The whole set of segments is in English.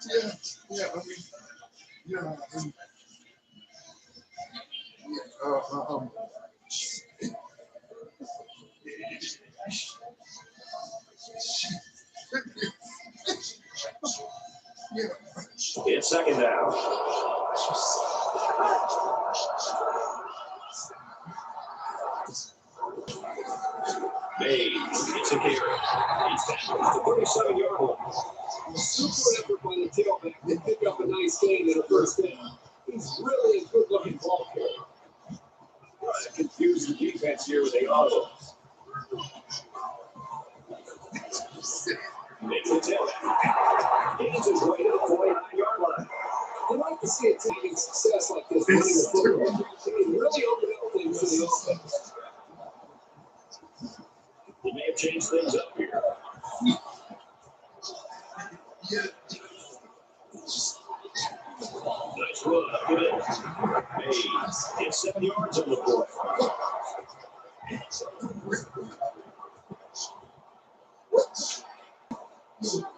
Yeah, yeah, I mean, yeah, and, yeah. It's second down. Mays gets a carry. He's down to the 37-yard line. Super effort by the tailback to pick up a nice gain in a first down. He's really a good-looking ball carrier. Trying to confuse the defense here with the auto. Makes the tailback. Gains his way to the 49-yard line. I'd like to see a team having success like this running the football. They can really open up things for the offense. He may have changed things up here. Nice run. Good. Mays gets 7 yards on the board.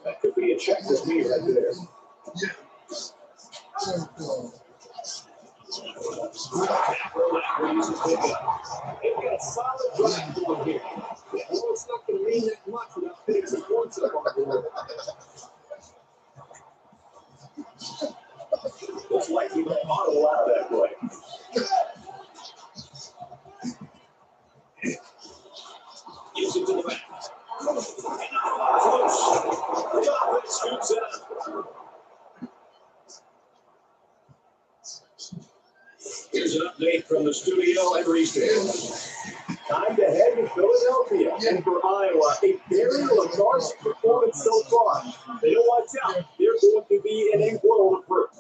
That could be a check with me right there. They've got a solid drive going here. Well, it's not going to mean that much without putting some points up on the board. Looks like he might auto out of that play. Gives it to the back. The offense scoops it up. Here's an update from the studio at Reesdale. Time to head to Philadelphia. And for Iowa, a very lethargic performance so far. They don't watch out. They're going to be in a world of hurt.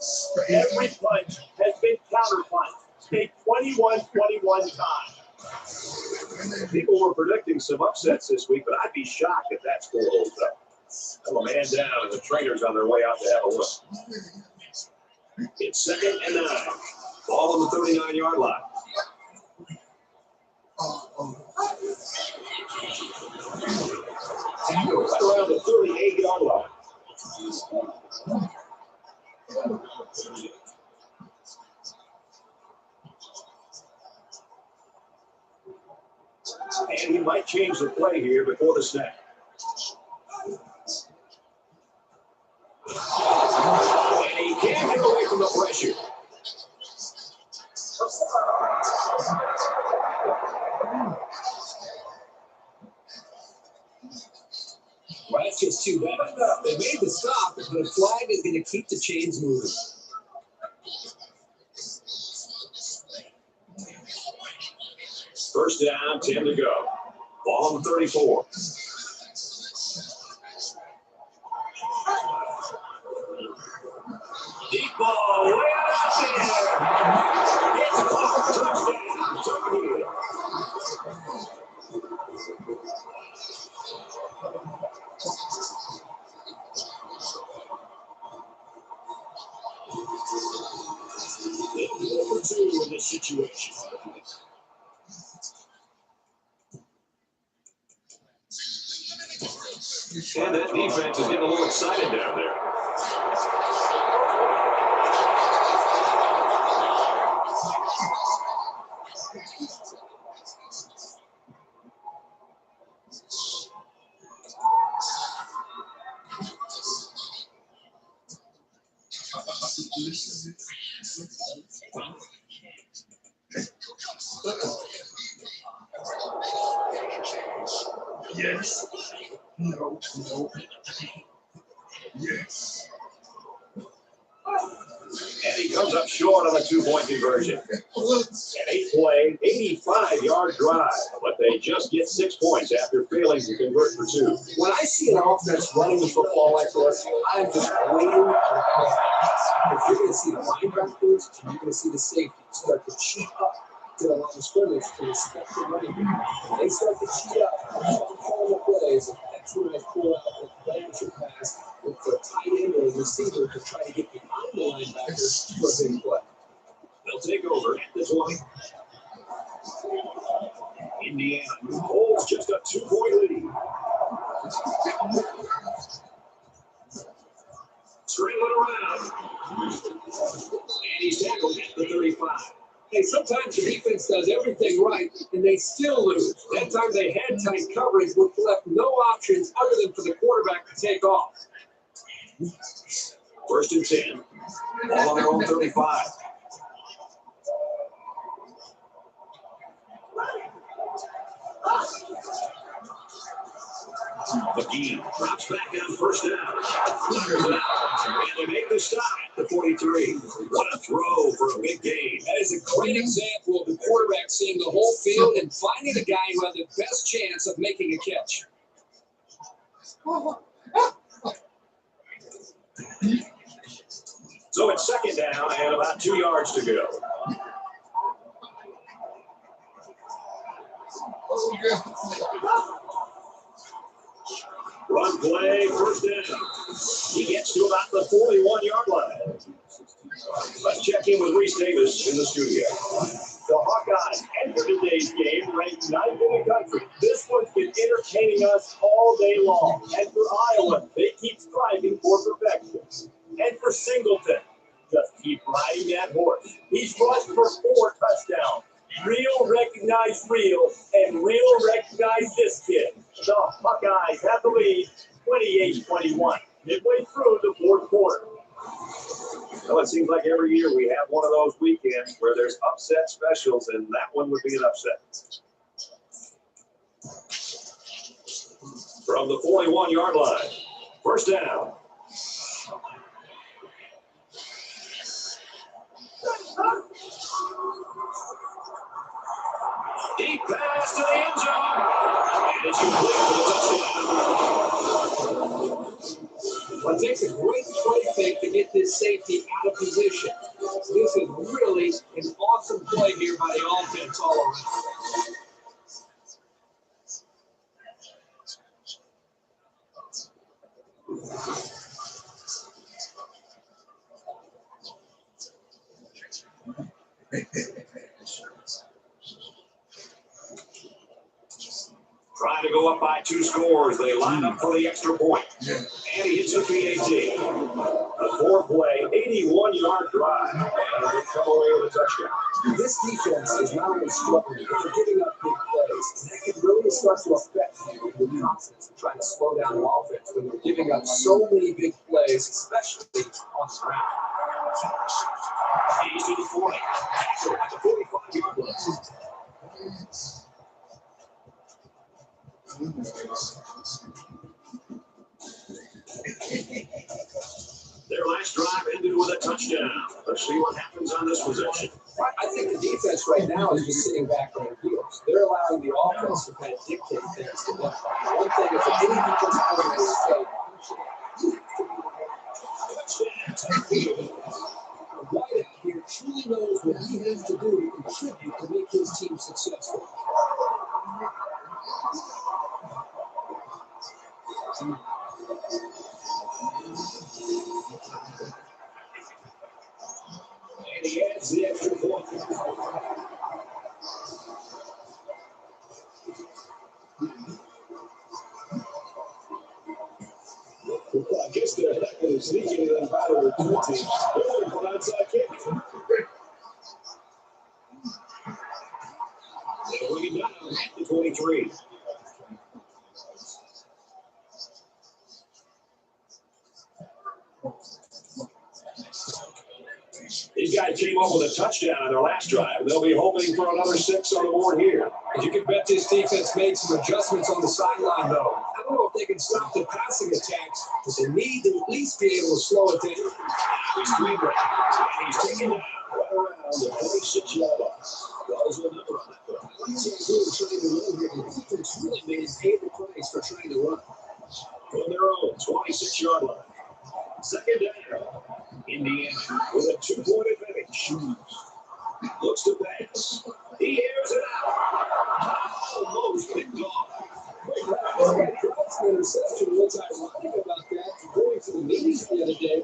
Every punch has been counterpunched. A 21-21 tie. People were predicting some upsets this week, but I'd be shocked if that score holds up. I'm a man down, and the trainers on their way out to have a look. It's 2nd and 9. Ball on the 39-yard line. Right around the 38-yard line. And he might change the play here before the snap. And he can't get away from the pressure. Well, that's just too bad. They made the stop, but the flag is going to keep the chains moving. First down, 10 to go. Ball on the 34. Deep ball, way out there. It's caught. Touchdown. Tony. Number 2 in this situation. And that defense is getting a little excited down there. Yes. No. Yes. And he comes up short on a 2-point conversion. An 8-play, 85-yard drive, but they just get 6 points after failing to convert for 2. When I see an offense running the football like this, I'm just waiting for the call. If you're going to see the linebackers, you're going to see the safeties start to cheat up to the line of scrimmage to respect the running game. When they start to cheat up, calling the plays, that's when I pull out the play-action pass with the tight end or the receiver to try to get behind the linebacker for a big play. They'll take over at the 20. Indiana holds just a 2-point lead. scrambling around. And he's tackled at the 35. Hey, sometimes the defense does everything right, and they still lose. That time they had tight coverage, which left no options other than for the quarterback to take off. 1st and 10. Ball on their own 35. McGee drops back on 1st down. Fires it out. And they make the stop at the 43. What a throw for a big gain. That is a great example of the quarterback seeing the whole field and finding the guy who had the best chance of making a catch. So it's 2nd down and about 2 yards to go. Run play, 1st down. He gets to about the 41-yard line. Let's check in with Reese Davis in the studio. The Hawkeyes enter today's game ranked 9th in the country. This one's been entertaining us all day long. And for Iowa, they keep striving for perfection. And for Singleton, just keep riding that horse. He's rushed for 4 touchdowns. Real recognize real, and real recognize this kid. The Hawkeyes have the lead 28-21, midway through the 4th quarter. Well, it seems like every year we have one of those weekends where there's upset specials, and that one would be an upset. From the 41-yard line, 1st down. Deep pass to the end zone. And it's complete for the touchdown. Well, it takes a great play fake to get this safety out of position. This is really an awesome play here by the offense all around. Trying to go up by 2 scores. They line up for the extra point. And he hits the PAT. A 4-play, 81-yard drive. And they come away with a touchdown. This defense is not only struggling, but they're giving up big plays. And that can really start to affect you with the confidence and trying to slow down the offense when they're giving up so many big plays, especially on the ground. He's to the 40. At the 45-yard line. Their last drive ended with a touchdown. Let's see what happens on this possession. I think the defense right now is just sitting back on their heels. They're allowing the offense to kind of dictate things to them. One thing is that any defense the wideout here truly knows what he has to do to contribute to make his team successful. And he adds the extra point. I guess they're not going to sneak it in the battle with 2 teams. They're looking for an outside kick. They bring it down at the 23. These guys came up with a touchdown on their last drive. They'll be hoping for another 6 on the board here. You can bet this defense made some adjustments on the sideline, though. I don't know if they can stop the passing attacks, but they need to at least be able to slow it down. He's taking down right around the 26-yard line. Those are another on that play. What's he doing trying to run here? The defense really made him pay the price for trying to run. On their own 26-yard line. 2nd down. Indiana with a 2-point advantage. Looks to pass. He airs it out. Almost picked off. That's an interception. What's ironic about that, going to the meetings the other day,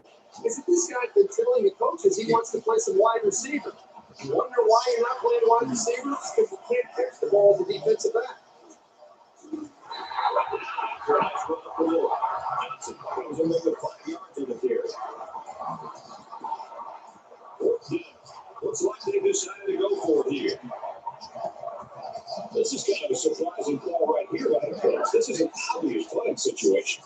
is that this guy's been telling the coaches he wants to play some wide receiver. You wonder why you're not playing wide receiver? It's because you can't catch the ball as a defensive back. Johnson goes another 5 yards in the carry. Looks like they decided to go for it here. This is kind of a surprising call right here by the coach. This is an obvious playing situation.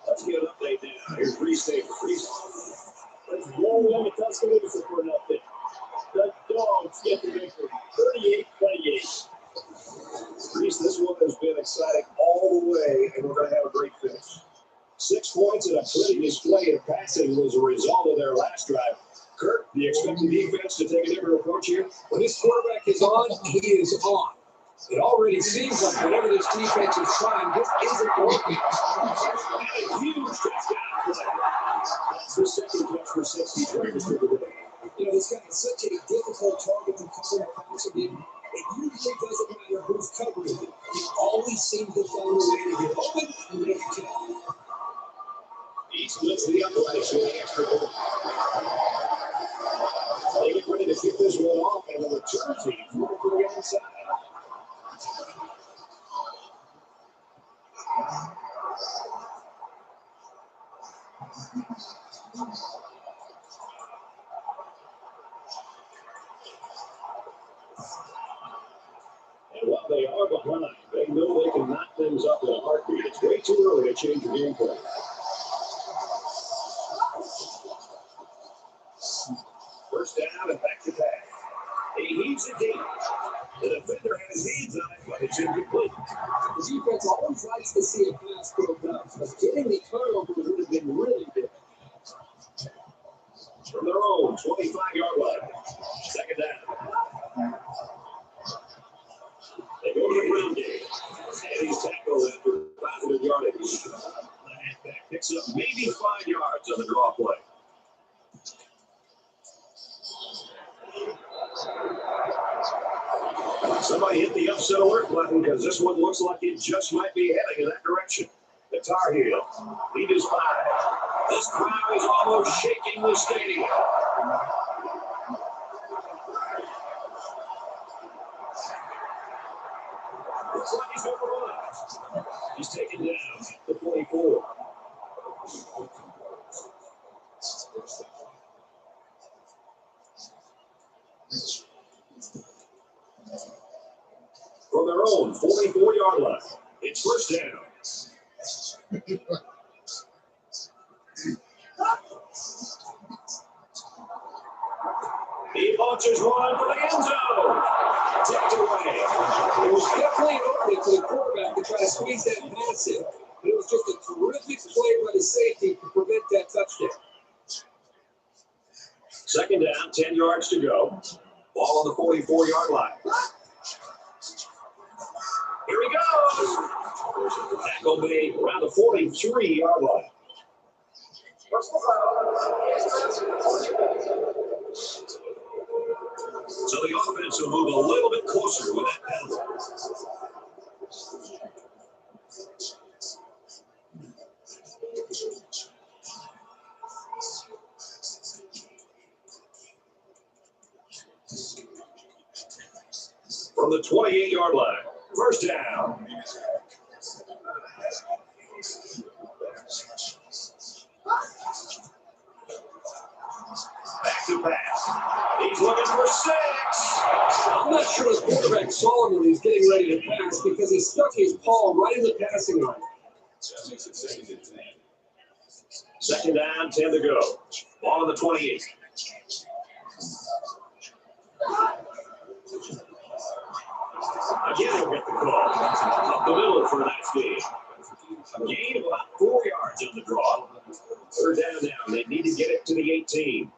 Let's get an update now. Here's Reese Davis. Let's roll in the Tuscaloosa for an update. The Dogs get the victory, 38-28. Reese, this one has been exciting all the way, and we're going to have a great finish. 6 points and a pretty display of passing was a result of their last drive. Kurt, do you expect the defense to take a different approach here? When this quarterback is on, he is on. It already seems like whatever this defense is trying, this isn't working. And a huge touchdown play. That's the second catch for 63 for the day. You know, this guy is such a difficult target to cover and pass again. It usually doesn't matter who's covering him. He always seems to find a way to get open and make a catch. He splits the upright for the extra point. They get ready to kick this one off, and the return team moving to the outside. And while they are behind, they know they can knock things up in a heartbeat. It's way too early to change the game plan. First down and back to back. He heaves it deep. The defender had his hands on it, but it's incomplete. The defense always likes to see a pass go down, but getting the turnover would have been really big. From their own 25-yard line. Second down. They go to the ground game. And he's tackled after 500 yardage. The halfback picks up maybe 5 yards on the draw play. Somebody hit the upset alert button because this one looks like it just might be heading in that direction. The Tar Heel lead is 5. This crowd is almost shaking the stadium. Looks like he's overrun. He's taken down at the 24. From their own 44-yard line, it's first down. He launches one for the end zone. Tipped away. It was definitely an opening for the quarterback to try to squeeze that pass in. But it was just a terrific play by the safety to prevent that touchdown. Second down, 10 yards to go. Ball on the 44-yard line. Here he goes. Tackle made around the 43-yard line. So the offense will move a little bit closer with that penalty. From the 28-yard line, first down. Back to pass. He's looking for 6. I'm not sure the quarterback saw him when he was getting ready to pass because he stuck his paw right in the passing line. Second down, 10 to go. Ball on the 28. Again, he'll get the call. Up the middle for a nice game. Gain of about 4 yards on the draw. Third down now. They need to get it to the 18.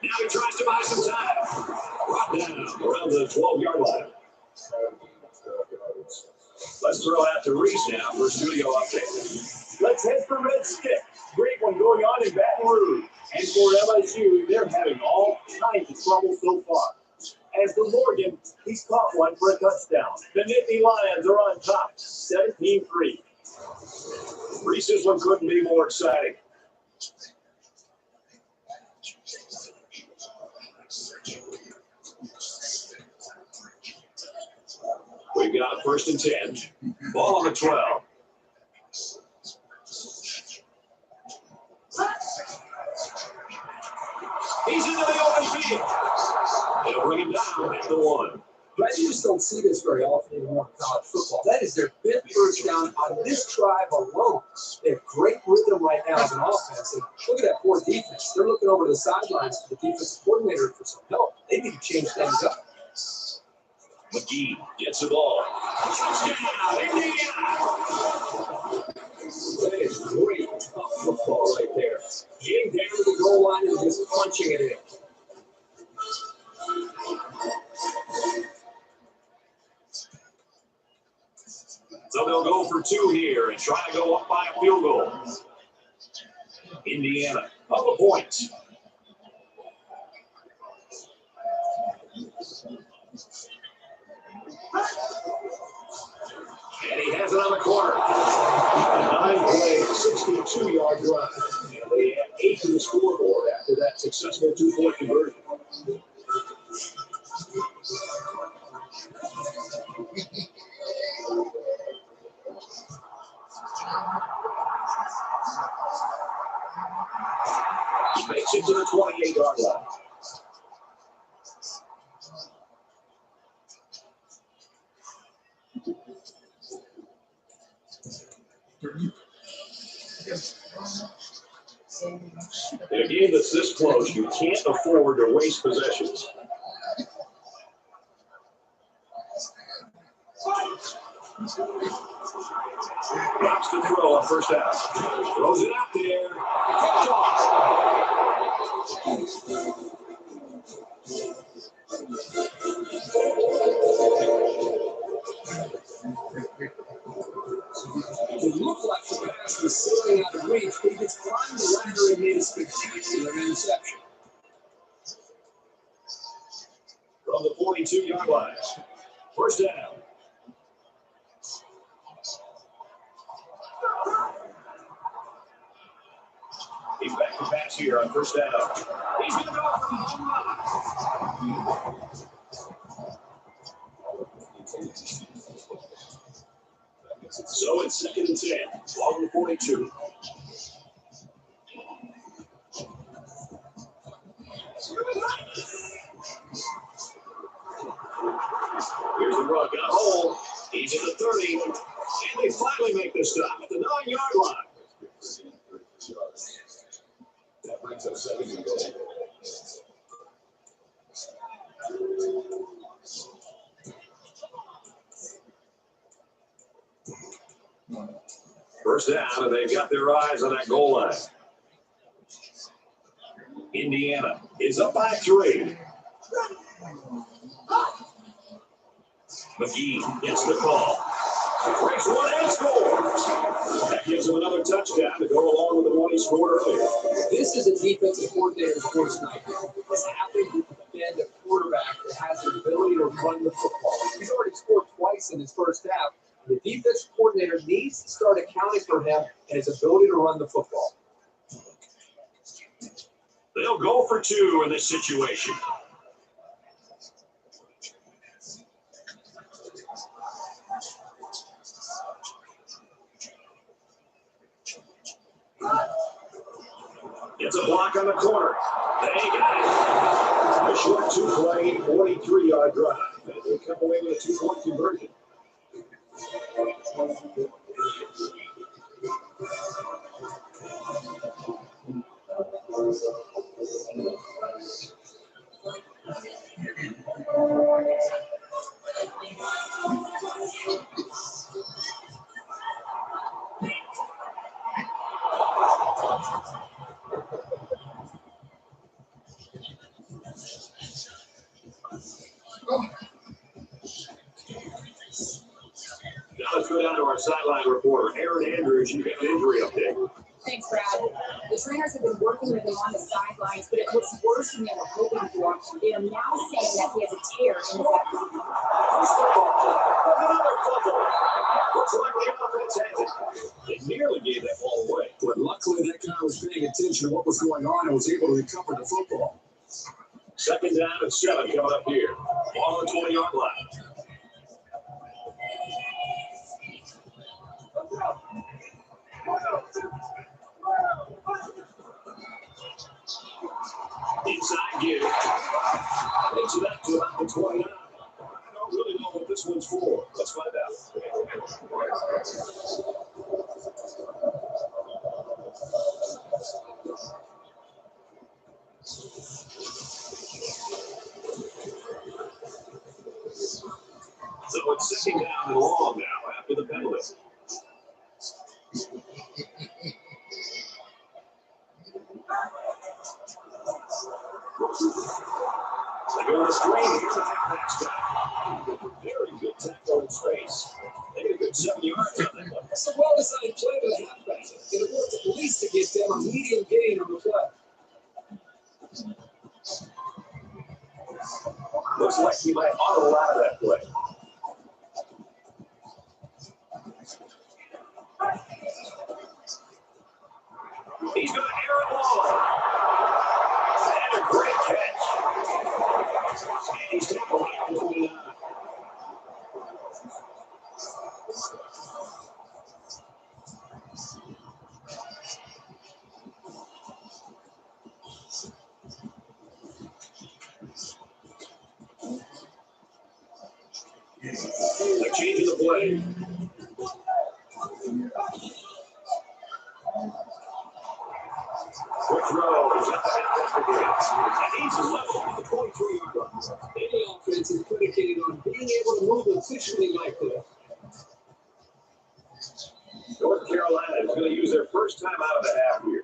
Now he tries to buy some time. Brought down around the 12-yard line. Let's throw it out to Reese now for a studio update. Let's head for Red Stick. Great one going on in Baton Rouge. And for LSU, they're having all kinds of trouble so far. As for Morgan, he's caught one for a touchdown. The Nittany Lions are on top, 17-3. Reese's one couldn't be more exciting. first and 10. Ball on the 12. He's into the open field. They'll bring him down at the 1. But you just don't see this very often anymore in college football. That is their 5th first down on this drive alone. They have great rhythm right now as an offense. And look at that poor defense. They're looking over to the sidelines for the defensive coordinator for some help. They need to change things up. McGee gets the ball. Touchdown, Indiana! That is great, tough football right there. Getting down to the goal line and just punching it in. So they'll go for 2 here and try to go up by a field goal. Indiana up a point. And he has it on the corner. A 9-play, 62-yard drive. And they add 8 to the scoreboard after that successful 2-point conversion. He makes it to the 28-yard line. In a game that's this close, you can't afford to waste possessions. Drops the throw on first down. Throws it out there. Picked off. It looked like the pass was sailing out of reach, but he gets climbed the ladder and made a spectacular interception. From the 42-yard line. First down. He's back to pass here on first down. He's going to go for the home run. So it's 2nd and 10. Ball on the 42. Here's the run. Got a hole. He's at the 30. And they finally make the stop at the 9-yard line. That brings up 2nd and goal. First down, and they've got their eyes on that goal line. Indiana is up by 3. McGee gets the call. Breaks one and scores. That gives him another touchdown to go along with the one he scored earlier. This is a defensive coordinator's worst nightmare. It's having to defend a quarterback that has the ability to run the football. He's already scored twice in his first half. The defensive coordinator needs to start accounting for him and his ability to run the football. They'll go for 2 in this situation. It's a block on the corner. They got it. A short 2-play, 43-yard drive. And they come away with a 2-point conversion. Now let's go down to our sideline reporter, Aaron Andrews. You got an injury update. Thanks, Brad. The trainers have been working with him on the sidelines, but it looks worse than they were hoping for. They are now saying that he has a tear in his abdomen. Another fumble. Looks like the offense has it. They nearly gave that ball away. But luckily that guy was paying attention to what was going on and was able to recover the football. 2nd down and 7 coming up here. Ball on the 20-yard line. Inside give. Takes it up to about the 29. I don't really know what this one's for. Let's find out. So it's second down and long now after the penalty. They go to the screen. Here's a halfback stop. Very good tackle in space. They get a good 7 yards on that one. That's a well-designed play to the halfback. It worked at least to get them a medium gain on the play. Looks like he might auto out of that play. He's going to air it long. And a great catch. And he's taken right to 29. They're changing the play. Quick throw. And he's level at the 23-yard line. Any offense is predicated on being able to move efficiently like this. North Carolina is going to use their first time out of the half here.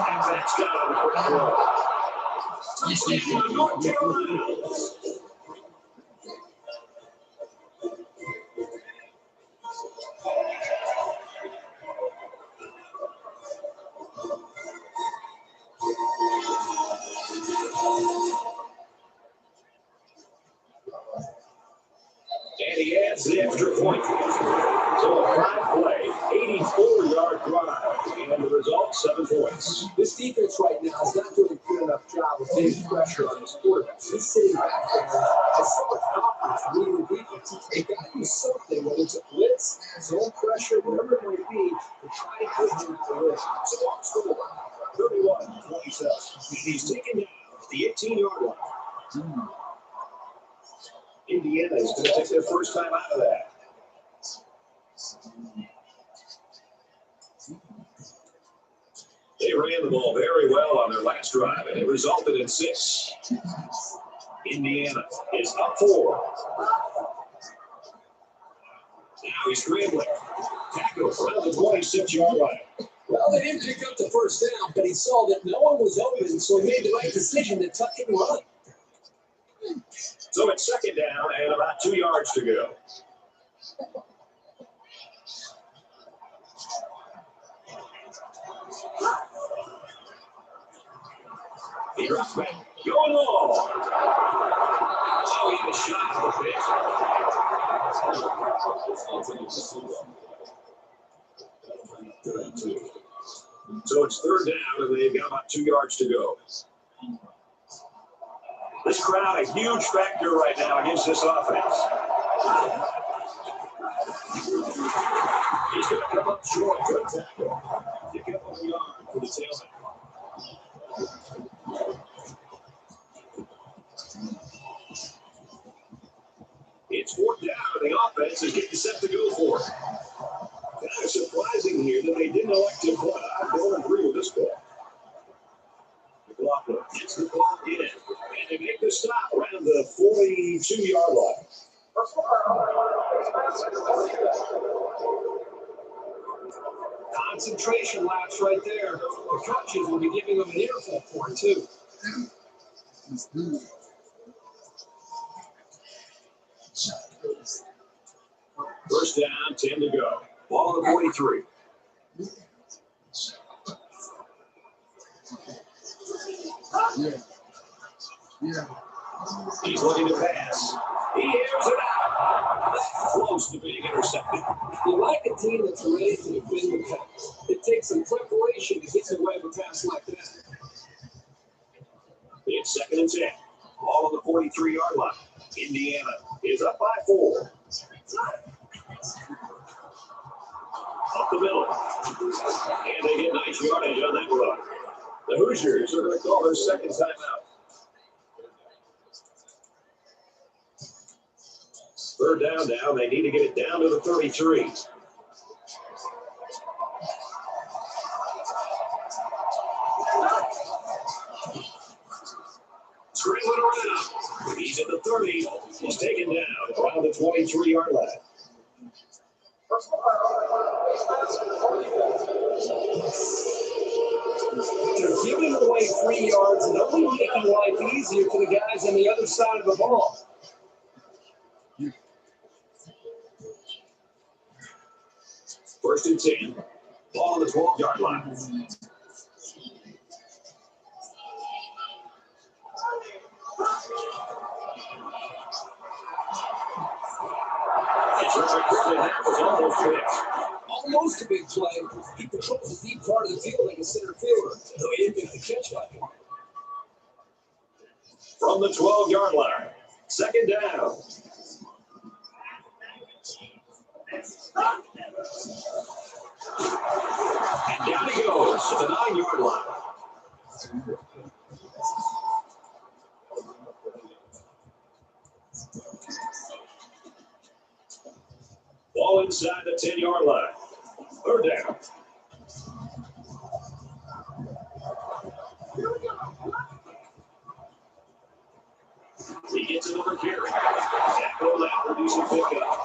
And that's got him for a throw. Touchdown, North Carolina. And he adds the extra point. So a 5-play, 84-yard drive, and the result, 7 points. This defense right now is not doing a good enough job of taking pressure on his quarterback. He's sitting back there has so much confidence reading the defense. They got to do something, whether it's a blitz, zone pressure, whatever it might be, to try and put him out of the way. So on score, 31-27. He's taken down the 18-yard line. Indiana is going to take their first time out of that. They ran the ball very well on their last drive, and it resulted in 6. Indiana is up 4. Now he's scrambling. Tackle around the 26-yard line. Well, they didn't pick up the first down, but he saw that no one was open, so he made the right decision to tuck it and run. So it's second down and about 2 yards to go. He drops back. Going long. Oh, he had a shot at the pitch. So it's third down, and they've got about 2 yards to go. This crowd a huge factor right now against this offense. He's going to come up short. Good tackle. Pick up on the yard for the tailback. It's fourth down, and the offense is getting set to go for it. Kind of surprising here that they didn't elect to play. I don't agree with this call. McCullough gets the ball in, and they make the stop around the 42-yard line. Concentration lapse right there. The coaches will be giving them an earful for it, too. First down, 10 to go. Ball at the 43. Yeah. He's looking to pass. He airs it out. Close to being intercepted. You like a team that's ready to defend the pass. It takes some preparation to get away with a pass like that. It's 2nd and 10. Ball on the 43-yard line. Indiana is up by 4. Up the middle. And they get nice yardage on that run. The Hoosiers are going to call their second timeout. 3rd down now. They need to get it down to the 33. Scrambling around. He's at the 30. He's taken down around the 23-yard line. They're giving away 3 yards and only making life easier for the guys on the other side of the ball. First and 10. Ball on the 12-yard line. It's Rutherford. That was almost fixed. Almost a big play. He controls the deep part of the field like a center fielder. Though he didn't make the catch like him. From the 12-yard line. 2nd down. And down he goes to the 9-yard line. Ball inside the 10-yard line. 3rd down. He gets another carry. Tackle that producing pickup.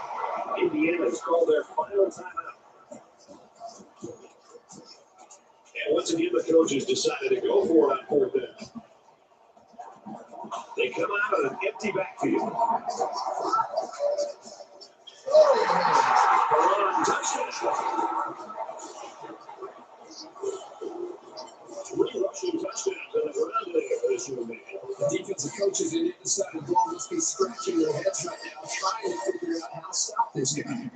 Indiana's called their final timeout. And once again, the coaches decided to go for it on 4th down. They come out of an empty backfield. Touchdown. 3 rushing touchdowns on the ground today for this young man. The defensive coaches in the other side of the ball must be scratching their heads right now, trying to figure out how to stop this guy.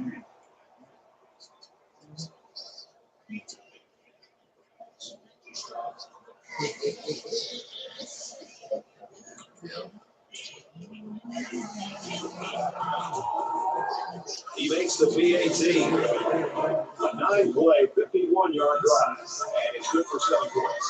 He makes the ep18. A 9-play, 51-yard drive. And it's good for 7 points.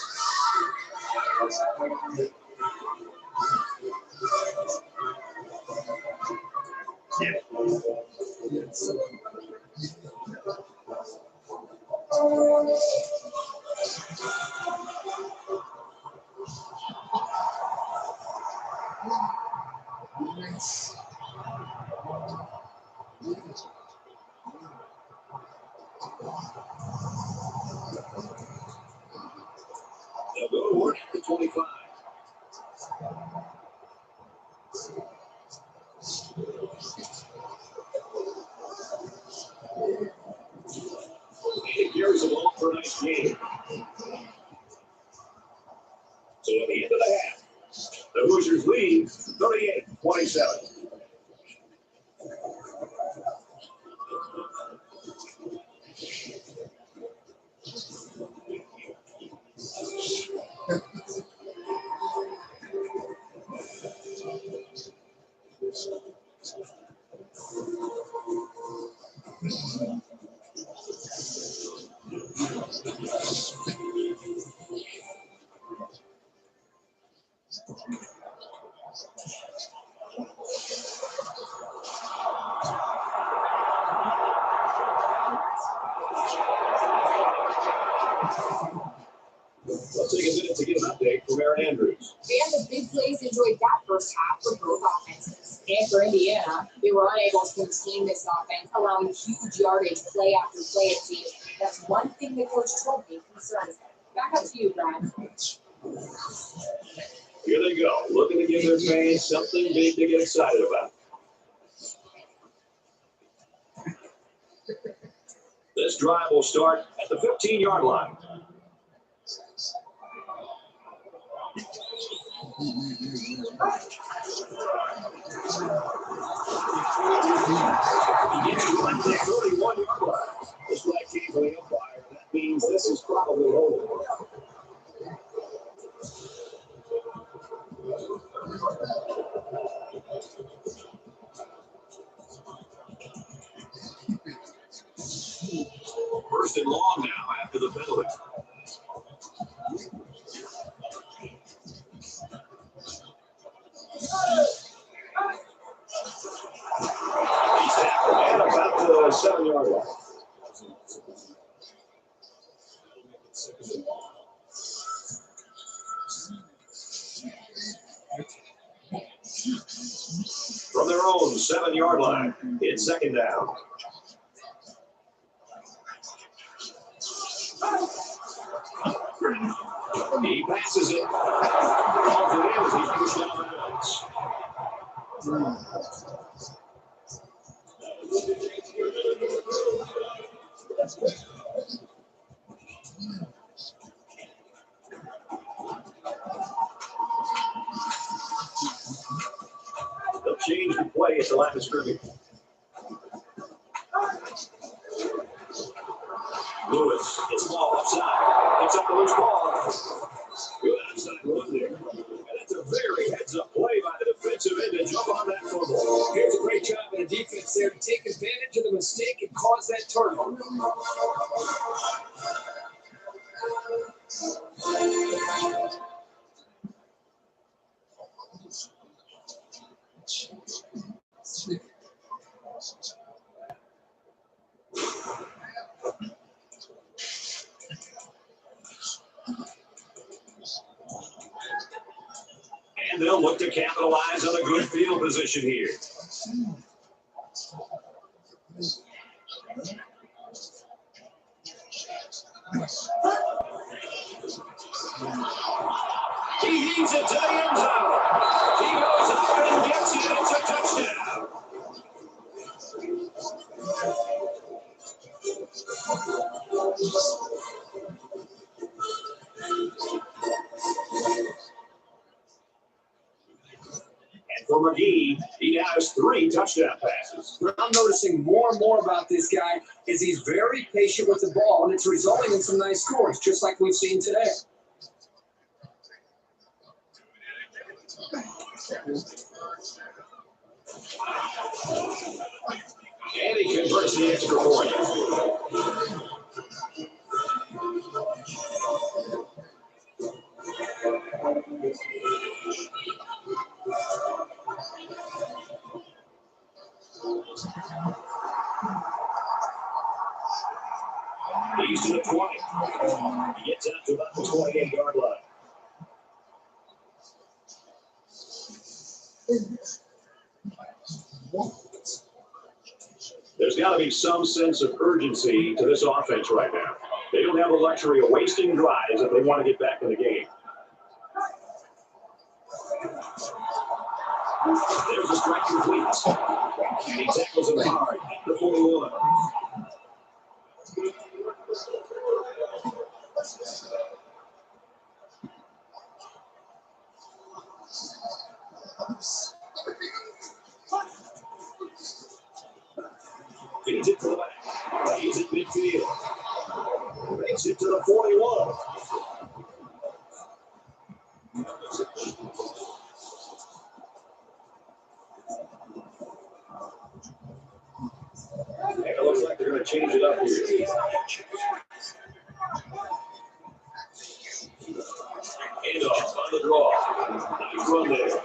They'll go to work at the 25. He carries the ball for a nice game. So at the end of the half, the Hoosiers lead 38-27. Let's take a minute to get an update from Aaron Andrews. And the big plays enjoyed that first half for both offenses. And for Indiana, they were unable to contain this offense, allowing huge yardage play after play, it seems. That's one thing the coach told me concerns him. Back up to you, Brad. Here they go, looking to give their fans something big to get excited about. This drive will start at the 15-yard line. He gets to like the 31-yard line. This flag came from the umpire. That means this is probably holding. First and long now after the penalty. He's tackled at about the 7-yard line. From their own 7-yard line, it's second down. He passes it. Calls it in as he pushed down the bounce. They'll change the play at the line of scrimmage. Lewis gets the ball offside. Picks up the loose ball. Good outside run there. And it's a very heads-up play by the defensive end to jump on that football. Here's a great job by the defense there to take advantage of the mistake and cause that turnover. And they'll look to capitalize on a good field position here. He heaves it to the end zone. He goes up and gets it. It's a touchdown. And for McGee, he now has 3 touchdown passes. What I'm noticing more and more about this guy is he's very patient with the ball, and it's resulting in some nice scores, just like we've seen today. And he converts the extra point. He's to the 20. He gets out to about the 28-yard line. There's got to be some sense of urgency to this offense right now. They don't have the luxury of wasting drives if they want to get back in the game. There's a strike complete. He tackles him hard at the 41. Feeds it to the back. He's at midfield. Makes it to the 41. And it looks like they're going to change it up here. Handoff on the draw. Nice run there.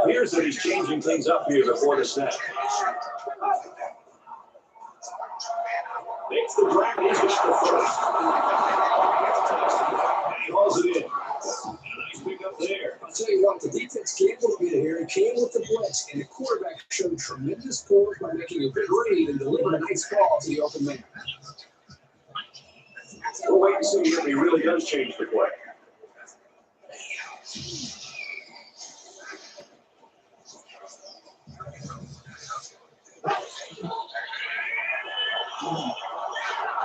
Appears that he's changing things up here before the snap. Makes the drag. He's just the first. And he hauls it in. A nice pickup there. I'll tell you what, the defense gambled a bit here. It came with the blitz, and the quarterback showed tremendous poise by making a good read and delivering a nice ball to the open man. We'll wait and see if he really does change the play.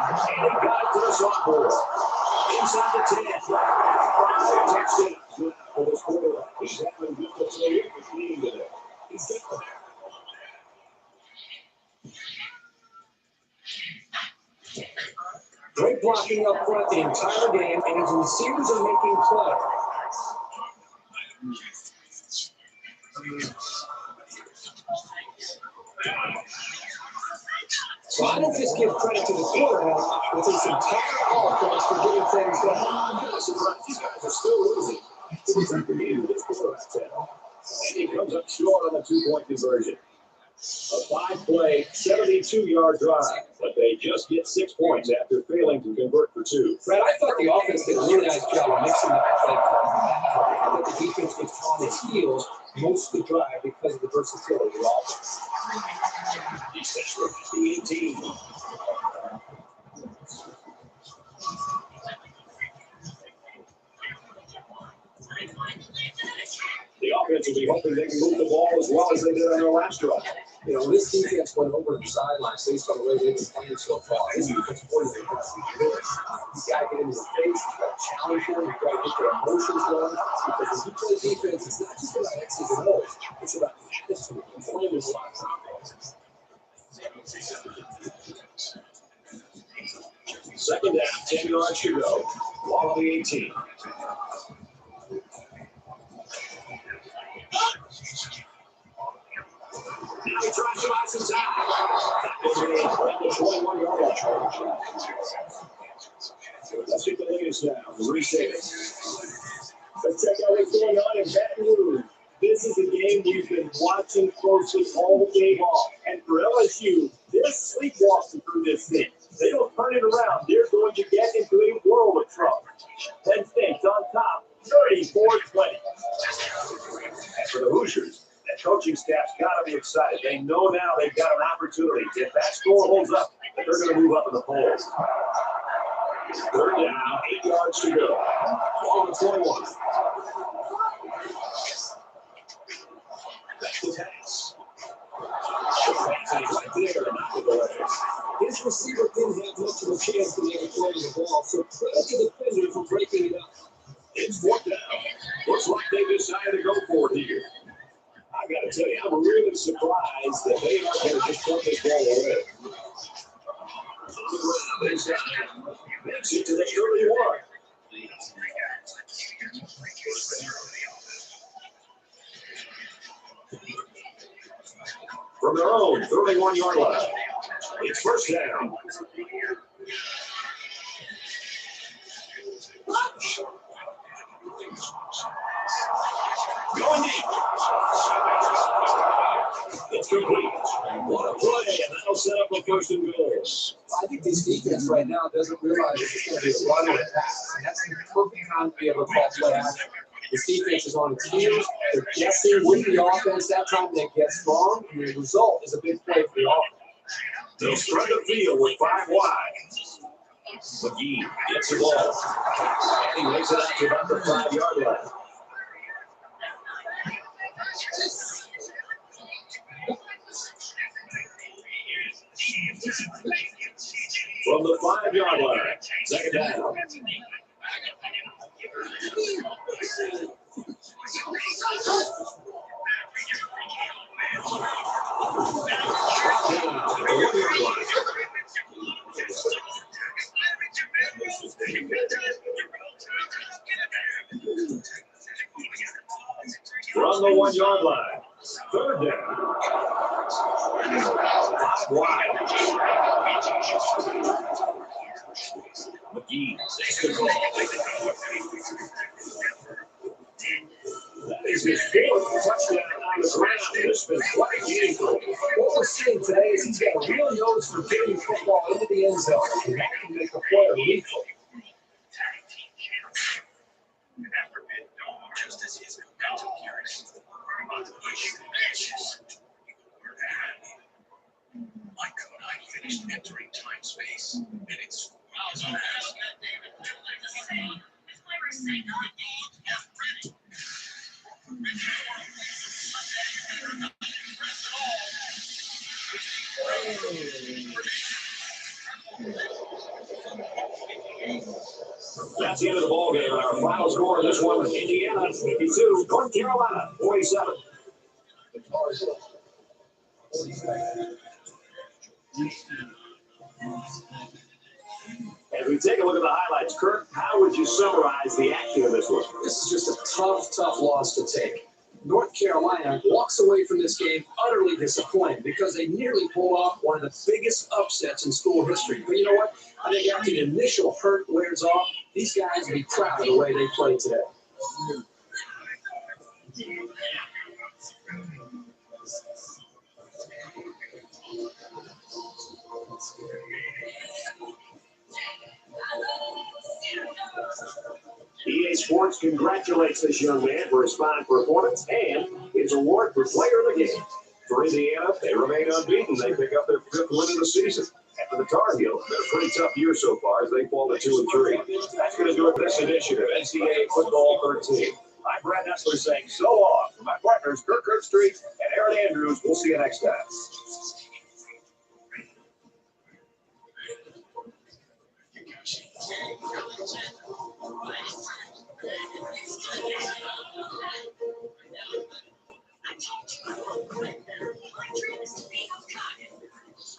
And he got it to the side. Touchdown for the quarterback. He's having good play for leading today. He's got Great blocking up front the entire game, and his receivers are making play. So I don't just give credit to the quarterback, but this entire offense for getting things done. I'm surprised these guys are still losing. It's like the game with this quarterback channel. And he comes up short on the 2-point conversion. A 5-play, 72-yard drive, but they just get 6 points after failing to convert for 2. Fred, I thought the offense did a really nice job of mixing up the play call. I thought the defense was on its heels most of the drive because of the versatility of the offense. The 18. The offense will be hoping they can move the ball as well as they did on their last drive. You know, this defense went over the sidelines based on the way they've been playing so far. This defense was good. You got to get into the face, you got to challenge them, you got to get their emotions going. Because when you play defense, it's not just about X's and O's, it's about the attitude and playing with a lot of confidence. Second down, 10 yards to go. Ball on the 18. Now he tries to out some time. That was a 21-yard line. Let's get the latest now. Reset it. Let's check out what's going on in Baton Rouge. This is a game we've been watching closely all day long. And for LSU, they're sleepwalking through this thing. They don't turn it around. They're going to get into a world of trouble. Penn State's on top, 34-20. And for the Hoosiers, that coaching staff's got to be excited. They know now they've got an opportunity. If that score holds up, they're going to move up in the polls. Third down, 8 yards to go. Ball on the 21. Back to pass. The pass is right there, not with the legs. His receiver didn't have much of a chance to make a play on the ball, so credit the defender for breaking it up. It's 4th down. Looks like they decided to go for it here. I got to tell you, I'm really surprised that they aren't going to just put this ball away. On the ground, inside. Makes it to the early one. From their own 31-yard line. It's first down. Going deep. It's complete. What a play, and that'll set up a 1st and goal. I think this defense right now doesn't realize it's going to be a run or a pass, and that's the perfect time to be able to call play action. This defense is on its heels. They're guessing with the offense. That time they get strong, and the result is a big play for the offense. They'll spread the field with 5 wide. McGee gets the ball. And he makes it out to about the 5-yard line. From the 5-yard line, second down. From the 1-yard line, third down. 5 wide. McGee takes the ball. That is his 4th touchdown on the ground. This has been quite a game for him. What we're seeing today is he's got a real nose for getting football into the end zone, and that can make a player lethal. My code finished entering time space, and it's miles on ass. That's the end of the ball game. Our final score in this one: Indiana 52, North Carolina 47. As we take a look at the highlights, Kirk, how would you summarize the action of this one? This is just a tough loss to take. North Carolina walks away from this game utterly disappointed because they nearly pulled off one of the biggest upsets in school history. But you know what? I think after the initial hurt wears off, these guys will be proud of the way they played today. EA Sports congratulates this young man for his fine performance and his award for player of the game. For Indiana, they remain unbeaten. They pick up their 5th win of the season. After the Tar Heels, it's been a pretty tough year so far as they fall to 2-3. That's going to do it for this edition of NCAA Football 13. I'm Brad Nessler saying so long for my partners, Kirk Street and Aaron Andrews. We'll see you next time.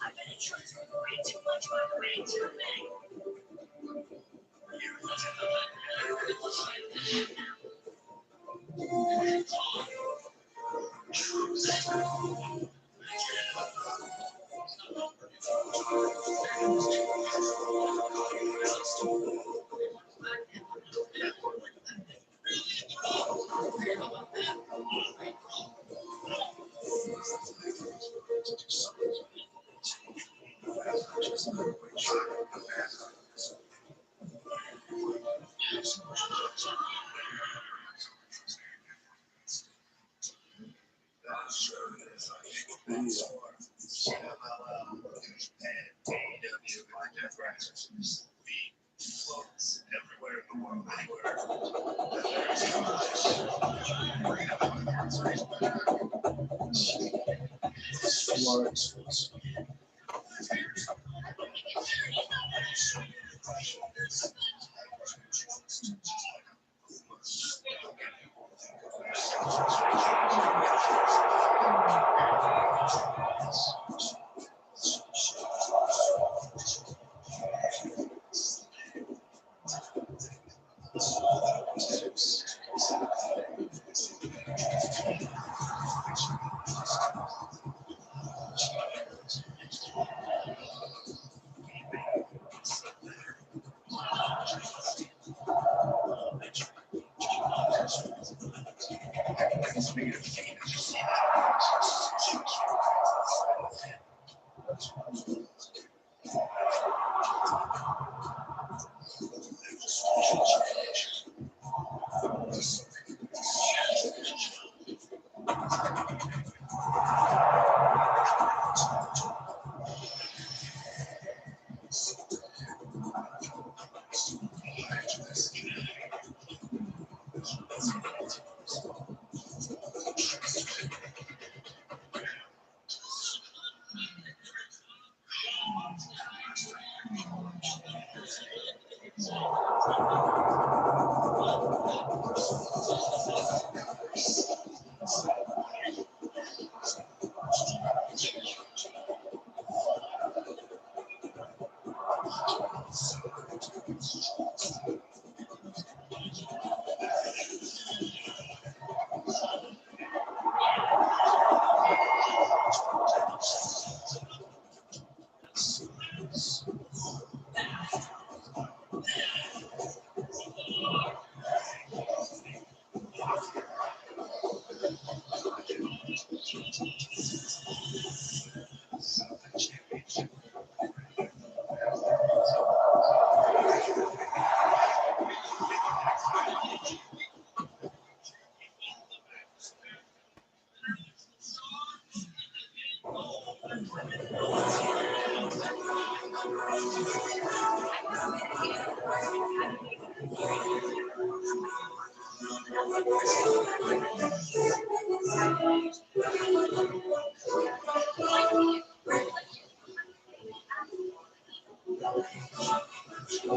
I've been in church for way too much, way too many. Everywhere in the world,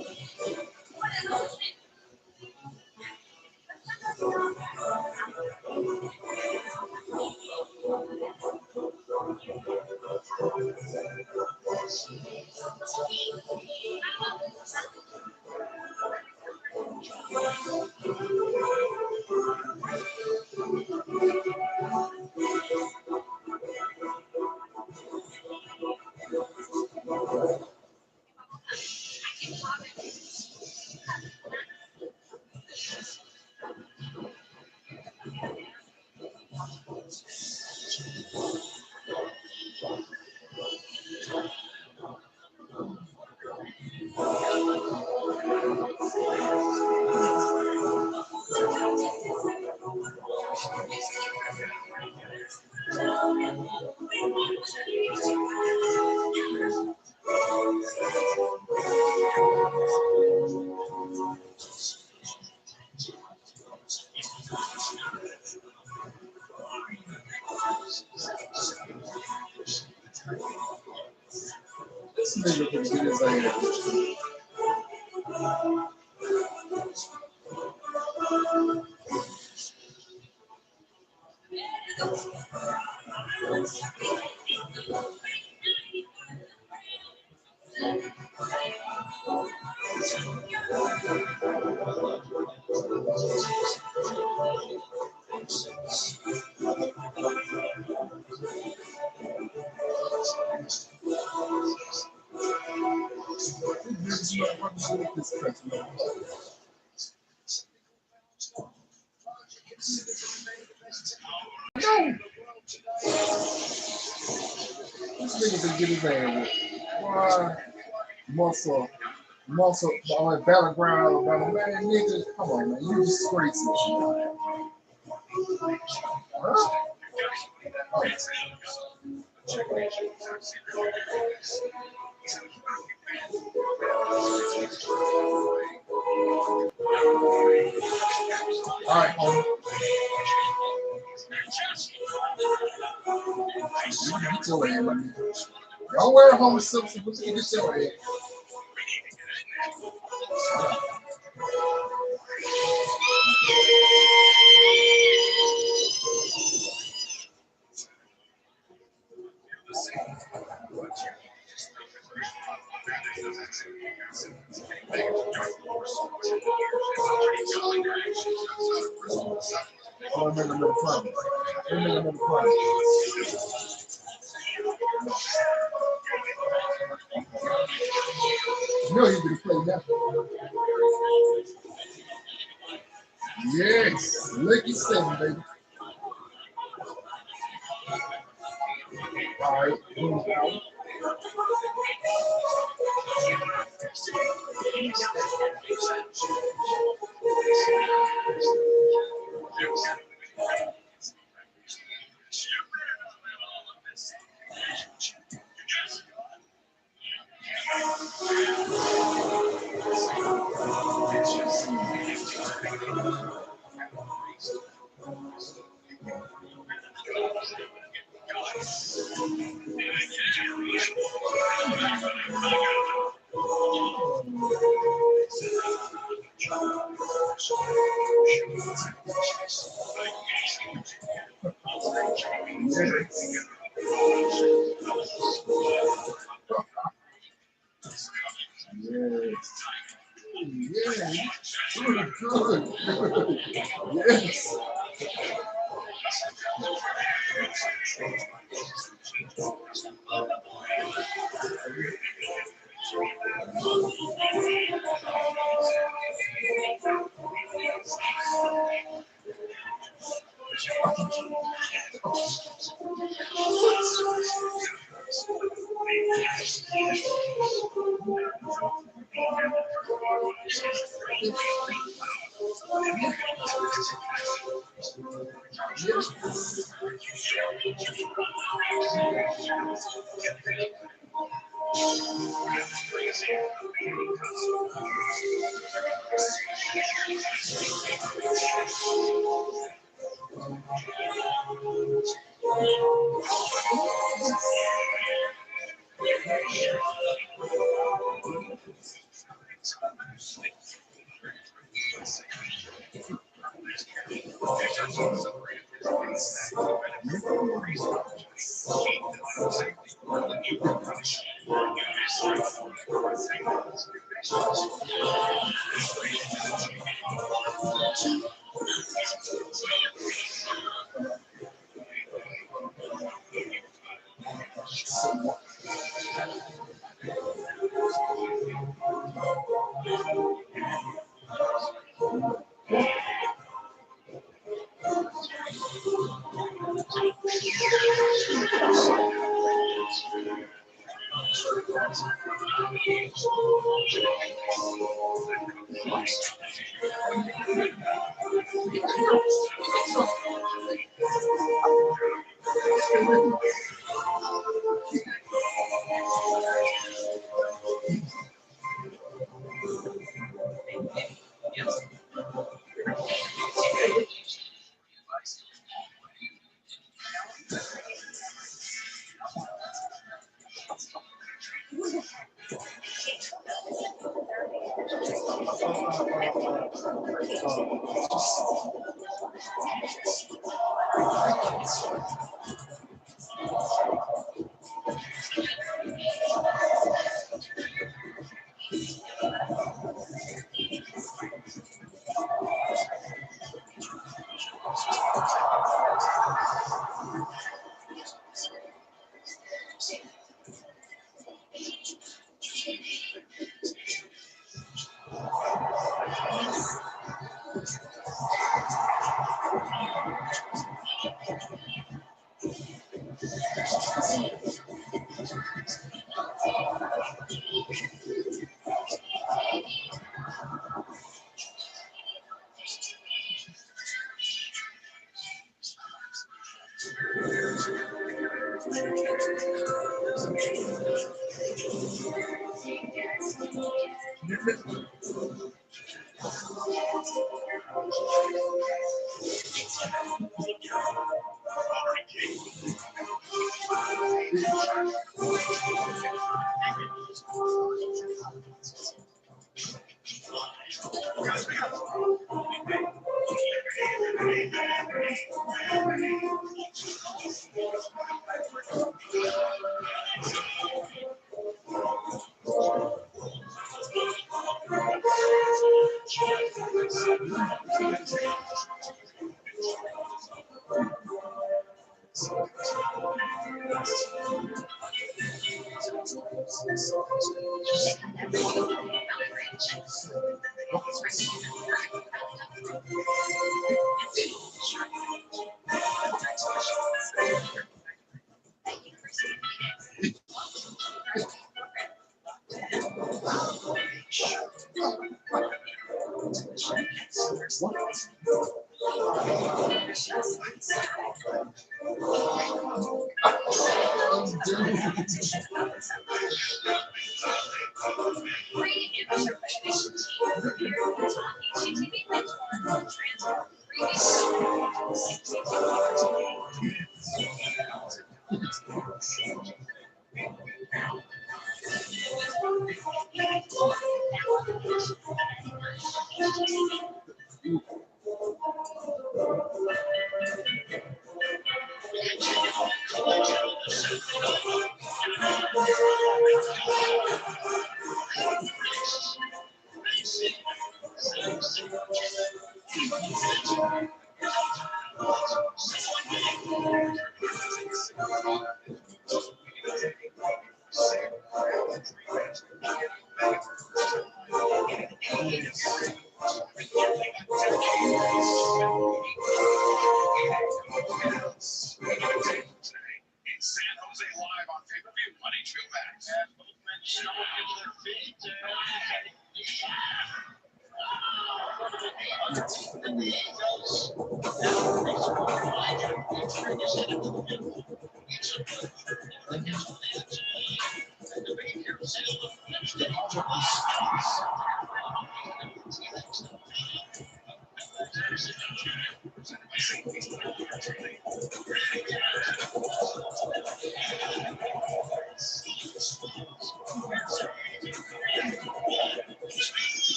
What is This nigga can get his ass. This country. No! This nigga can get his ass. Why? Muscle, all that battleground, Alabama. Man, niggas, come on, man. You disgrace it. Huh? Oh. All right, homie. Get your ass, man. Don't wear a Homer Simpson, but you get your ass. Oh, I made another problem. You know you can play that. Yes, Licky 7, baby. All right, move out. Yes.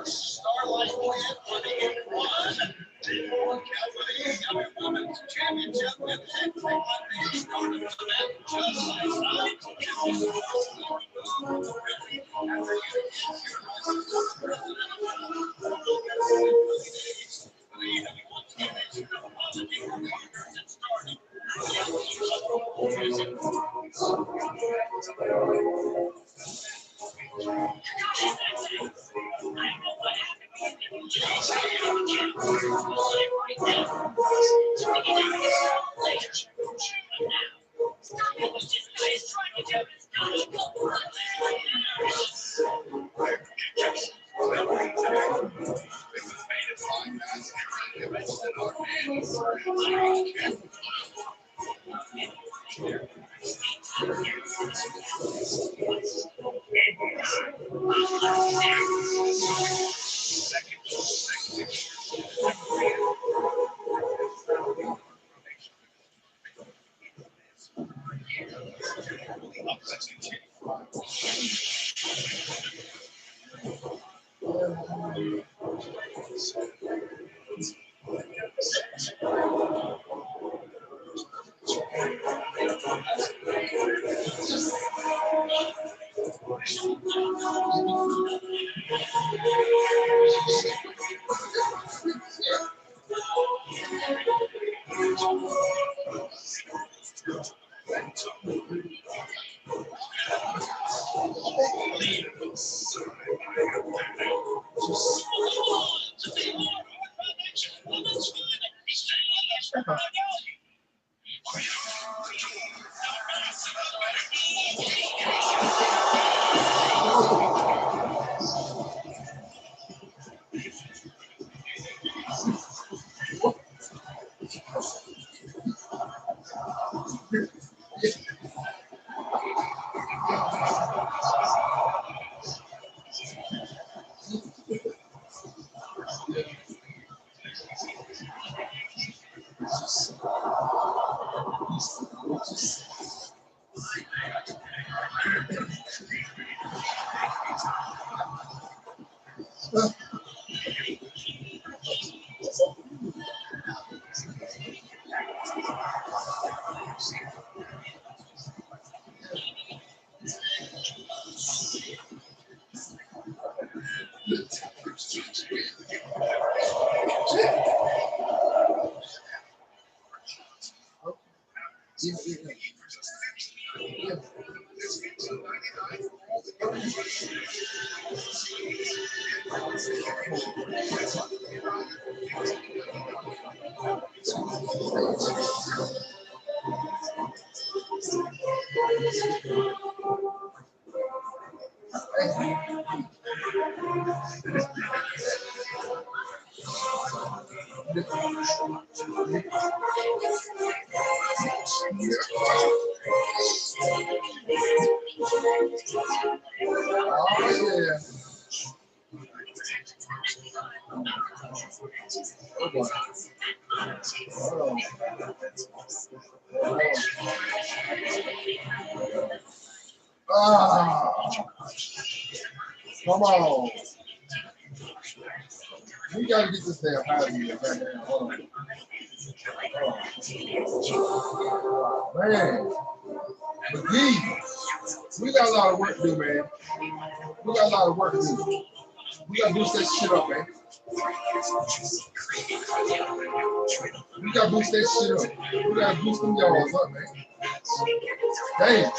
Starlight Plan for the ep18 Women's Championship with X started with that just last night. Come on. We gotta get this damn out of here, man. Hold on. Man. McGee, we got a lot of work to do, man. We got a lot of work to do. We gotta boost that shit up, man. We gotta boost that shit up. We gotta boost them yards up, man. Damn.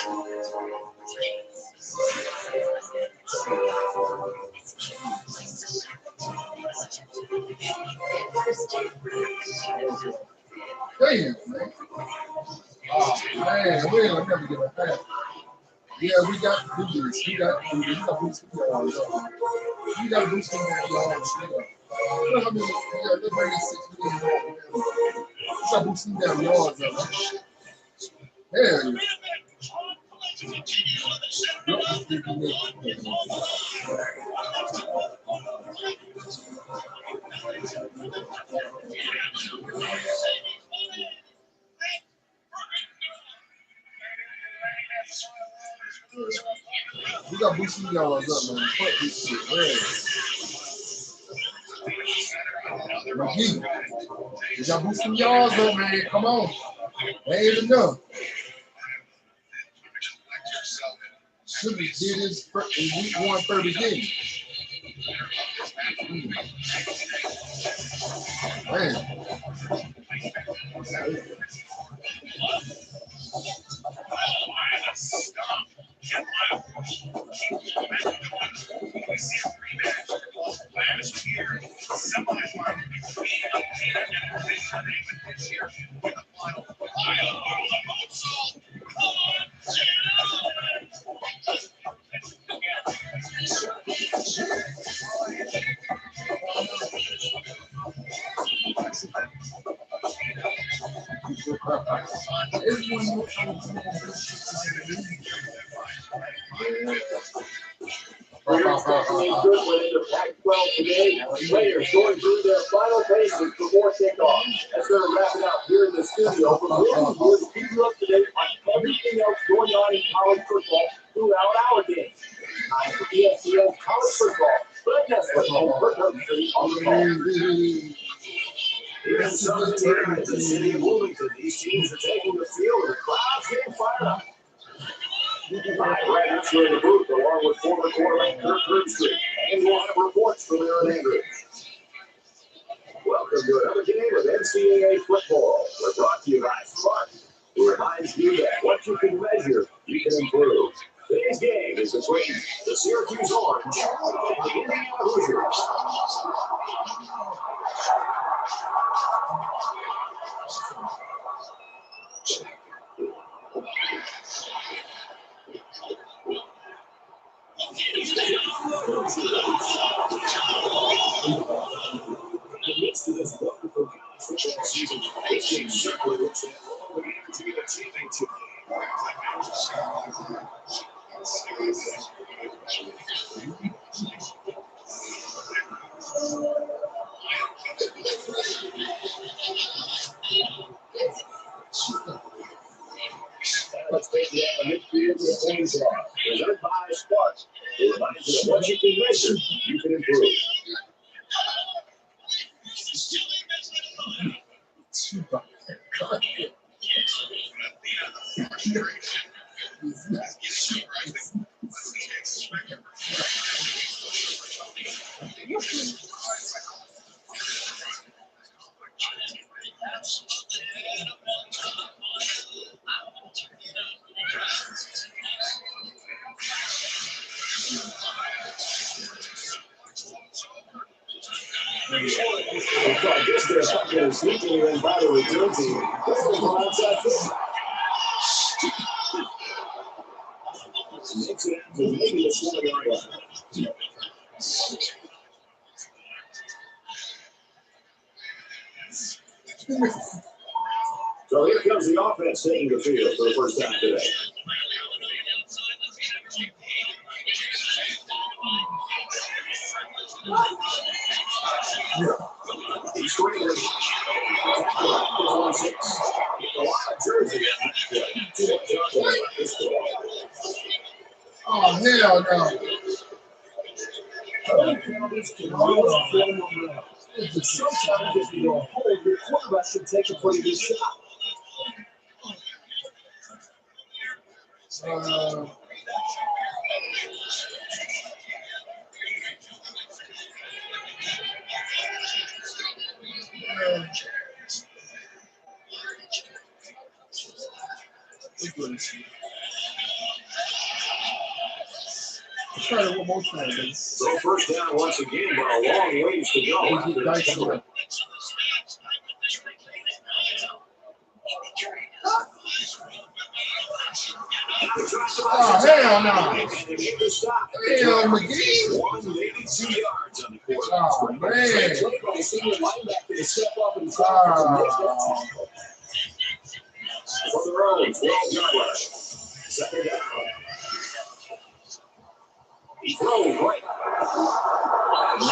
Damn, man. Oh, man, we ain't gonna never get a half. Yeah, we got to do this. We got to do this. We got to boost them yards up. We got to boost them yards up. You know how many, they're bringing 6 million more. We got to boost them damn yards up. Hell yeah. We got boost boosting yards up, man. Fuck this shit, man. McGee, you got boosting yards up, man. Come on. That ain't enough. Should be did this in week 130 game. Man. Good win in the Pac-12 today. Players going through their final paces before kickoff. As they're wrapping up here in the studio, we'll keep you up to date on everything else going on in college football throughout our game. Time for ESPN College Football. But guess what? Rutherford on the call. Here in Southern Indiana, the city of Wilmington, these teams are taking the field and the crowd's getting fired up. Right after in the booth, along with former quarterback Kirk Herbstreit, and we'll have reports from Aaron Andrews. Welcome to another game of NCAA football. We're brought to you by Spark, who reminds you that what you can measure, you can improve. Today's game is between the Syracuse Orange and the Indiana Hoosiers. Amidst this wonderful college football season, this game certainly looks at all the energy that's achieving to. Let's take the midfield to the point guard. Presented by Spark. It reminds you that what you can measure, you can improve. I guess they're fucking sneaking in by the return team. Makes it out to maybe a 7-yard line. So here comes the offense taking the field for the first time today. He's screaming. Oh, hell no. Sometimes if you don't hold, your quarterback should take a pretty good shot. Try it one more time, man. So first down once again, but a long ways to go. Oh, hell no. Hell, McGee. 182 yards on the quarter. Oh, man. For the road, 12-yard line. Second down. He throws right. The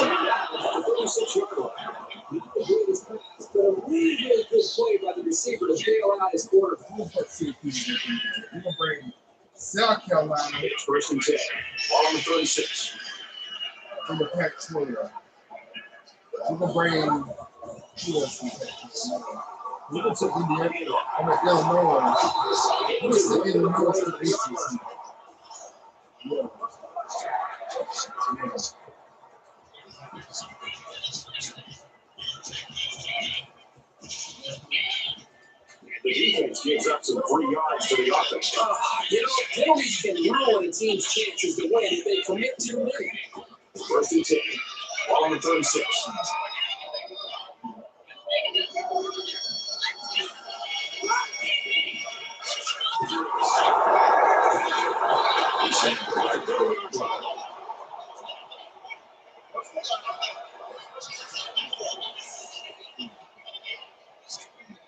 36-yard line. It's been a really good play by the receiver to bail out his quarterback. We're going to bring South Carolina It's first and 10. Ball on the 36. in the Pac-12. You can bring who else in the Pac-12? You can take Indiana. I mean, Illinois. You can take Illinois to the ACC. Yeah. The defense gives up some 3 yards to the offense. You know, penalties can ruin a team's chances to win if they commit too many. First and 10. Ball on the 36.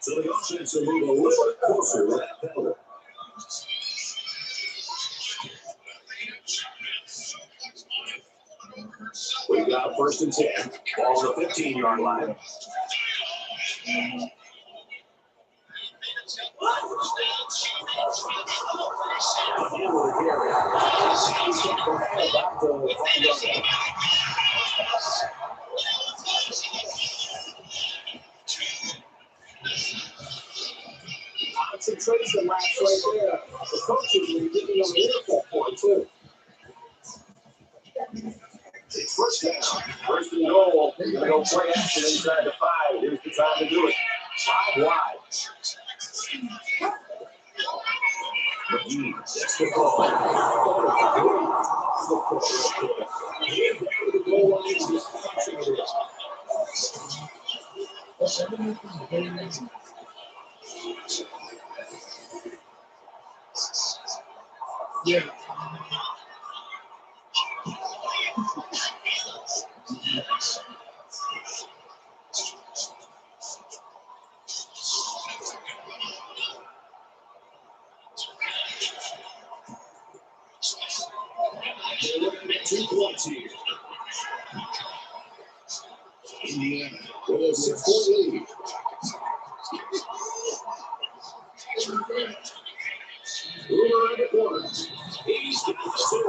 So the offense will move a little bit closer with that penalty. We've got first and 10. Ball on the 15-yard line. Again with a carry. He's got the ball back to the 5-yard line. Concentration laps right there. The coaches will be giving them an earful for it, too. It's first down. First and goal. They're going to go play action inside the 5. Here's the time to do it. 5 wide. That's the ball. Yeah. They're looking at 2 points here. Indiana with a 6-point lead. Ruler in the corner. He's got the 2.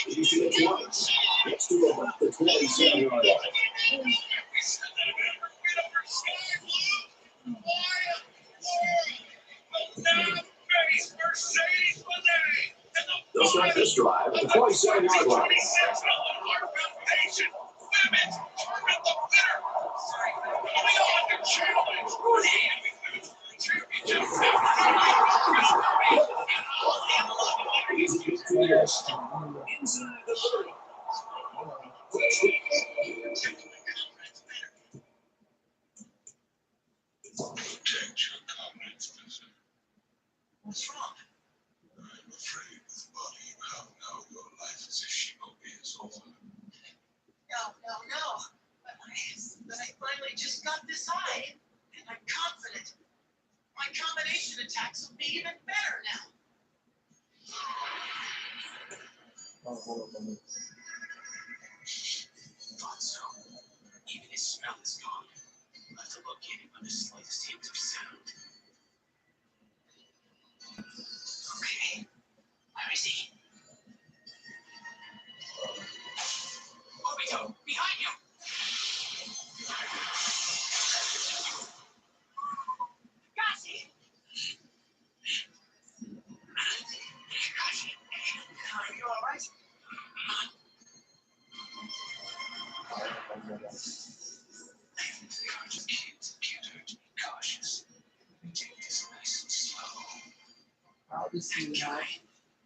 He's to the 20. Gets to about the 27-yard line. They'll start this drive at the 27-yard line. Inside the 30. Protect your confidence, Benson. What's wrong? I'm afraid with the body you have now, your life as a shinobi is over. No. But I finally just got this eye, and I'm confident. My combination attacks will be even better now. Thought so. Even his smell is gone. I'll have to locate him on the slightest hint of sound. Okay. Where is he? Obito, behind you! Gashi! Gashi! Are you alright? Cautious. Take this nice and slow. Obviously, That guy,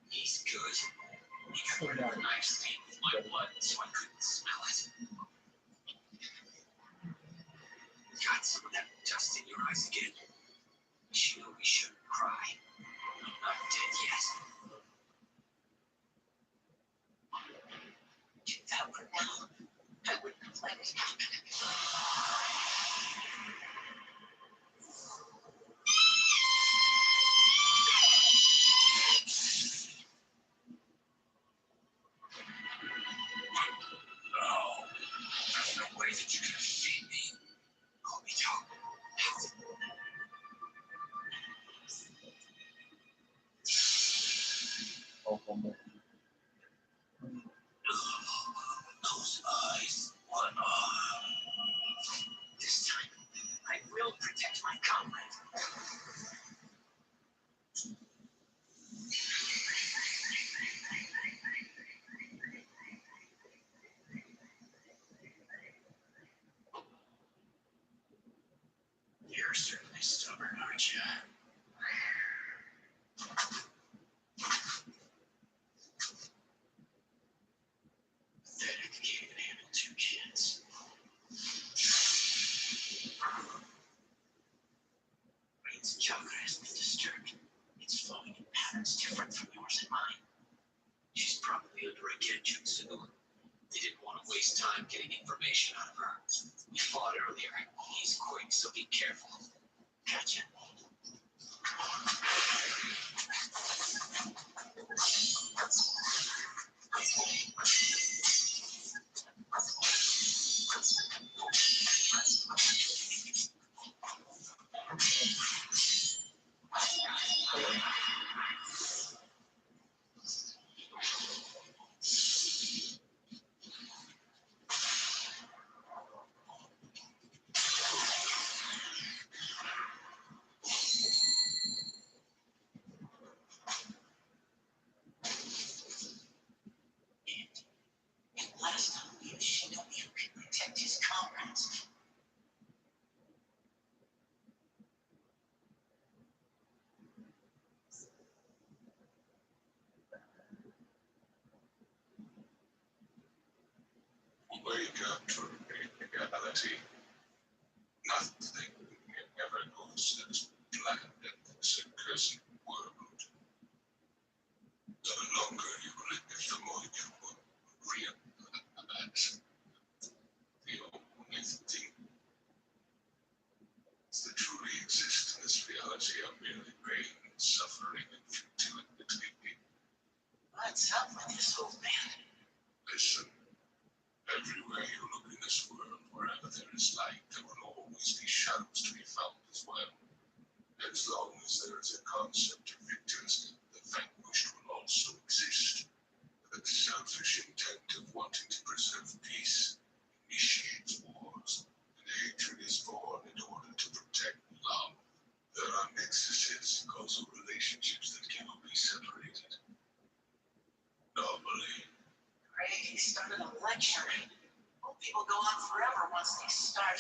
he's good. He covered up nicely with my blood so I couldn't smell it. Got some of that dust in your eyes again. You know we shouldn't cry. I'm not dead yet. If that were now, I wouldn't have let it happen. Oh, come on. Those eyes, one arm. This time, I will protect my comrade. You're certainly stubborn, aren't you? Pathetic can't even handle two kids. Rain's chakra has been disturbed. It's flowing in patterns different from yours and mine. She's probably under a genjutsu. They didn't want to waste time getting information out of her. We fought earlier. He's quick, so be careful. Gotcha. And last time we used Shinobi could protect his comrades. Wake up to reality. Nothing ever goes as planned in this accursed world. The longer you live, the more you will realize the only thing that truly exists in this reality are merely pain, suffering, and futility. What's up with this old man? Listen, everywhere you look in this world, wherever there is light, there will always be shadows to be found as well. As long as there is a concept of victors, the vanquished will also exist. The selfish intent of wanting to preserve peace initiates wars, and hatred is born in order to protect love. There are nexuses, causal relationships that cannot be separated. Normally, Great, he started a lecture. Old people go on forever once they start.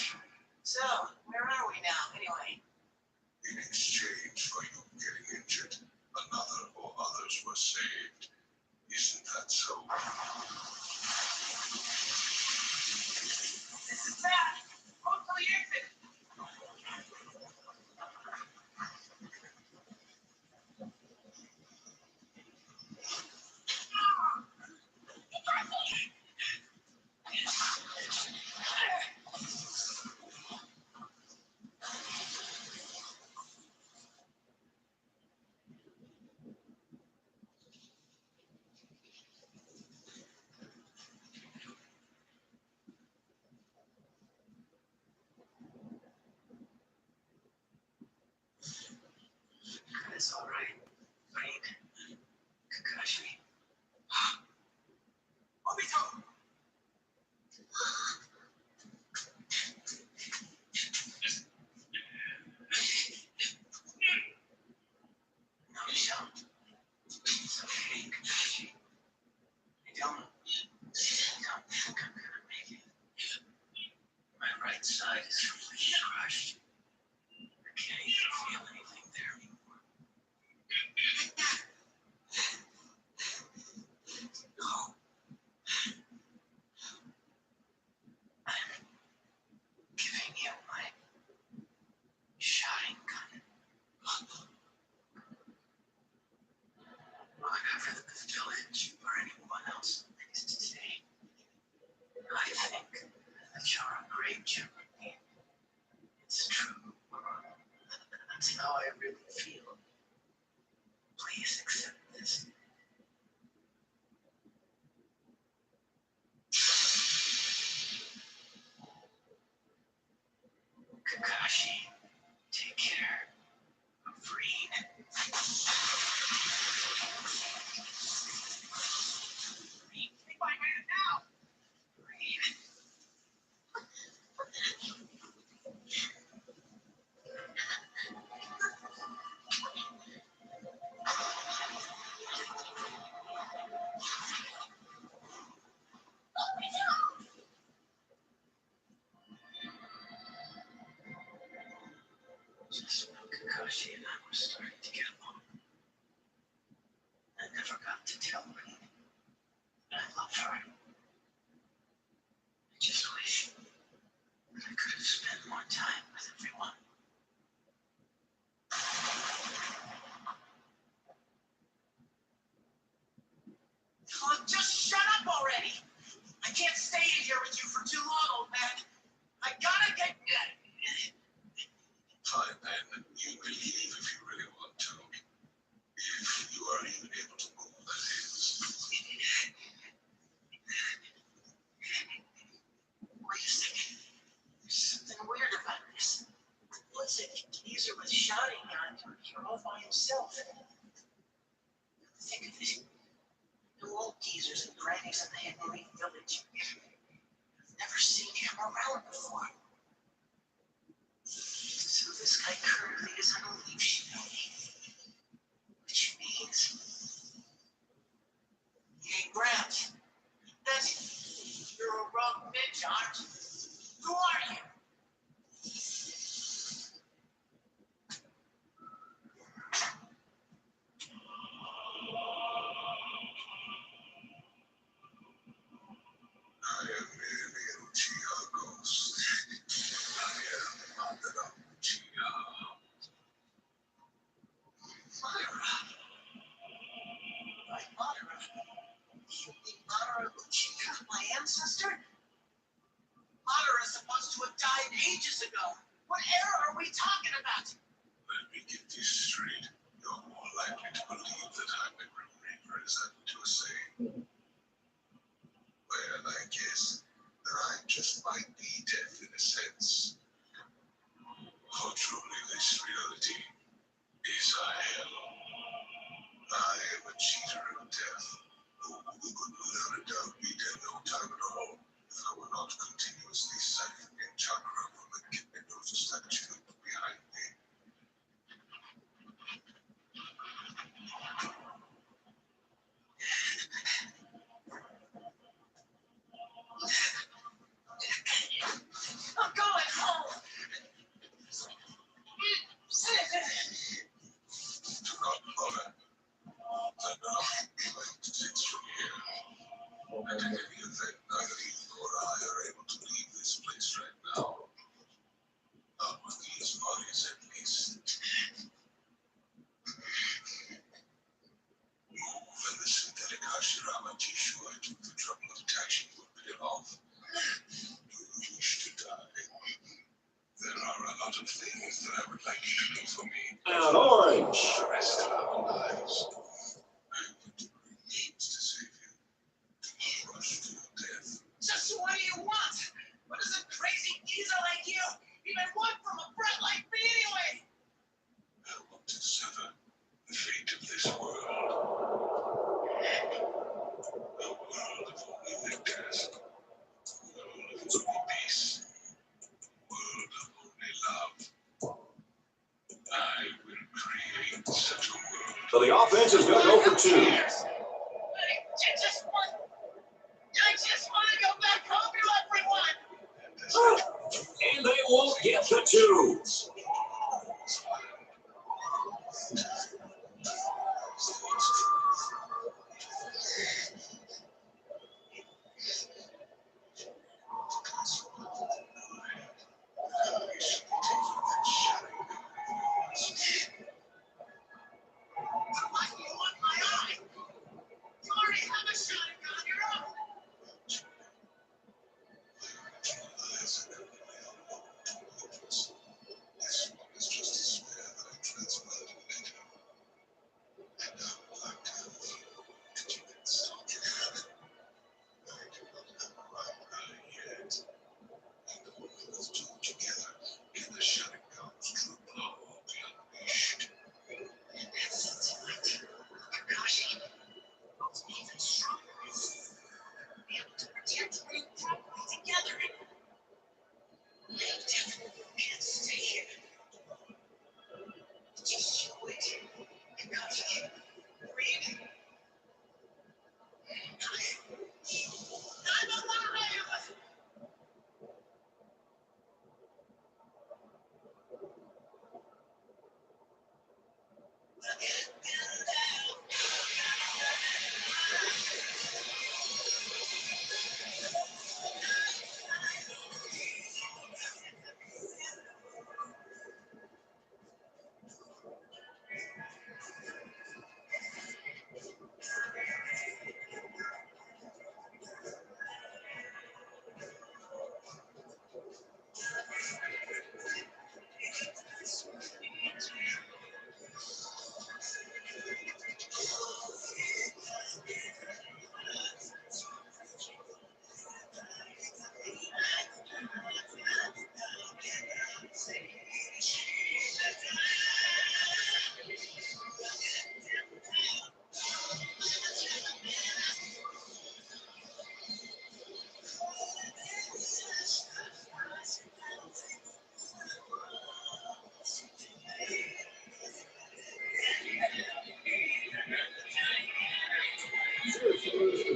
So, where are we now, anyway? in exchange for you getting injured, another or others were saved. Isn't that so? This is bad. Go to the exit. It's all right. Brain. Concussion. Obito! No, Michelle. It's okay, Kakashi. I don't think I'm gonna make it. My right side is completely crushed. I can't even feel anything there anymore. Oh, just shut up already. I can't stay in here with you for too long, old man. I gotta get... Fine, then. You may leave if you really want to. If you are even able to move, that is. Wait a second. There's something weird about this. What's it? Geezer was shouting at him here all by himself. Think of it. No old geezers and grannies in the Henry village. I've never seen him around before. So this guy currently is on a leave sheet. Which means he ain't grabbed. That's you're a wrong bitch, aren't you? Who are you? I am merely an Uchiha ghost. I am under Uchiha. Myra. My Myra. You mean Myra Uchiha, my ancestor? Myra's supposed to have died ages ago. What era are we talking about? Let me get this straight. You're more likely to believe that I'm a Grim Reaper, is that what you're saying? Well, I guess that I just might be deaf in a sense. For truly this reality is a hell. I am a cheater of death, who could without a doubt be dead no time at all if I were not continuously siphoning chakra from the kidney statue behind me. I'm going home. Do not bother. The darth takes from here. And in any event, neither you nor I are able to leave this place right now. Not with these bodies, at least. Move, and the synthetic Hashirama tissue I took the trouble of attaching will peel off. Do you wish to die? There are a lot of things that I would like you to do for me. And orange. The rest of our lives. I want to bring names to save you. Do not rush to your death. Just what do you want? What does a crazy geezer like you even want from a brat like me anyway? I want to sever the fate of this world. A world of only victors. A world of only peace. A world of only love. I will create such a world. So the offense is going to go for 2. I just want to go back home to everyone. And they won't get the 2. Why do you want my eye? You already have a shot on your own. This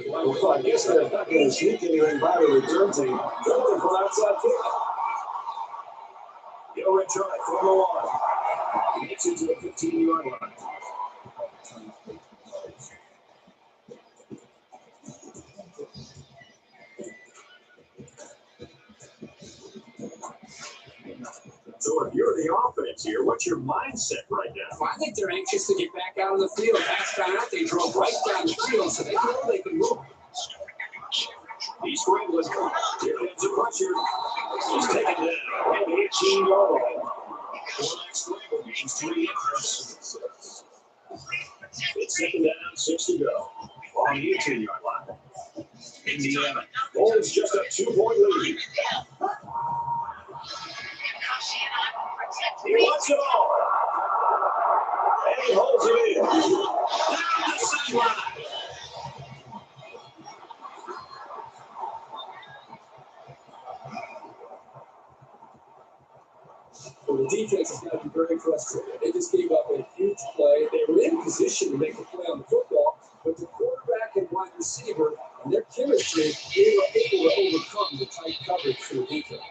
Well, I guess they're not going to sneak anything by the return team. Going from outside kick. He'll return it from the line. He gets into the 15-yard line. So if you're the offense here, what's your mindset right now? Well, I think they're anxious to get back out on the field. Last time out, they drove right down the field, so they know they can move. He's scrambling. Here comes the pressure. He's taken down at the 18-yard line. Quarterback scramble gains 3 yards. It's second down, 6 to go. On the 18-yard line. Indiana holds just a 2-point lead. He wants it all. And he holds it in. Down the sideline. Well, the defense has got to be very frustrated. They just gave up a huge play. They were in position to make a play on the football, but the quarterback and wide receiver and their chemistry, they were able to overcome the tight coverage for the defense.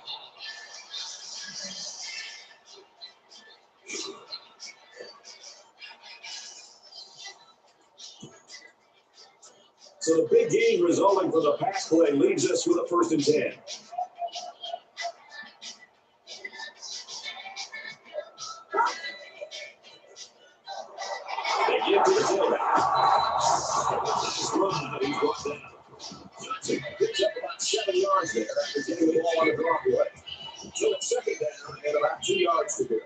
So the big game resulting from the pass play leads us with a 1st and 10. They get to the tailback. Nice run. He's brought down. Johnson picks up about 7 yards there after getting the ball on the drop away. So it's second down and about 2 yards to go.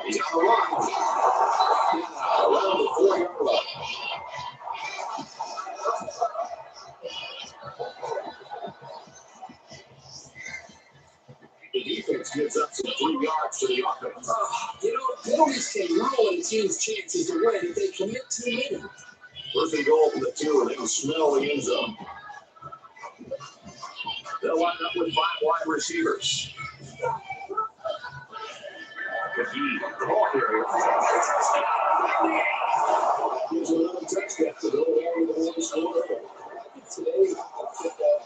He's on the run. Around the 4-yard line. The defense gives up some 3 yards to the offense. Penalties can ruin a team's chances to win if they commit too many. 1st and goal from the 2, and they can smell the end zone. They'll line up with 5 wide receivers. McGee, ball carrier. Gives another touchdown to go down with the one score. Today,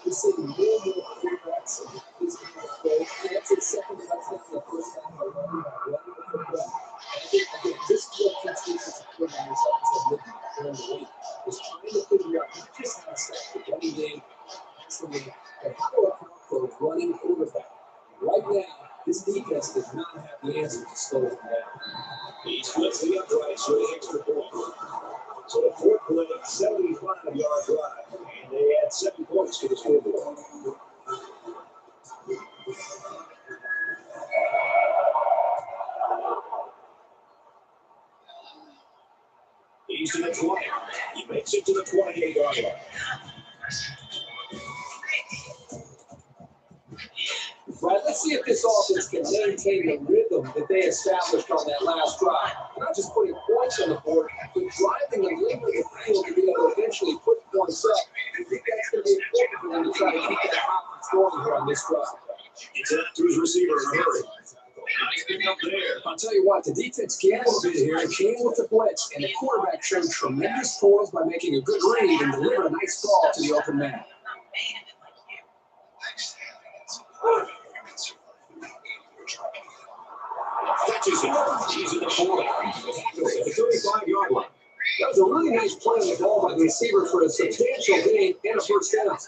we're seeing more quarterbacks in this kind of play. That's his second touchdown the first time I running the football. I think this is what Prince is putting on this offensive during the week. Is trying to figure out not just how to stop the running game, but how to account for running quarterback. Right now, this defense does not have the answer to slow them down. He splits the uprights for the extra point. So the 4th play, 75-yard drive, and they add 7 points to the scoreboard. He's to the 20. He makes it to the 28-yard line. Right, let's see if this offense can maintain the rhythm that they established on that last drive. Not just putting points on the board, but driving the length of the field to be able to eventually put points up. I think that's going to be important for them to try to keep that confidence going here on this drive. Gets it out to his receiver in a hurry. Nice pick up there. I'll tell you what, the defense can fit here and can with the blitz, and the quarterback showed tremendous poise by making a good read and delivered a nice ball to the open man. Catches him. He's in the 40. At the 35-yard line. That was a really nice play on the ball by the receiver for a substantial gain and a first down.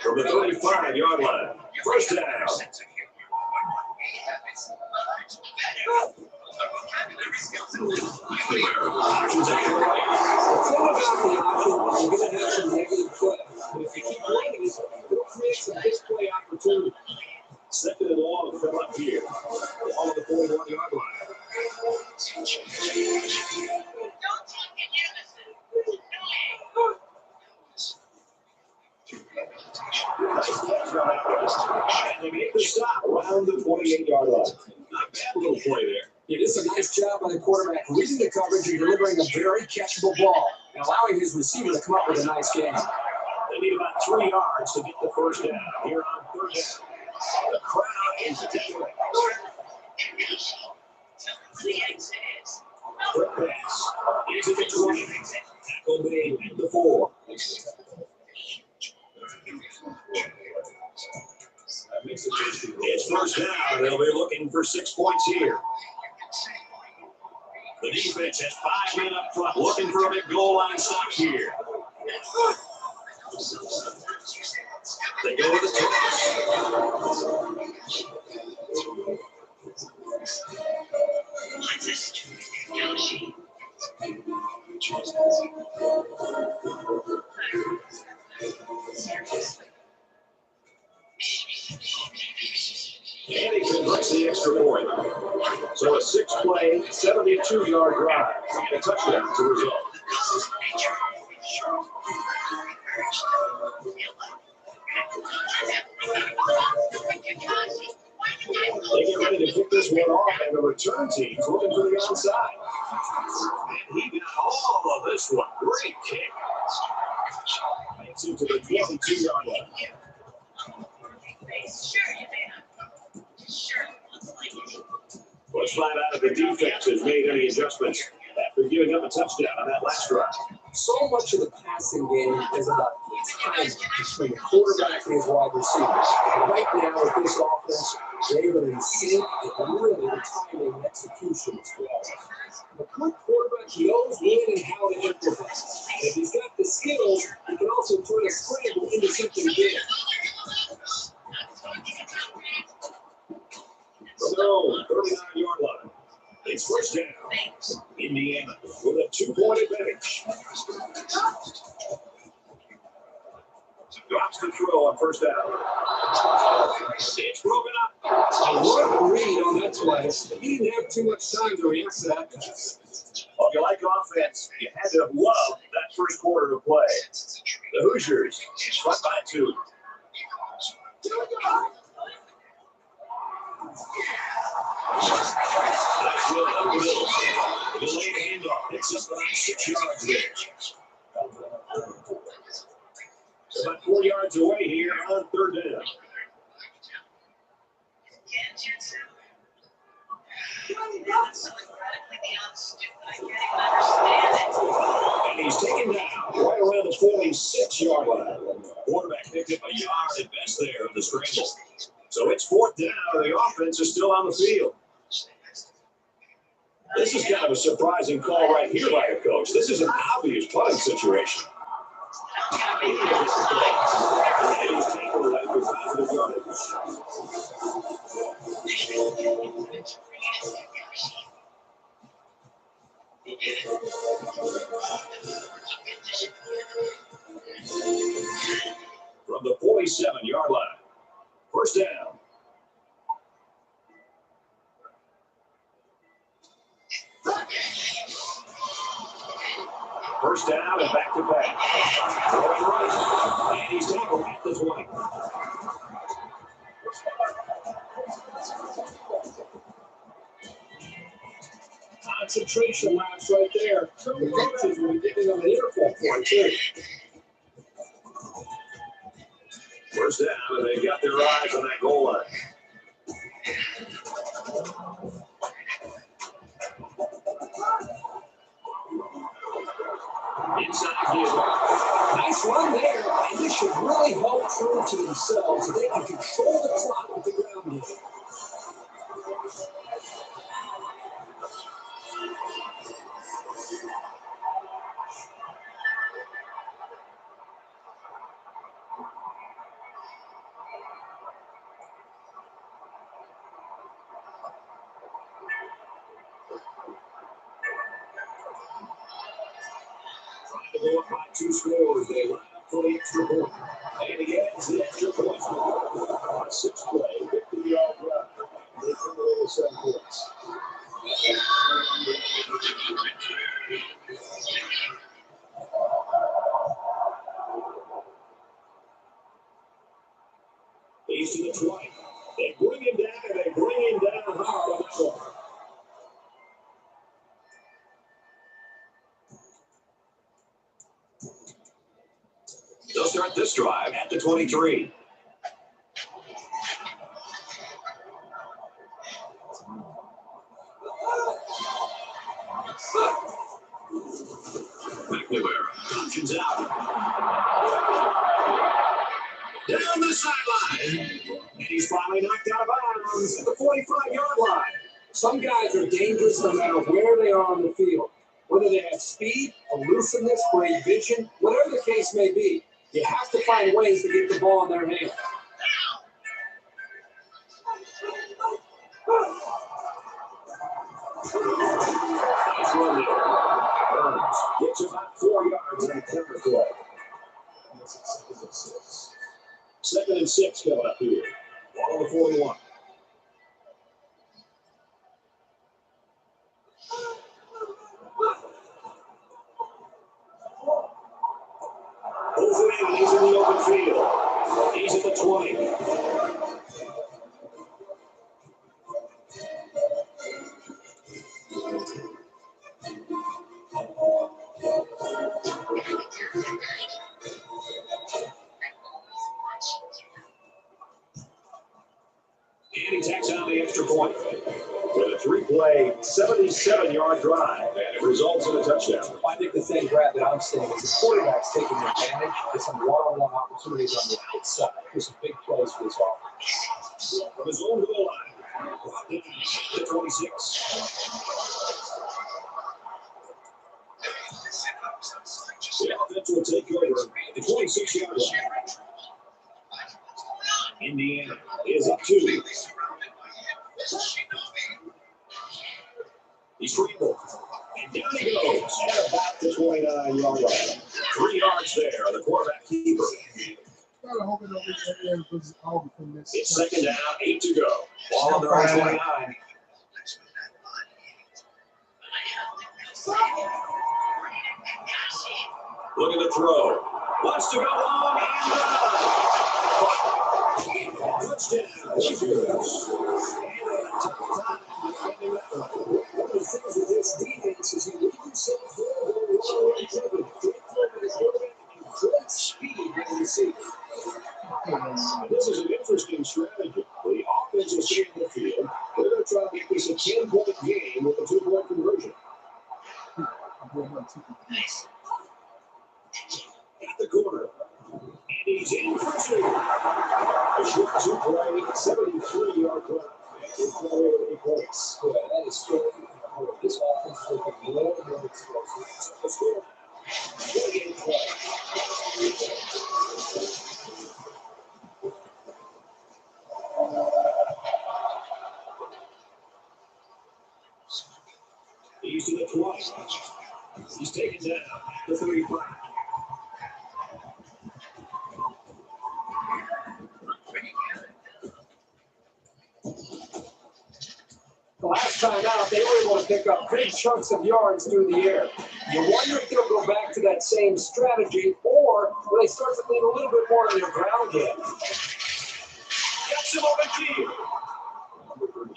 From the 35-yard line. First down. Options at the right. The thing about the option, you're going to have some negative play. But if you keep running it, it'll create some big play opportunity. Second and long from up here. All of the 41-yard line. And they make the stop around the 28-yard line. Not bad little play there. It is a nice job by the quarterback reading the coverage and delivering a very catchable ball and allowing his receiver to come up with a nice game. They need about 3 yards to get the first down here on 3rd down. The crowd is different. The exit is. Quick pass. Into the 20. Tackle made at the 4. It's first down. They'll be looking for 6 points here. The defense has 5 men up front, looking for a big goal line stop here. They go with the toss. And he converts the extra point. So a 6-play, 72-yard drive and a touchdown to result. They get ready to pick this one off, and the return team's looking for the onside. And he got all of this one. Great kick. Makes it to the 22-yard line. Push flat out of the defense has made any adjustments after giving up a touchdown on that last drive. So much of the passing game is about timing between the quarterback and his wide receivers. Right now, with this offense, they've been in sync, and really the timing and execution is flawless. A good quarterback knows when and how to improvise. And if he's got the skills, he can also turn a scramble into something big. So, 39-yard line. It's first down. Indiana with a 2-point advantage. Drops the throw on first down. It's broken up. A good read on that play. He didn't have too much time to react to that. Well, if you like offense, you had to love that first quarter of play. The Hoosiers front by 2. Nice run up the middle. The delayed handoff. It's just about 6 yards there. About 4 yards away here on third down. And he's taken down right around the 46-yard line. Quarterback picked up a yard at best there of the scramble. So it's fourth down, and the offense is still on the field. This is kind of a surprising call right here by a coach. This is an obvious punting situation. And he's taken that for positive yardage. From the 47-yard line. First down. First down and back to back. Going right. And he's tackled at the 20. Concentration lapse right there. The coaches were giving them an earful for it, too. First down, and they got their eyes on that goal line. Inside deal. Nice run there, and this should really help prove to themselves that they can control the clock with the ground game. To go up by 2 scores, they line up for the extra point. And he adds the extra point. On a 6-play, 50-yard drive. They come away with 7 points. He's to the 20. They bring him down, and they bring him down hard on that one. They'll start this drive at the 23. McNamara options out. Down the sideline. And he's finally knocked out of bounds at the 45-yard line. Some guys are dangerous no matter where they are on the field. Whether they have speed, elusiveness, great vision, whatever the case may be, you have to find ways to get the ball in their hands. Nice run there. Burns gets about 4 yards in the counter play. 2nd and 6 coming up here. Ball on the 41. Pulls it in. He's in the open field. He's at the 20. And he tacks on the extra point with a 3-play, 77-yard drive, and it results in a touchdown. I think the thing, Brad, that I'm saying is the quarterback's taking advantage of some one-on-one opportunities on the outside. There's some big plays for this offense. From his own goal line, the 26. The offense will take over at the 26-yard line. Indiana is up 2. He's scrambled. And down he goes at about the 29-yard line. 3 yards there on the quarterback keeper. It's 2nd down, 8 to go. Ball on their own 29. Look at the throw. Wants to go long and touchdown. One of the things with this defense is you leave yourself very great speed when you see. This is an interesting strategy. The offense is staying in the field. They're going to try to make this a 10-point game with a 2-point conversion. At the corner. And he's in for 2. A short 2-play, 73-yard drive. It's only 8 points. Yeah, that is so. This offense is looking more and more explosive. The score. 28 points. He's to the 20. He's taken down the 35. The last time out, they were able to pick up big chunks of yards through the air. You wonder if they'll go back to that same strategy, or will they start to lean a little bit more on their ground game? Gets him open field.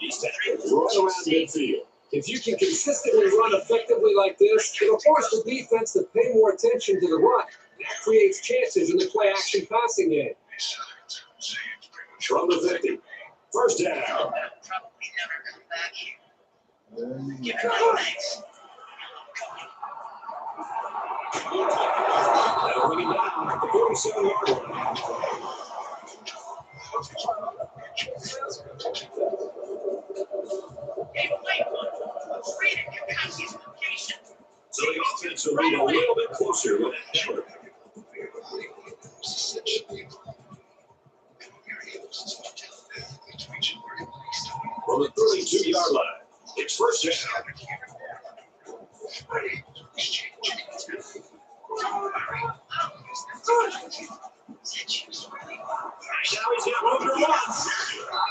He's tackled right around midfield. If you can consistently run effectively like this, it'll force the defense to pay more attention to the run. That creates chances in the play-action passing game. From the 50. First down. Probably never come back here. Give it my thanks. That'll bring him down at the 47-yard line. Hey, wait, look. Read it. His location. So the offense will be a little bit closer with that number. From the 32-yard line, it's first down. Now he's got room to run.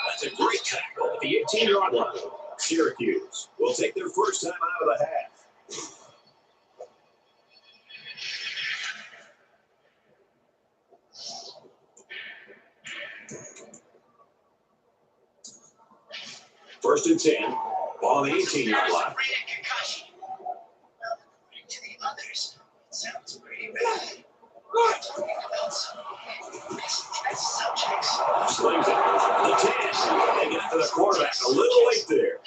That's a great tackle at the 18-yard line. Syracuse will take their first time out of the half. First and 10, ball on the 18-yard line. To the others, it sounds pretty bad. Subjects. Slings it. The 10. They got to the quarterback a little late there.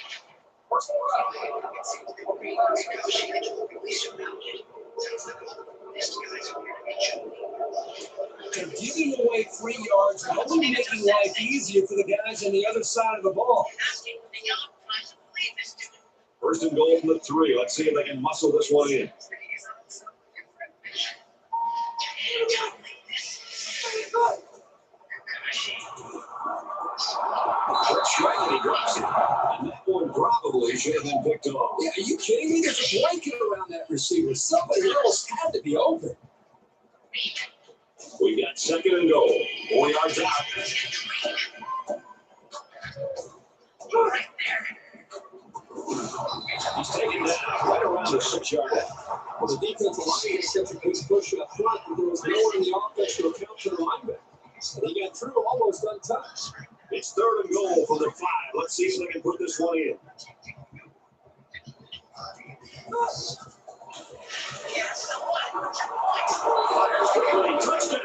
They're giving away 3 yards and only making life easier for the guys on the other side of the ball. First and goal from the 3. Let's see if they can muscle this one in. That's right, and he drops it. And that one probably should have been picked off. Yeah, are you kidding me? There's a blanket around that receiver. Somebody else had to be open. We got second and goal. 4 yards out. He's taken down right around the 6-yard line. Well, the defensive line had such a big push up front, but there was no one in the offense to account for the linebacker. And he got through almost untouched. It's third and goal from the 5. Let's see if they can put this one in. Fires quickly. Touchdown.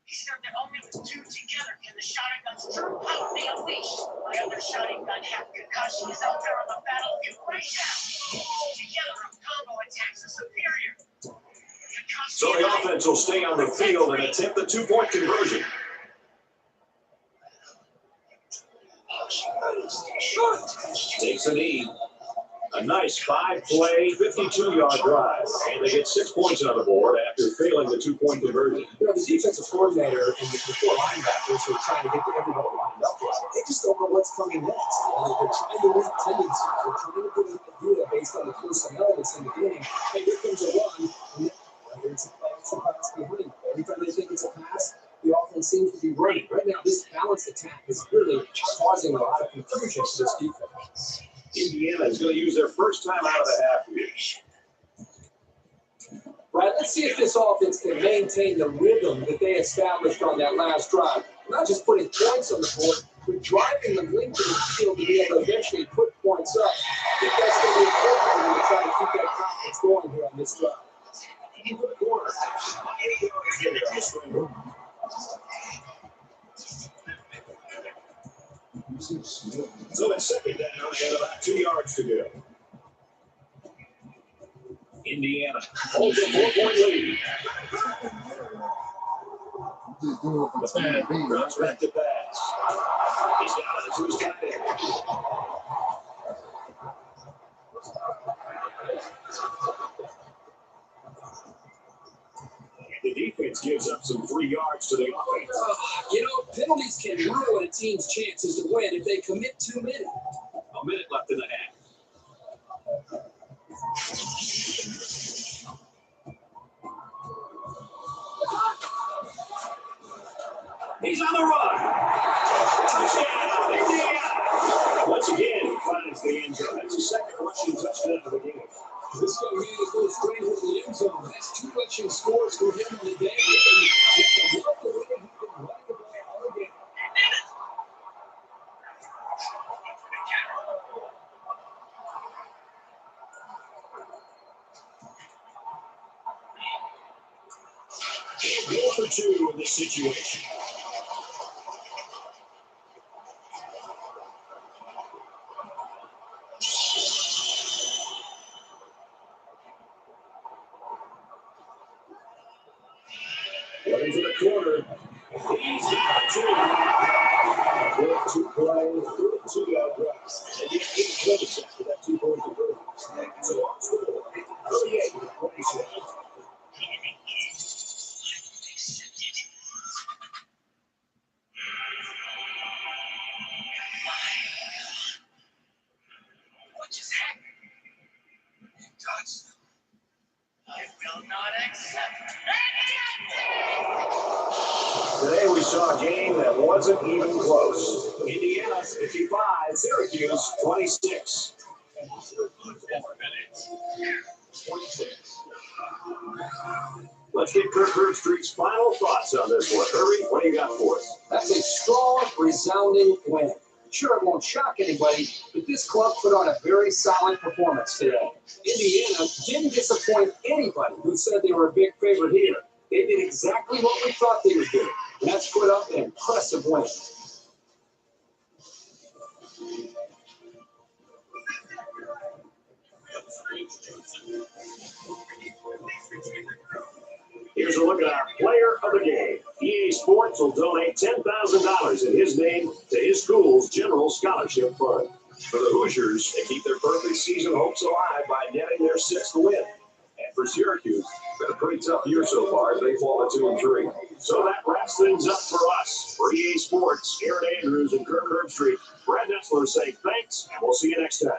He said that only with 2 together can the shotgun's true power be unleashed. My other shotgun had concussion. He's out there on the battlefield right now. Together, our combo attacks are superior. So the offense will stay on the field and attempt the 2-point conversion. Takes a knee. A nice 5-play, 52-yard drive. And they get 6 points on the board after failing the 2-point conversion. You know, the defensive coordinator and the 4 linebackers are trying to get everybody lined up right. They just don't know what's coming next. They're trying to read tendencies. They're trying to get an idea based on the personnel that's in the game. Hey, here comes a run. And whether it's a play, it's a pass behind. Every time they think it's a pass, the offense seems to be running. Right now, this balanced attack is really causing a lot of confusion to this defense. Indiana is going to use their first time out of the half here. Right, let's see if this offense can maintain the rhythm that they established on that last drive. Not just putting points on the board, but driving them into the field to be able to eventually put points up. I think that's going to be important for them to try to keep that confidence going here on this drive. Into the corner. 8 yards there on the swing move. So it's second down and about 2 yards to go. Indiana holds a 4-point lead. Just doing it for the time being. Runs back to pass. He's got it to his tight end. The defense gives up some 3 yards to the offense. You know, penalties can ruin a team's chances to win if they commit too many. A minute left in the half. He's on the run. Touchdown, Indiana. Once again, he finds the end zone. That's the second rushing touchdown of the game. This young man is going straight into the end zone. That's 2 rushing scores for him in the day. Goal for 2 in this situation. Running to the corner. He's got 2. Good to play. 32-yard drive. And he get 8 points after that 2-point conversion. So, 38-26. What just happened? I will not accept Today we saw a game that wasn't even close. Indiana 55, Syracuse 26. Let's get Kirk Herbstreit's final thoughts on this one. Herbie, what do you got for us? That's a strong, resounding win. Sure, it won't shock anybody, but this club put on a very solid performance today. Indiana didn't disappoint anybody who said they were a big favorite here. They did exactly what we thought they would do, and that's put up an impressive win. Here's a look at our player of the game. EA Sports will donate $10,000 in his name to his school's General Scholarship Fund. For the Hoosiers, they keep their perfect season hopes alive by netting their 6th win. And for Syracuse, it's been a pretty tough year so far as they fall to 2-3. So that wraps things up for us. For EA Sports, Aaron Andrews and Kirk Herbstreit, Brad Nessler saying thanks, and we'll see you next time.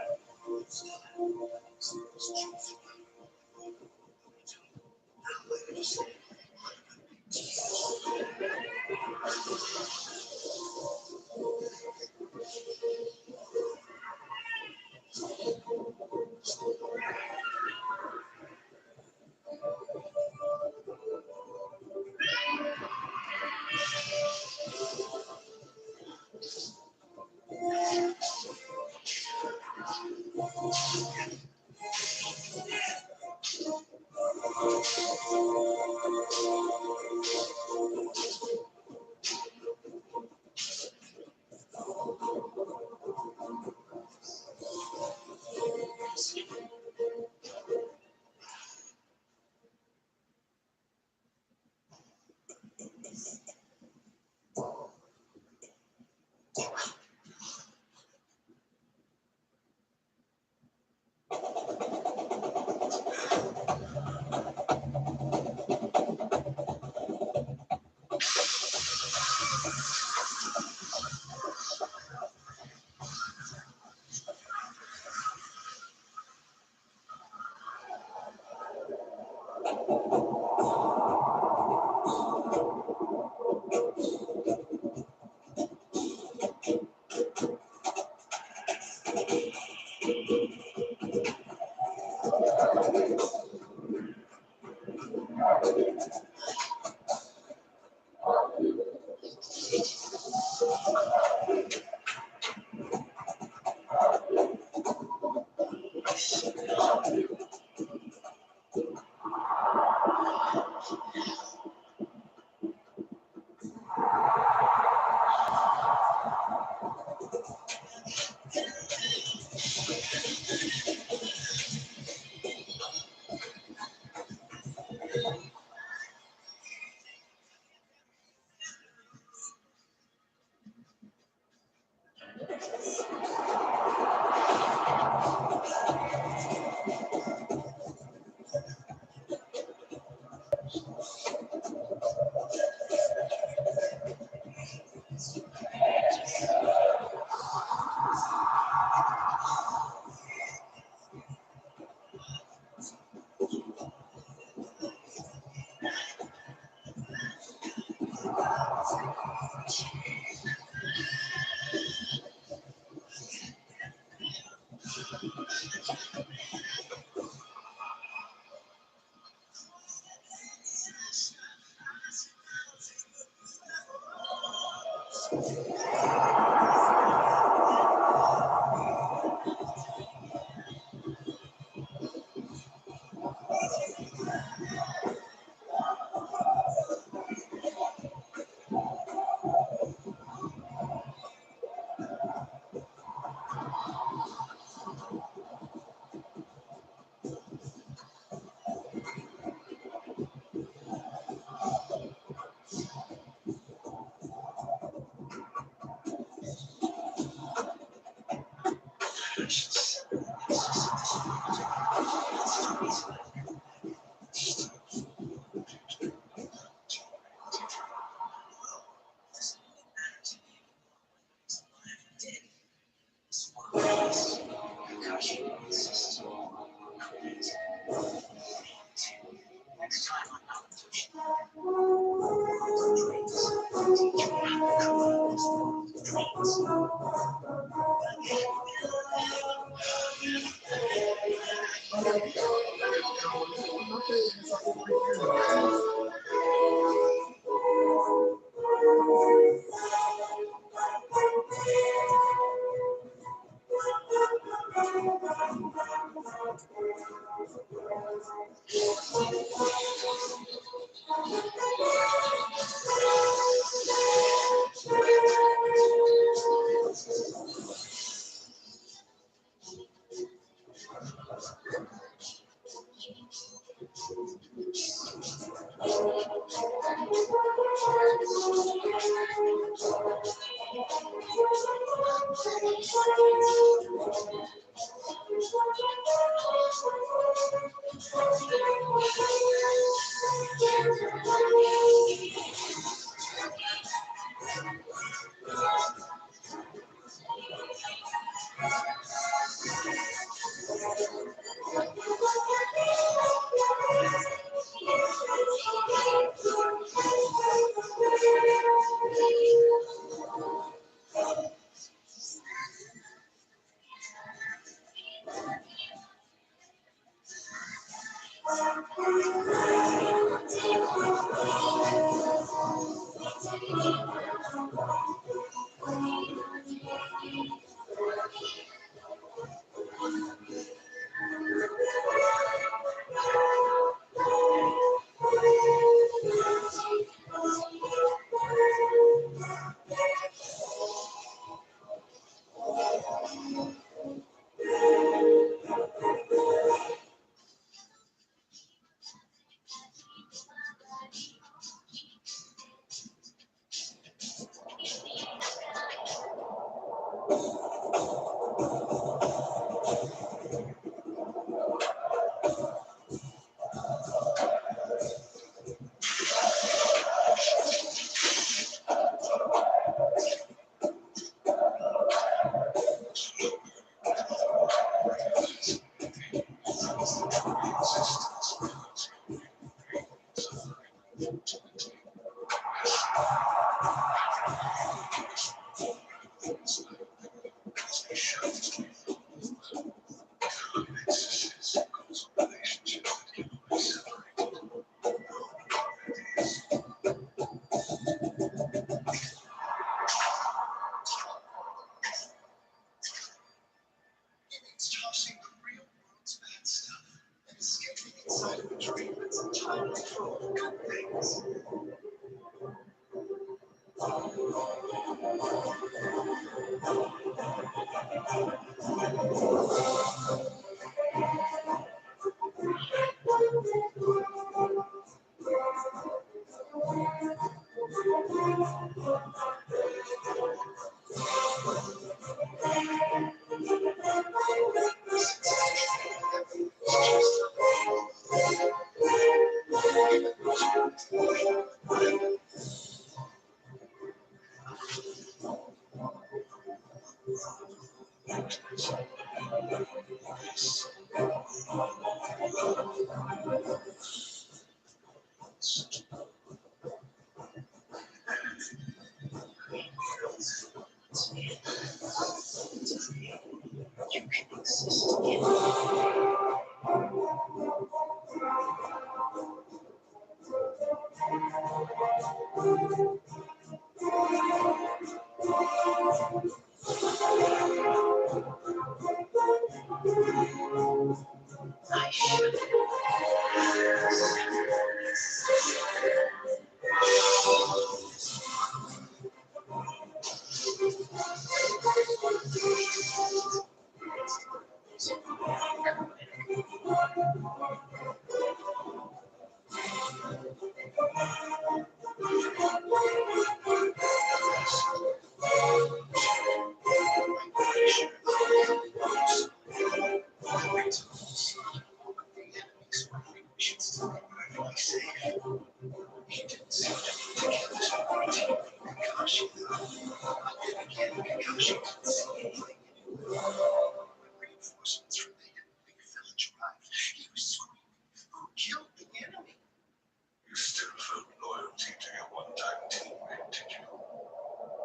You still felt loyalty to your one-time teammate, did you?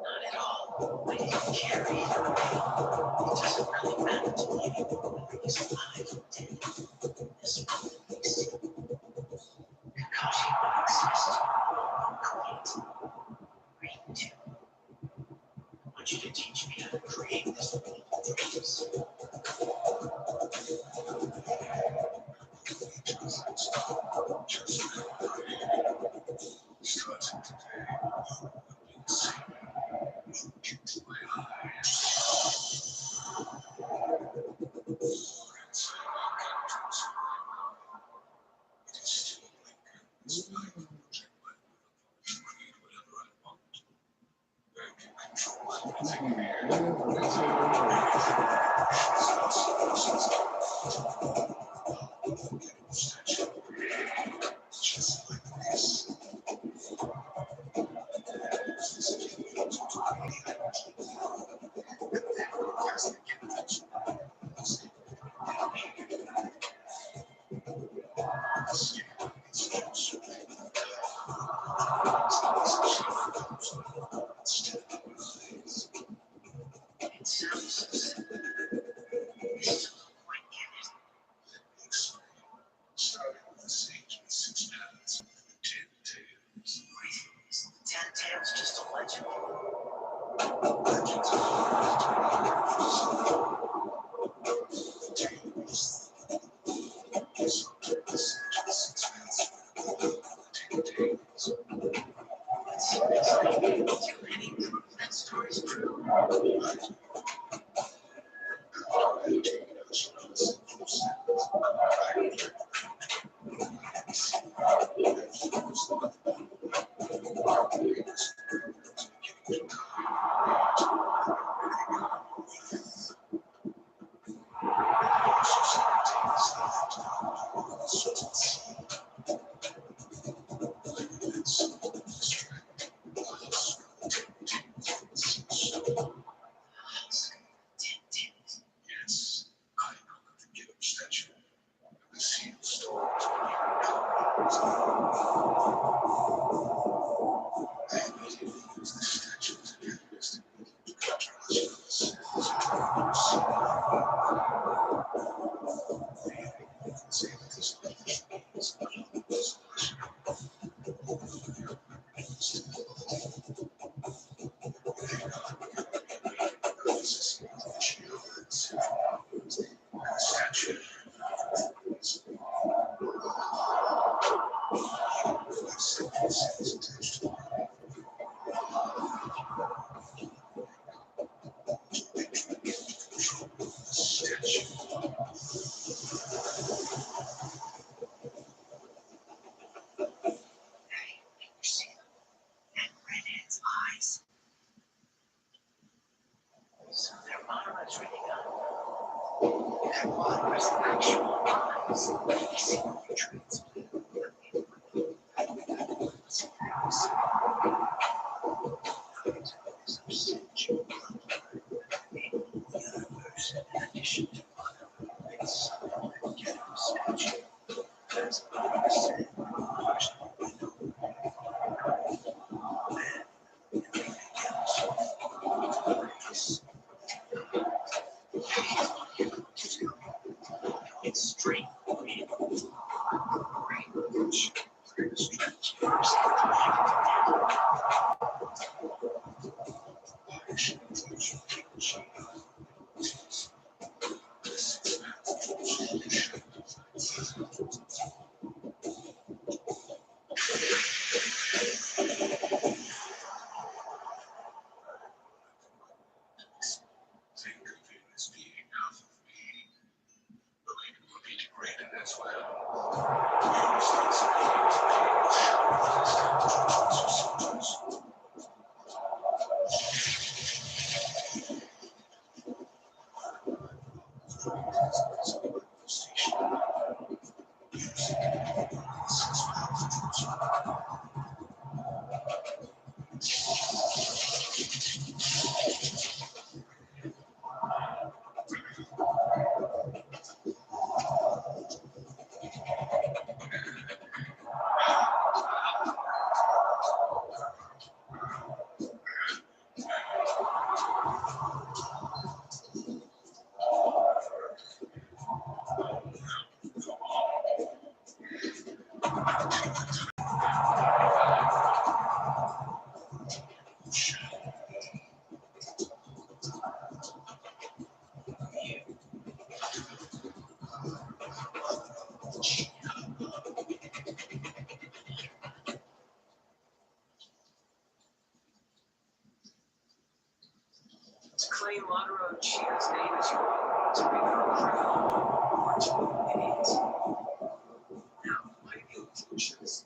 Not at all. I didn't care either way. It doesn't really matter to me anymore whether he's alive or dead. This one makes it. Kakashi will exist. Create. Read too. I want you to teach me how to create this world of dreams. Starting today, you will see me into my eyes. Inside our captain's it is still Lincoln. It's my project by Rutherford. Read whatever I Starting with the sage with 6 paths and 10 tails. Is 10 Tails just a legend? Legends Any proof that story's true? Yes, I know that the Gibbon statue and the sealed stories use the statue as an investigation to capture us say that this statue. You see them? And redhead's eyes. So their monitors really got their monitors actual eyes. You see the nutrients. Universe, in addition to other it's statue. That's 100% it's straight Think of him as being half of me, but he will be degraded as well. To claim Monroe Chia's name as your own, to make her a criminal, or to idiot. Now, my conclusions.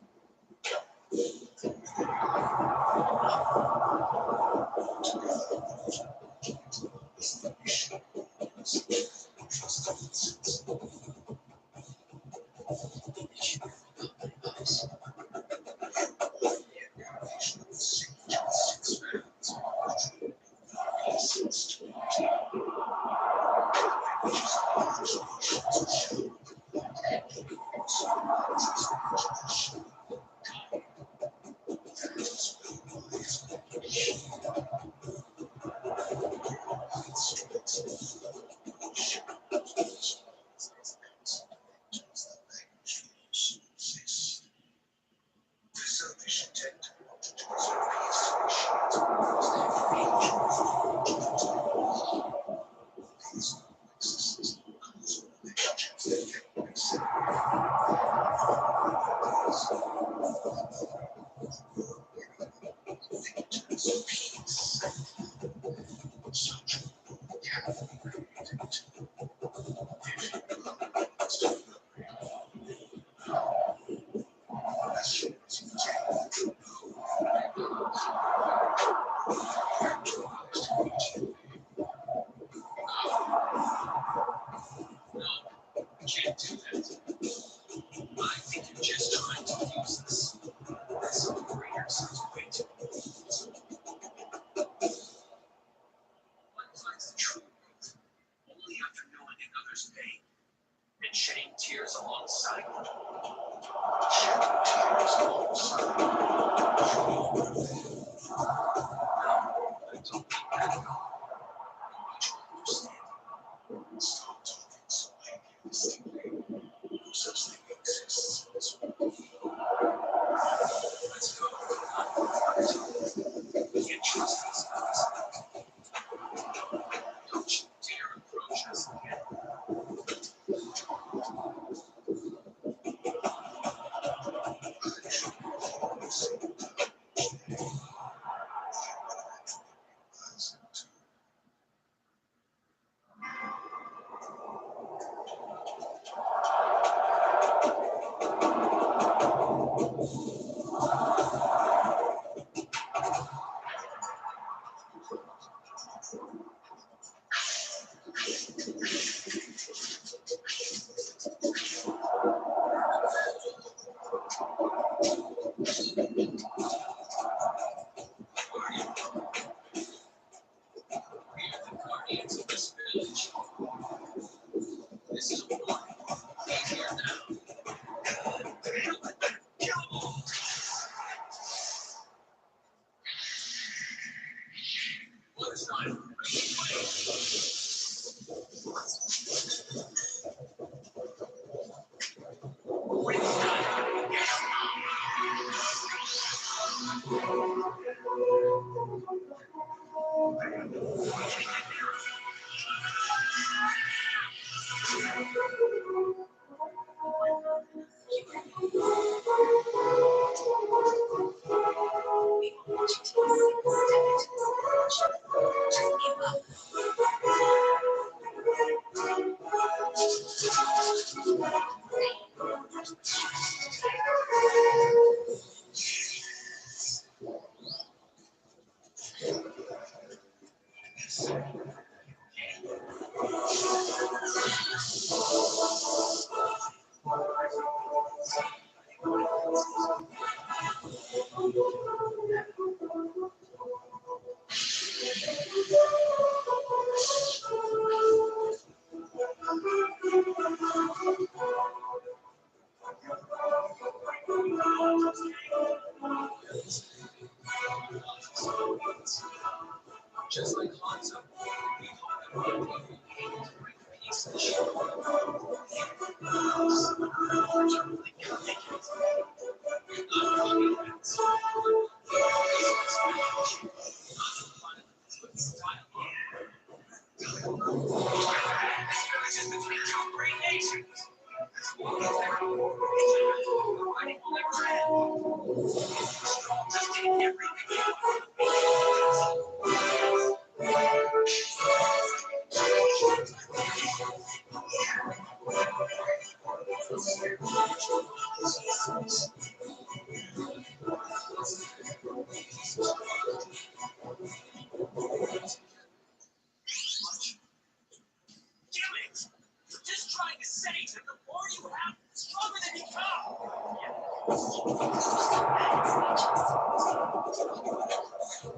Such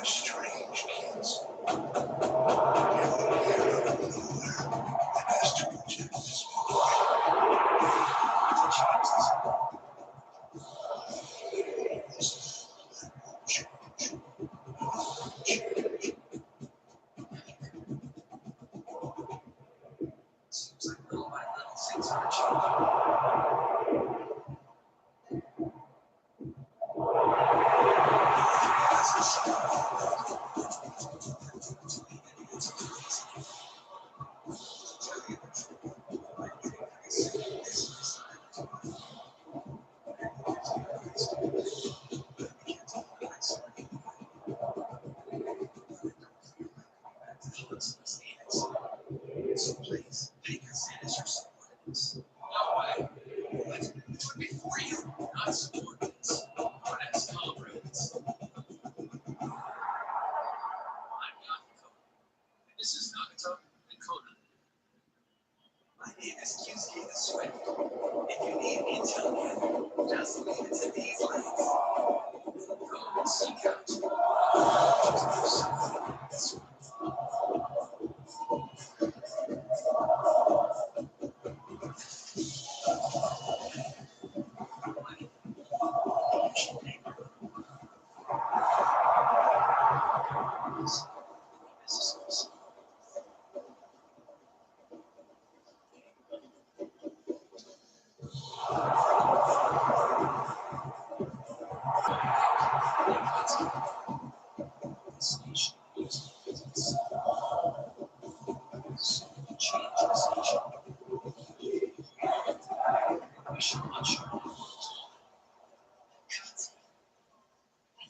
strange kids. Seems like little by little things are changing. It's a place. Take a sentence or subordinates. No way. Let's do it before you, not subordinates. But as comrades. I'm Yahiko. And this is Nagato and Kona. My name is Kyusuke the Swift. If you need intel, just leave it to these lights. Go and seek out. That's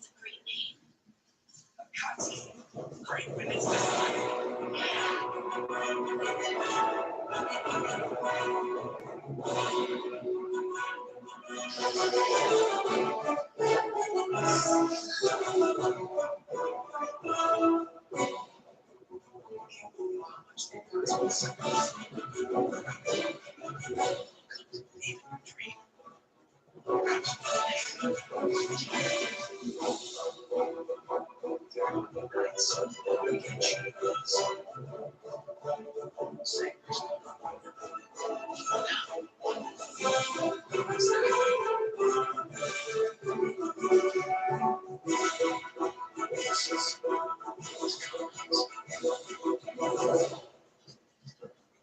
a great name. Great when it's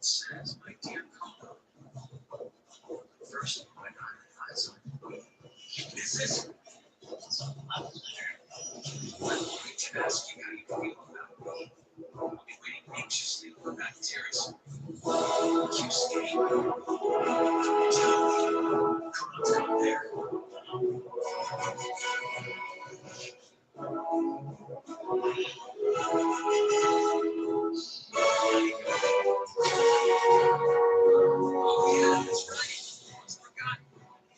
says, my dear Kona. First, I got an eyes on this is a love letter. I'm going to ask you how you feel about me. I'll be waiting anxiously for that tears. Kyusuke. Tell me, Kona's not there. Oh yeah, that's right. Almost forgot.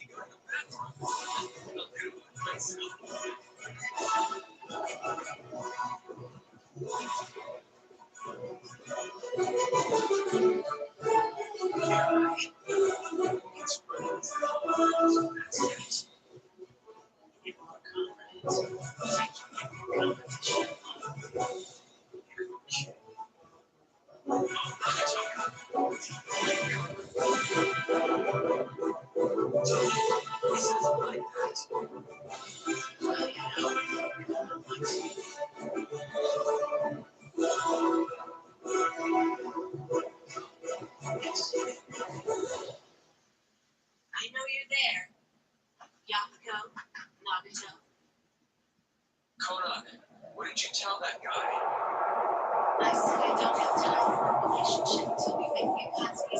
You go to the bathroom. I'll do it myself. It's running. So that's it. People are confident. I know you're there. Yahiko, Nagato. Kona, what did you tell that guy? I said I don't have time for a relationship until we make the Akatsuki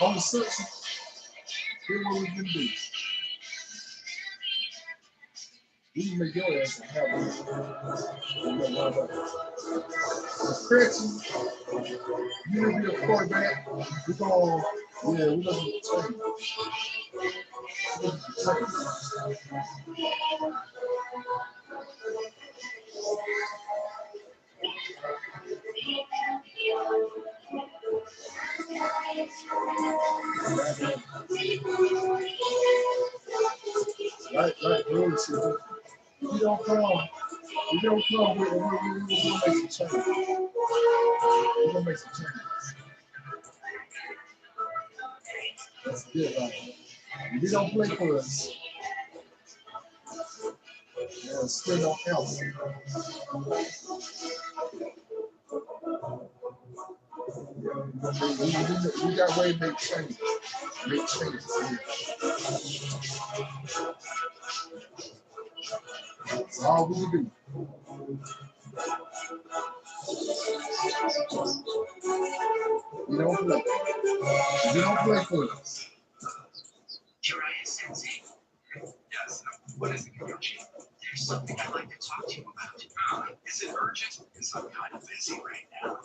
On the section, here's what we can do. We can make your ass a habit. Stretching, you gonna be a quarterback. We're gonna, we're gonna be trained. Like Rose said, you don't come with it, we're gonna make some change. We're gonna make some changes. That's good, right? If you don't play for us, still don't count. We got way to make changes. Make changes. That's all we do. You don't play. You don't play for us. Jiraiya Sensei. Yes, what is it, Kyoshi? There's something I'd like to talk to you about. Is it urgent? Because I'm kind of busy right now.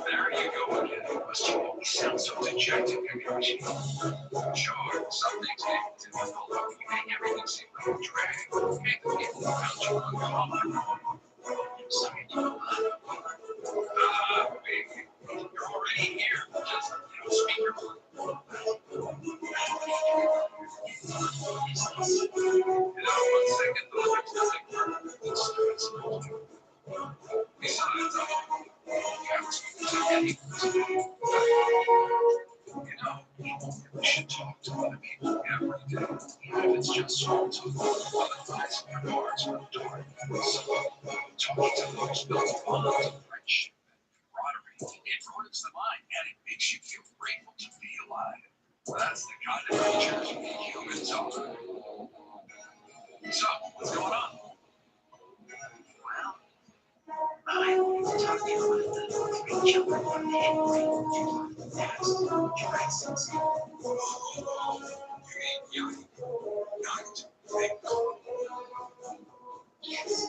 There you go again. Must you always sound so dejected, Kyoshi? Sure, some things make it difficult, but you make everything seem like a drag. Make the people around you uncomfortable. So you do baby, you're already here. Just, speak your mind. one second, though, there's nothing more. Besides, we should talk to other people every day, even if it's just small talk. Otherwise, our hearts are dark. So, talking to folks builds bonds of friendship and camaraderie. It broadens the mind and it makes you feel grateful to be alive. That's the kind of creatures we humans are. So, what's going on? Well, I want to talk to you about the three children from the Jurassic. You mean not big. Yes.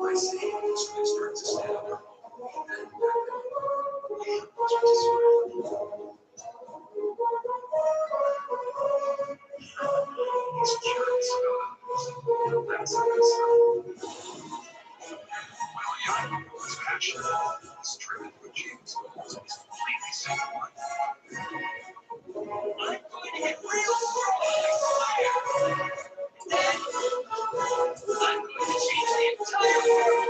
I see it's going to start to stand up. He's curious about it. That's a good sign. Well, young people is passionate. He's driven with genes. So he's completely self-reliant. I'm going to get real strong. I'm going to change the entire world.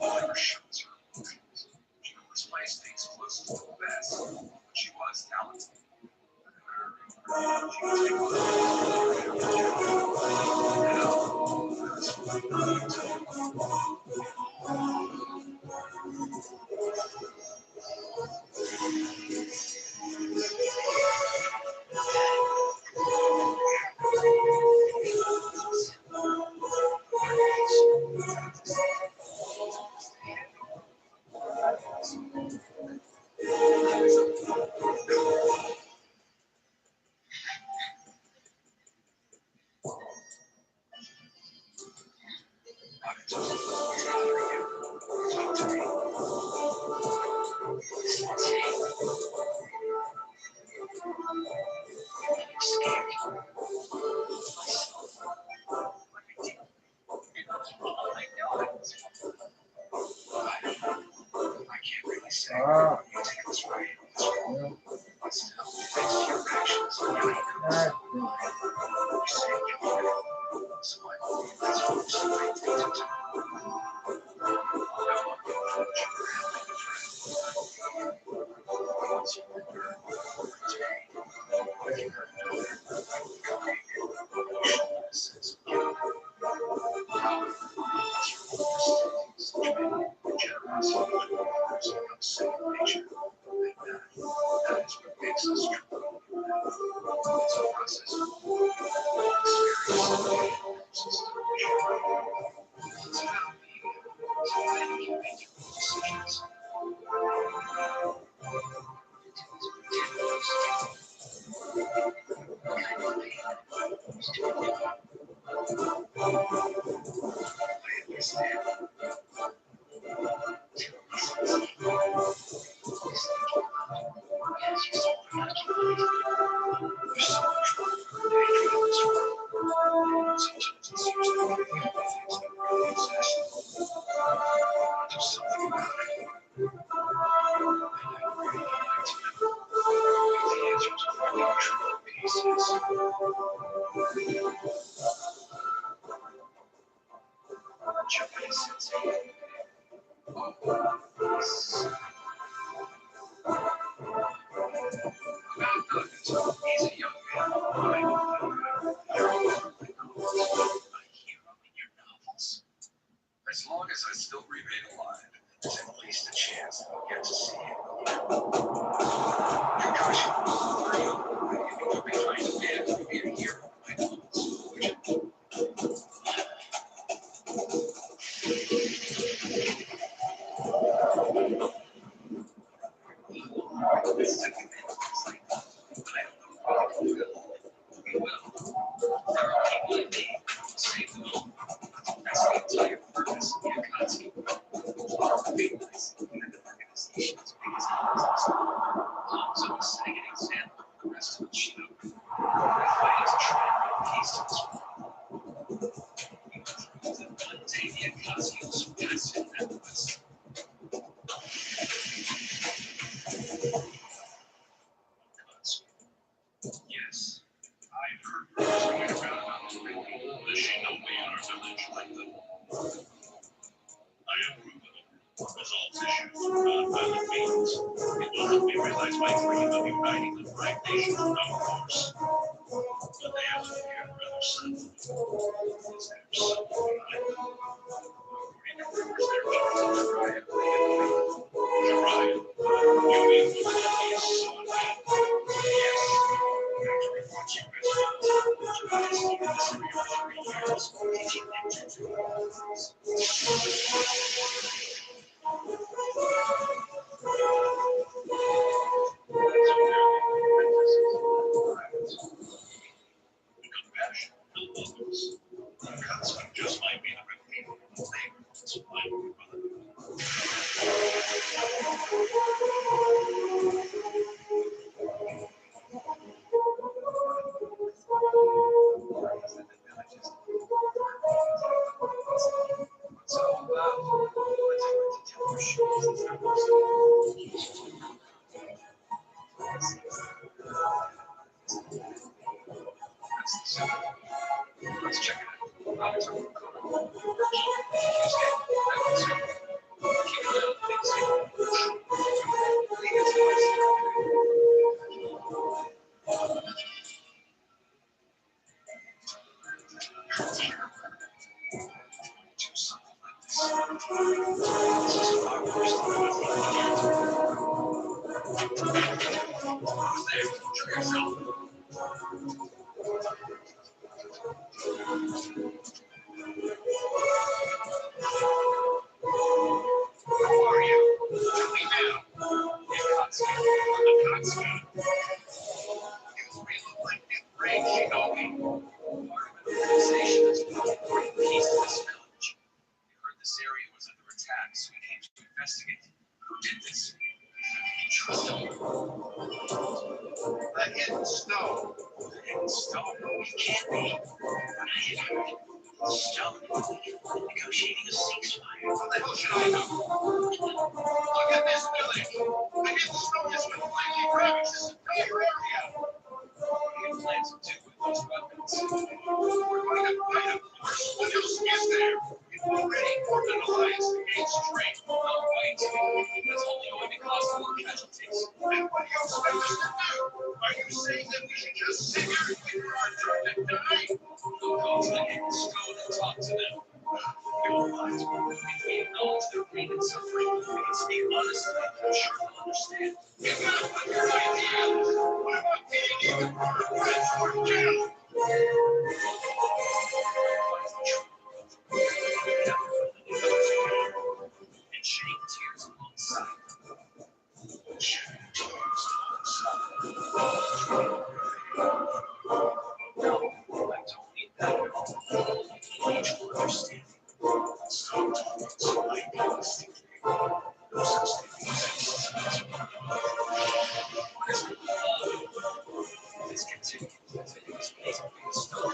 Never shows her emotions. She displays things close to the best. But she was talented. She can take on As long as I still remain alive, there's at least a chance that I'll get to see him. Concussion. If you could behind a man, you'd be a hero. I know it's Yes, I've heard rumors going around about the people wishing away our village like them. I am Rutherford. Resolves issues through non-violent means. It will help me realize my dream of uniting the Bright Nation, of course. But they have appeared rather suddenly. Is there someone I know? According to rumors, their chief is Uriah. Uriah, you mean he is so mean? Yes. After reports you guys Uriah has been in this area for 3 years, teaching ninja to others. Compassion, the locals. Custom just might be the repeat of the flavor. It's my brother. What's all about? What's hard to tell for sure since they're mostly let's check it out. Others are more common. Tuesday, keep an eye on things here. Do something like this. This is our first time. Who's there? Show yourself. Who are you? Tell me now. You three look like new brain shinobi. Part of an organization that's looking for the peace of this village. We heard this area was under attack, so we came to investigate. Who did this? You trust him? The hidden stone. The hidden stone? It can't be. I had heard it. Stone. Negotiating a ceasefire. What the hell should I know? Look at this village. The hidden stone has completely ravaged this entire area. What do you plan to do with those weapons? We're going to fight, of course. What else is there? We've already formed an alliance against strength, not fight. That's only going to cause more casualties. And what do you expect us to do? Are you saying that we should just sit here and wait for our turn to die? We'll go to the hidden stone and talk to them. You're right. If we acknowledge their pain and suffering, we can speak honestly. I'm sure they'll understand. You gotta put your ideas. What about getting even for our friends who are killed? And shedding tears alongside. Shedding tears alongside. No, I don't need that. I need you to understand. Stop talking so I can listen. No such thing as what is love? This continues as it is based on the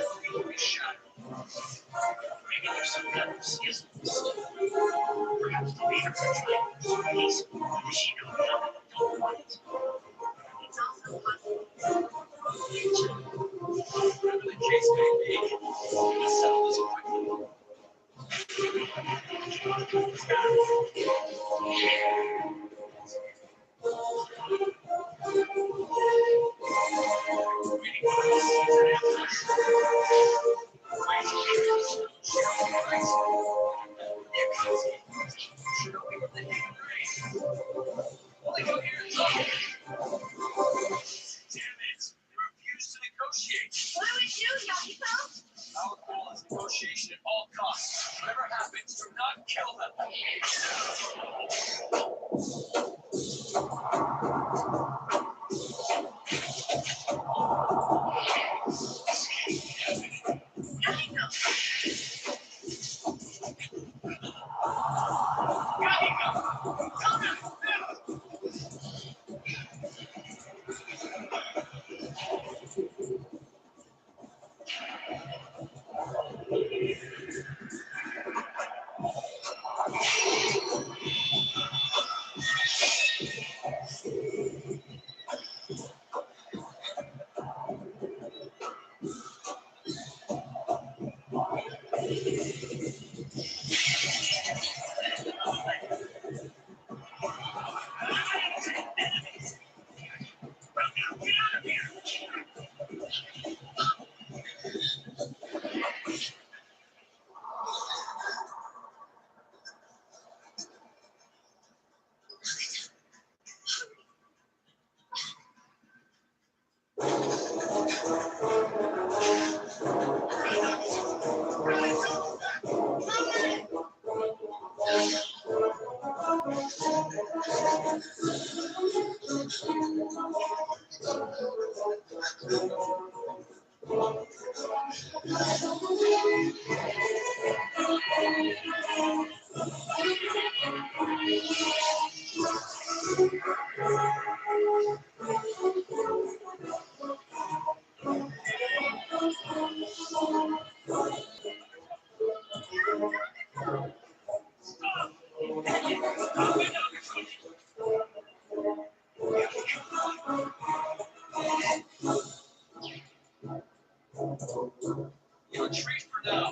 You'll treat for now.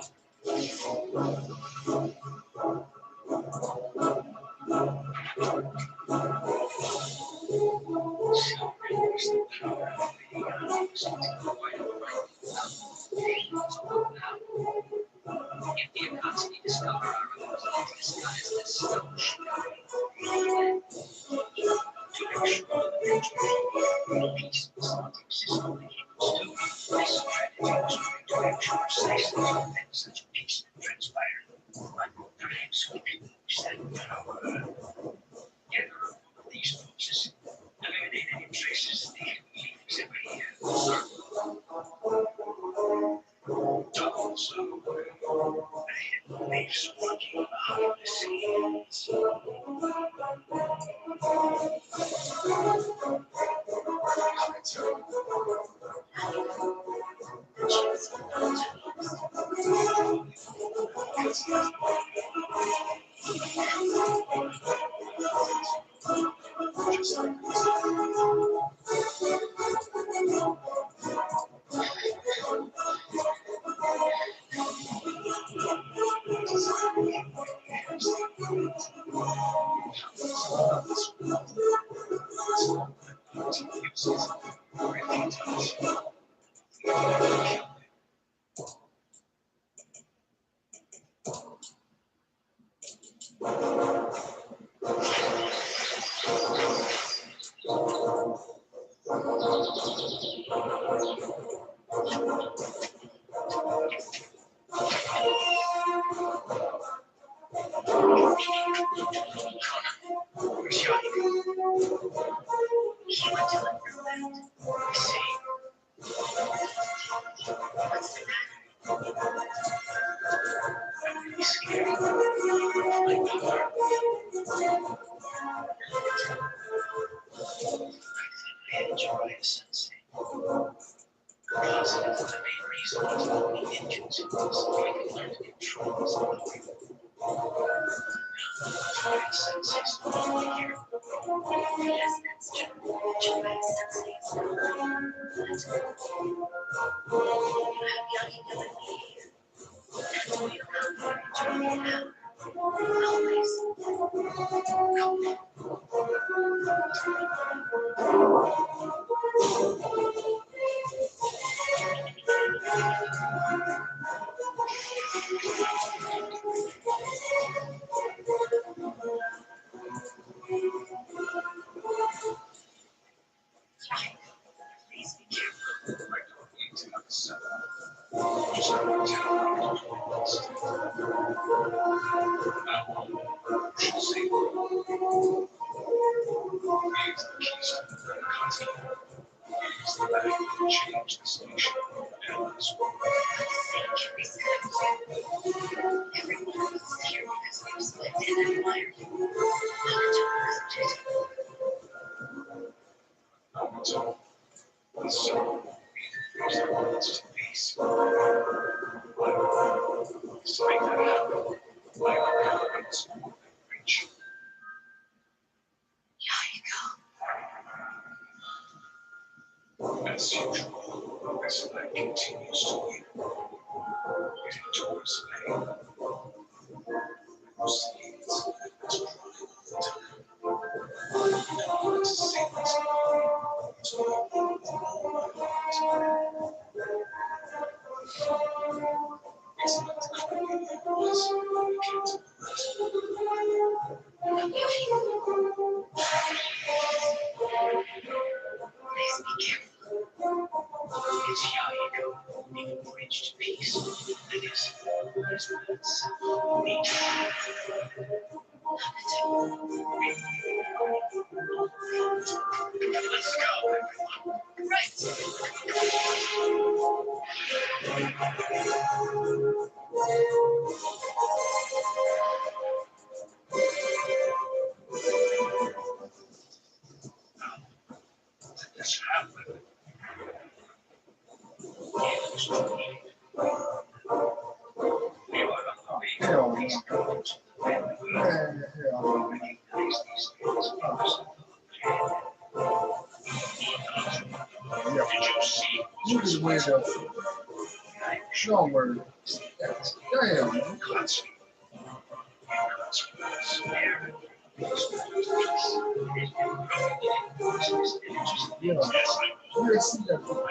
If the economy discover our ability to disguise this stone, to make sure that the peace does not exist on the humans do, this strategy to make sure precisely that such peace transpire. But perhaps we can use that power. Gather up these forces, eliminate any traces of the leaders ever here. Also, the hidden waves working behind the scenes. As usual, this night continues to be heading towards pain. Proceeds as crying all the time. And wants to see this to it's not the crying it was when it came to please be careful. It's Yahiko being a bridge to peace. That is, there's words. Let's go. This happened. We were on the way Hell to these no. problems when we Man, hell no. recognize these things first. Yeah. Did you see You what's can win responsible? that. I'm No sure word. that's Damn, man. clutch. Clutch was there. Yeah. You didn't see that before.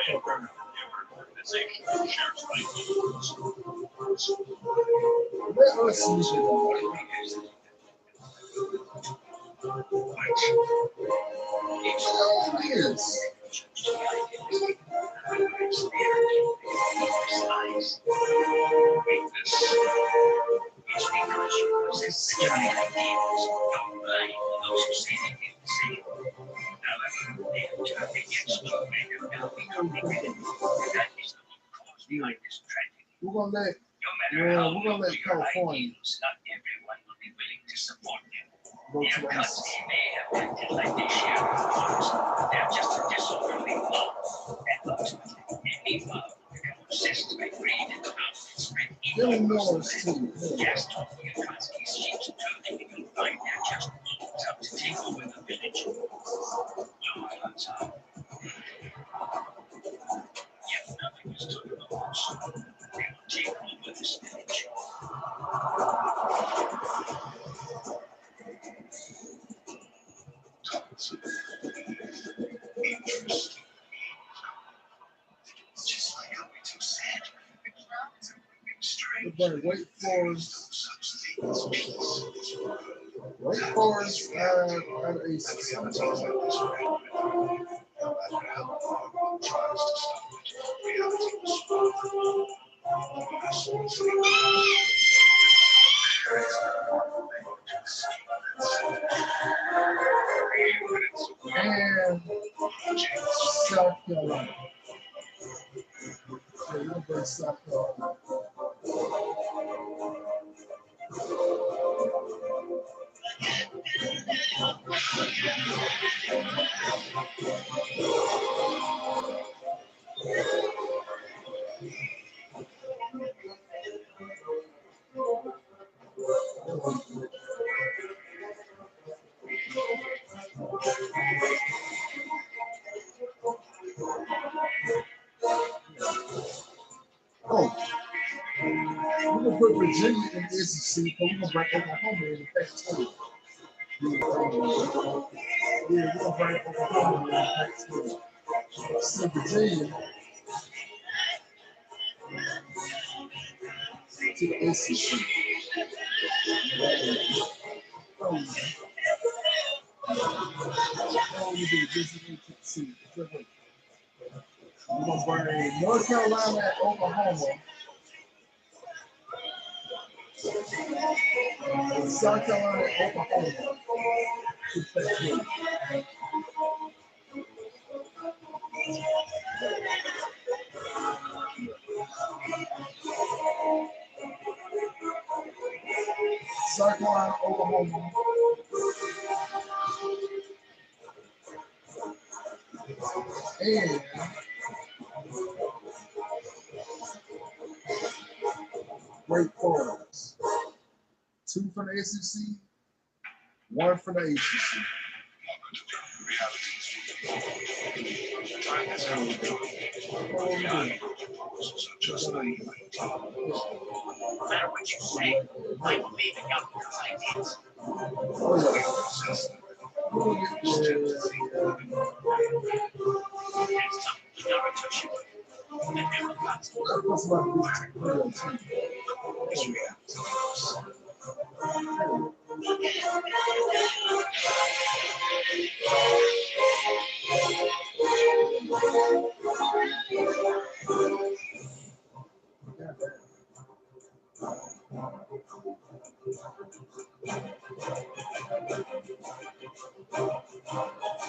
Let us see it. Yes. Behind this tragedy. We're gonna let No matter how we're gonna let noble your California ideals, not everyone will be willing to support them. go to Their the cuts east. may have acted like they share cause. They're just a disorderly mob. And ultimately, any mob become obsessed by greed and power and spread evil Illinois across the too. land. Gas talking and Trotsky's sheets of truth, you can find they're just wolves out to take over the village. No odds are. Yet nothing is done about this. They will take over this village. Interesting. Just like how we two said. Strange. Everybody wait for Such things as peace in this world. wait for us at ACC. And realities like this reality, no matter how far one tries to stop it, reality will swallow them. Mercilessly. There is no one way to escape And South Carolina. So we'll bring South Carolina. Oh, we're gonna put Virginia in the SEC, but we're gonna bring Oklahoma in the Pac-12. Yeah, we're gonna bring Oklahoma in the Pac-12. See Virginia to the SEC. Oh, you do this to see. We're gonna bring North Carolina and Oklahoma. South Carolina and Oklahoma to the Pac-12. South Carolina, Oklahoma. And Wake Forest. 2 for the SEC, 1 for the ACC. Time has come to join me. Proposals are just like No matter what you say, I believe in government's ideas. Next time, you never touch it. And never got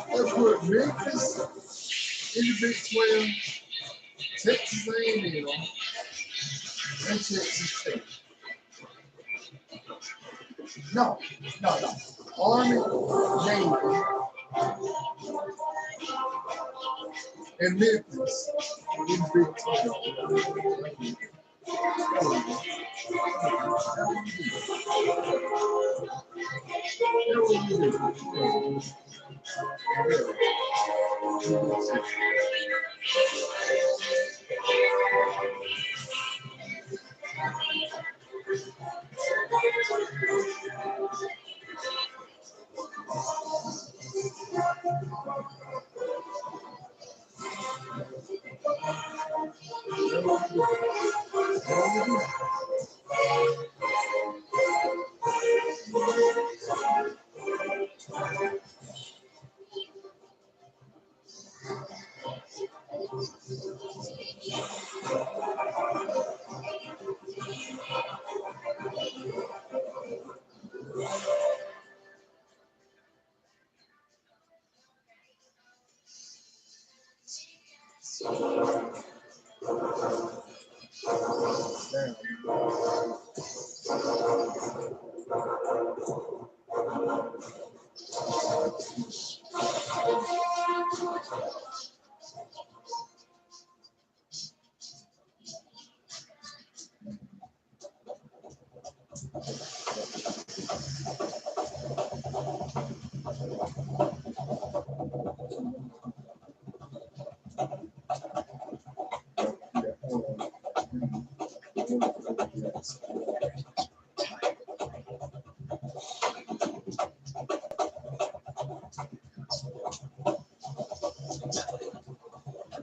They put Memphis in the Big 12, Texas A&M, and Texas State. No. Army, Navy, and Memphis in the Big 12.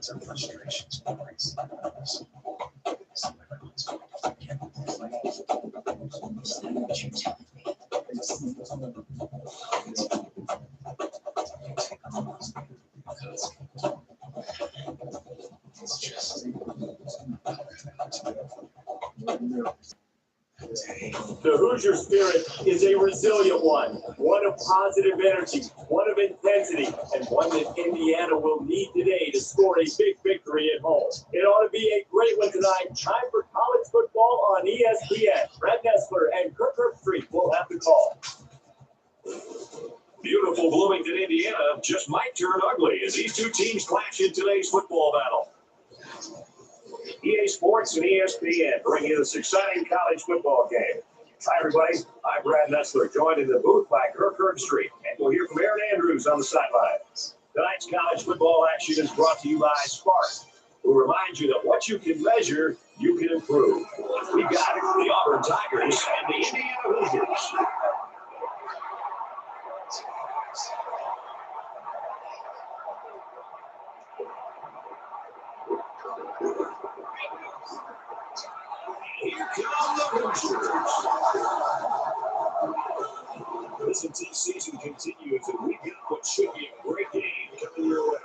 Some frustrations increase. It's just The Hoosier spirit is a resilient one of positive energy, one of intensity, and one that Indiana will need today to score a big victory at home. It ought to be a great one tonight. Time for college football on ESPN. Brett Nessler and Kirk Street will have the call. Beautiful Bloomington, Indiana just might turn ugly as these two teams clash in today's football battle. EA Sports and ESPN bring you this exciting college football game. Hi, everybody. I'm Brad Nessler, joined in the booth by Kirk Street, and we'll hear from Aaron Andrews on the sidelines. Tonight's college football action is brought to you by Spark, who reminds you that what you can measure, you can improve. We got the Auburn Tigers and the Indiana Hoosiers. Here come the Hoosiers. This until season continues, and we got what should be a great game coming your way.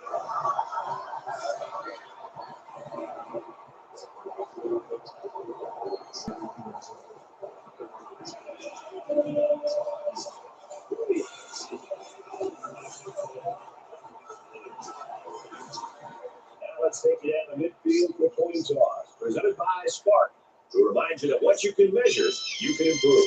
Now let's take you down the midfield for coin toss, presented by Spark, who reminds you that what you can measure, you can improve.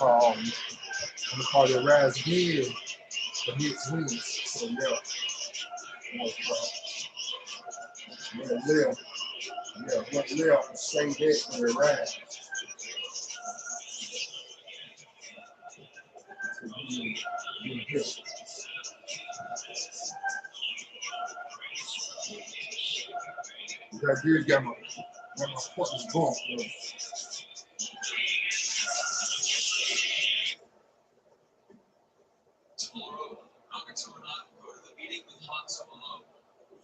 call the rise again. The Knicks wins. So yeah. What left? Say that for the rise. That dude got my fucking bump. Tomorrow, Nagato and I will go to the meeting with Han Solo.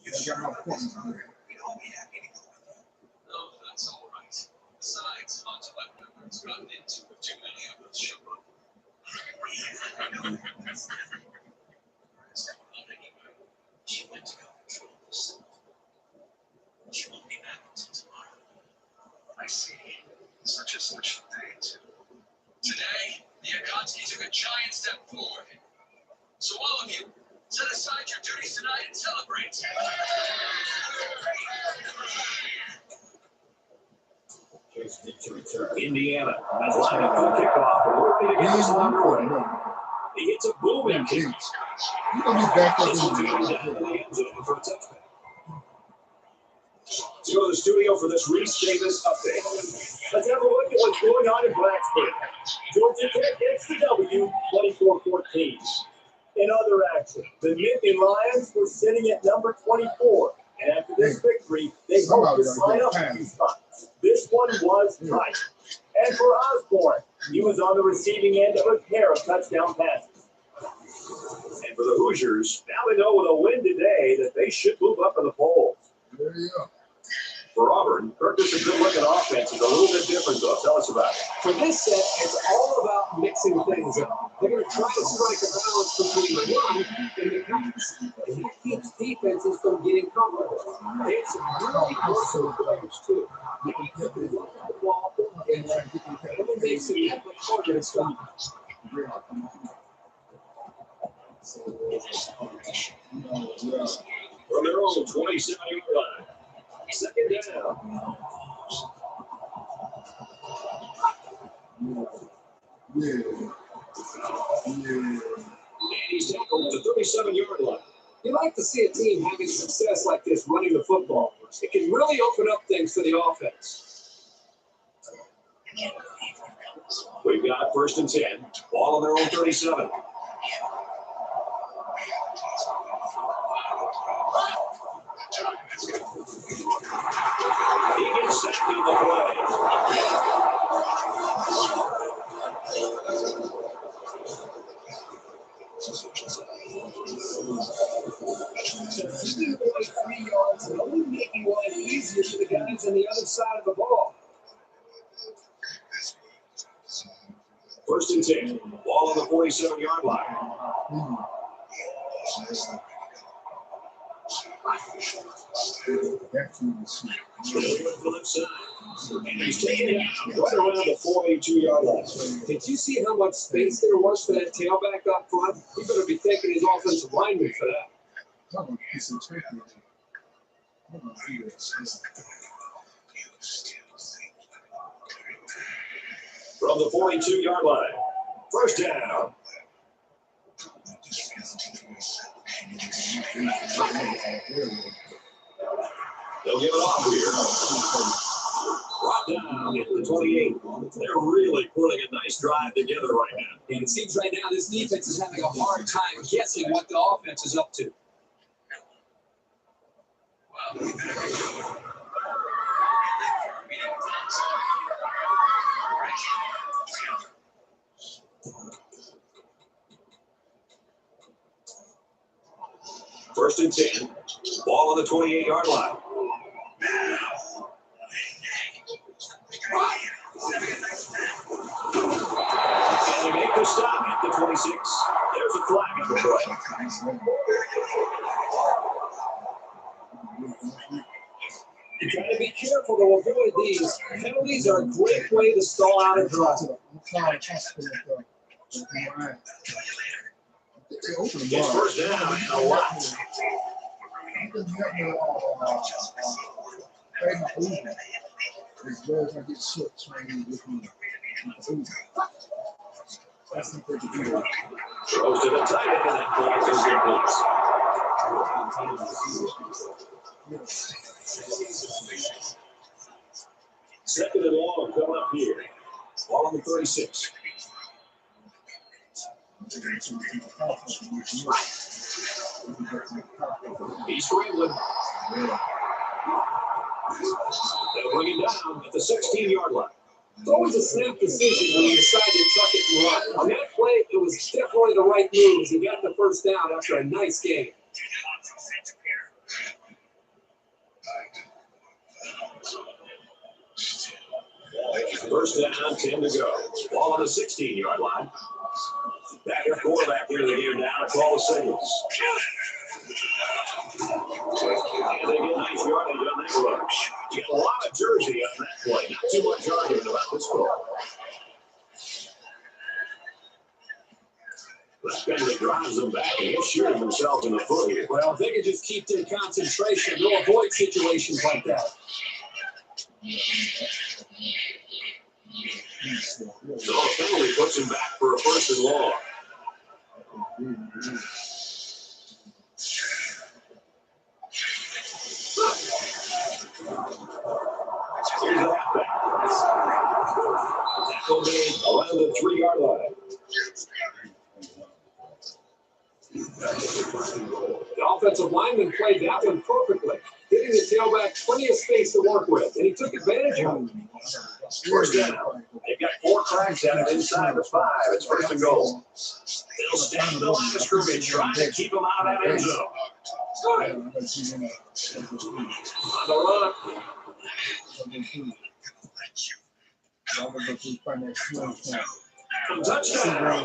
I got my points. We don't have anything with you. No, that's all right. Besides, Han's left members gotten into it too many of us show up. She went to go control this. She won't be back until tomorrow. I see. Such a special day, too. Today, the Akatsuki took a giant step forward. So all of you, set aside your duties tonight and celebrate. Indiana has lined up for the kickoff. We're ready to get this one underway. He hits a booming kick. You're going to be back up This will in take him the down to the end zone for a touchdown. Let's go to the studio for this Reese Davis update. Let's have a look at what's going on in Blacksburg. Georgia Tech gets the W, 24-14. In other action, the Nittany Lions were sitting at number 24. And after this victory, they hope to sign up a few spots. This one was tight. And for Osborne, he was on the receiving end of a pair of touchdown passes. And for the Hoosiers, now they know with a win today that they should move up in the polls. There you go. For Auburn, Ferguson's good-looking offense is a little bit different, though. Tell us about it. For this set, it's all about mixing things up. They're going to try to strike a balance between the run and the pass. And that keeps defenses from getting comfortable. They have some really versatile players, too. They can keep the ball and then make some effort harder to stop. From their own 27-yard line. Second down. Yeah. And he's tackled at the 37-yard line. You like to see a team having success like this running the football. It can really open up things for the offense. We've got 1st and 10. Ball on their own 37. He gets sacked on the play. Only 3 yards and only making life easier for the guys on the other side of the ball. 1st and 10. Ball on the 47-yard line. And he's taking it right around the 42-yard line. Did you see how much space there was for that tailback up front? You better be thanking his offensive lineman for that. From the 42-yard line. 1st down. They'll give it off here. Brought down at the 28. They're really putting a nice drive together right now. And it seems right now this defense is having a hard time guessing what the offense is up to. First and 10. Ball on the 28-yard line. And they make the stop at the 26. There's a flag on the play. You got to be careful to avoid these. Penalties are a great way to stall out a drive. It's first down and a lot. That's the thing to do. Throws to the tight end, and that ball is incomplete. Second and long coming up here. Ball on the 36. He's scrambling. They'll bring him down at the 16-yard line. It's always a snap decision when you decide to tuck it and run. On that play, it was definitely the right move as he got the first down after a nice game. First down, 10 to go. Ball on the 16-yard line. Backup quarterback into the game now to call the signals. And they get nice yardage on that run. You get a lot of jersey on that play. Not too much argument about this call. This guy drives them back and he's shooting themselves in the foot here. Well, if they could just keep their concentration, they'll avoid situations like that. So a penalty puts him back for a first and long. Here's the halfback. Tackle made around the 3-yard line. The offensive lineman played that one perfectly, giving the tailback plenty of space to work with, and he took advantage of it. First down. They've got 4 tracks at it inside the 5. It's first and goal. They'll stand the line of scrimmage, trying to keep them out of that end zone. On the run. From touchdown.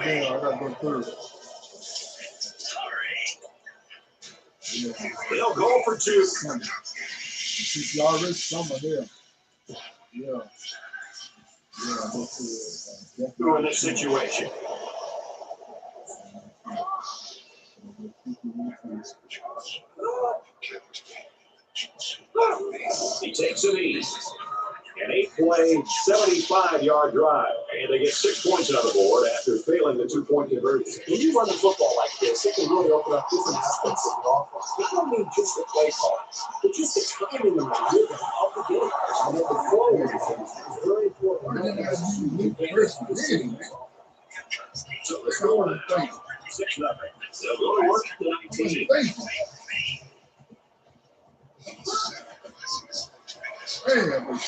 They'll go for 2. Through in this situation. He takes a knee. An 8-play, 75-yard drive. And they get 6 points on the board after failing the 2-point conversion. When you run the football like this, it can really open up different aspects of your offense. You don't need just the play call, but just the timing and the rhythm of the game. And then the flow is very important. So the score is 6-0. They'll go to work at 19.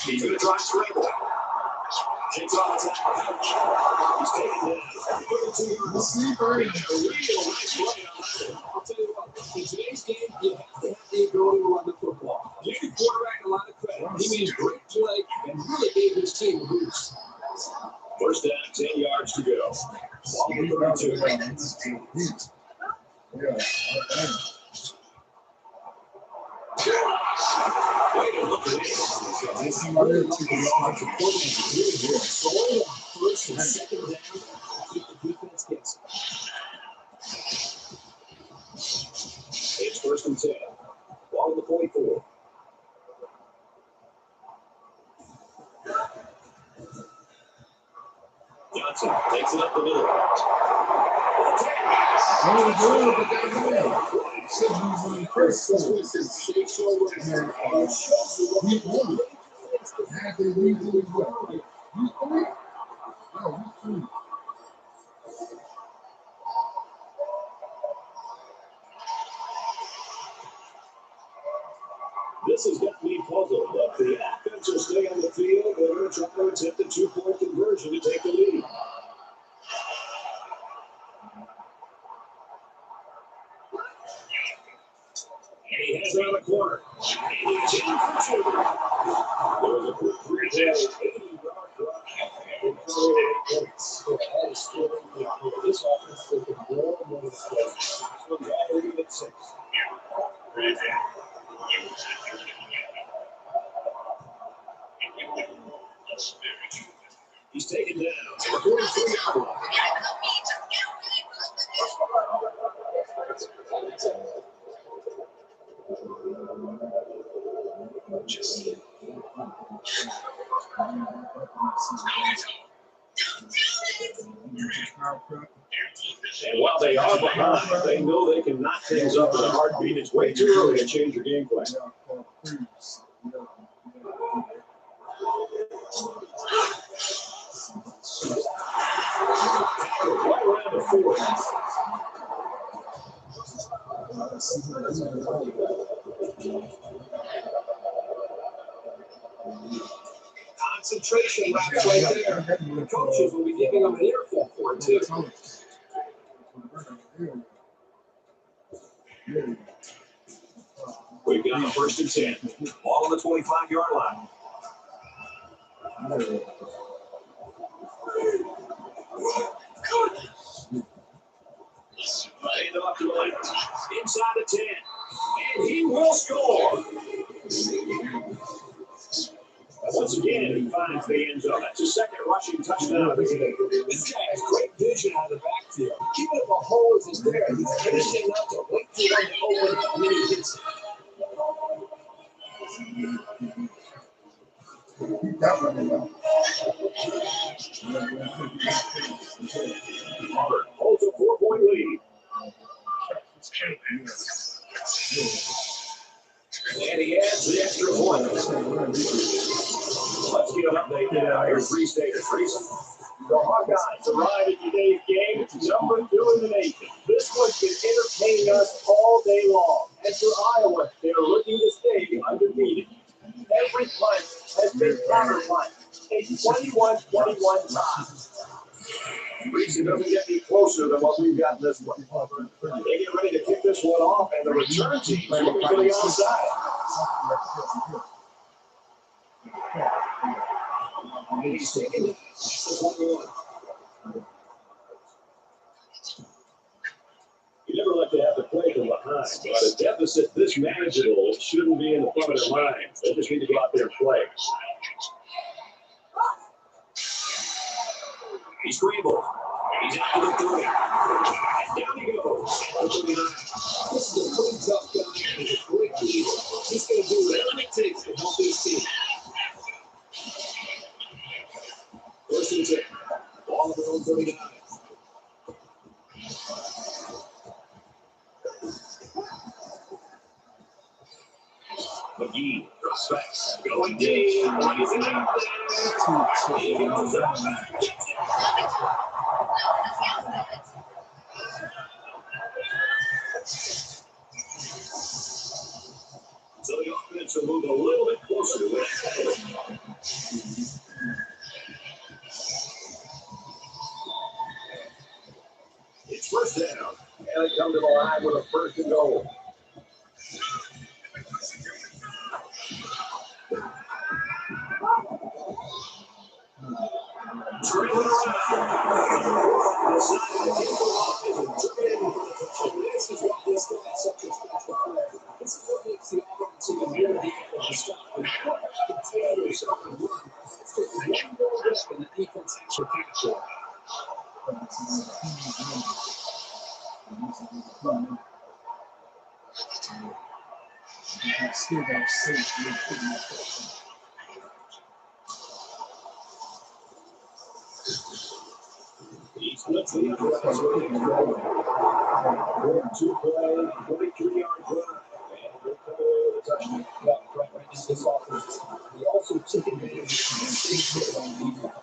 He's going to try scramble. Takes off the tackle. He's taken down. 32 yards. A real nice play on that. I'll tell you what, in today's game, you have to have the ability to run the football. Give the quarterback a lot of credit. He made a great play and really gave his team a boost. First down, 10 yards to go. Ball on 32. Way to look at this. This is really to the large important here. So only on first and second down, keep the defense guessing. It's first and 10. Ball on the 44. Johnson takes it up the middle. This has got me puzzled, but the offense will stay on the field. They're going to try to attempt a 2-point conversion to take the lead. And he heads around the corner. And he's in for 2. There was a quick 3-10, 80-yard drive. This offense will be more and more explosive. This one's already at 6. He's taken down to the 43-yard line. And while they are behind, they know they can knock things up in a heartbeat. It's way too early to change your game plan. Right around the fourth. Concentration laps right there. The coaches will be giving them an earful for it, too. We've got the 1st and 10. Ball on the 25-yard line. Laid off to the left. Inside the 10. And he will score. Once again, he finds the end zone. That's his 2nd rushing touchdown. This guy has great vision out of the backfield. Even if a hole isn't there, he's finishing up to wait for one to open and then he hits it. Auburn holds a 4-point lead. And he adds the extra point. Let's get an update now. Here's Free State. The Hawkeyes arrive at today's game. It's number 2 in the nation. This one's been entertaining us all day long. As for Iowa, they are looking to stay undefeated. Every punt has been counter punt. A 21-21 tie. Reason doesn't get any closer than what we've got in this one. They get ready to kick this one off, and the return team's looking for the outside. He's taking it. You never like to have to play from behind, but a deficit this manageable shouldn't be in the front of their mind. They just need to go out there and play. He scrambled. He's out to the 30. And down he goes. This is a pretty tough guy and he's a great leader. He's going to do whatever it takes to help his team. 1st and 10. Ball of their own 39. McGee prospects going deep. What is it out there? He goes up. So the offense will move a little bit closer to it. It's 1st down. And they come to the line with a 1st and goal. Trailing around. This is what this guy is such a special player. This is what makes the offense even more difficult to stop. When you contain yourself and run, it's just one more risk and the defense actually capture. He splits the uprights with him. 2-play, 23-yard drive. And we'll cover the touchdown. Right in this offense. He also took advantage of the big hit on defense.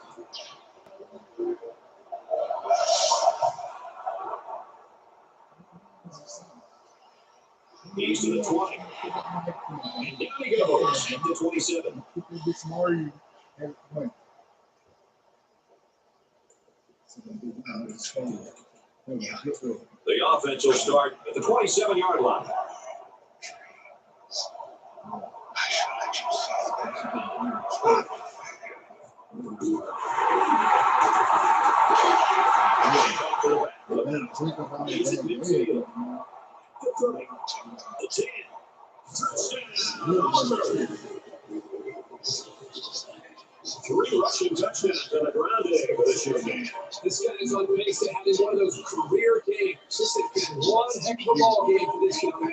He's to the 20. And down he goes at the 27. The offense will start at the 27-yard line. He's at midfield. The 10. Touchdown. 3 rushing touchdowns on the ground today for this young man. This guy is on pace to have one of those career games. This has been one heck of a ball game for this young man.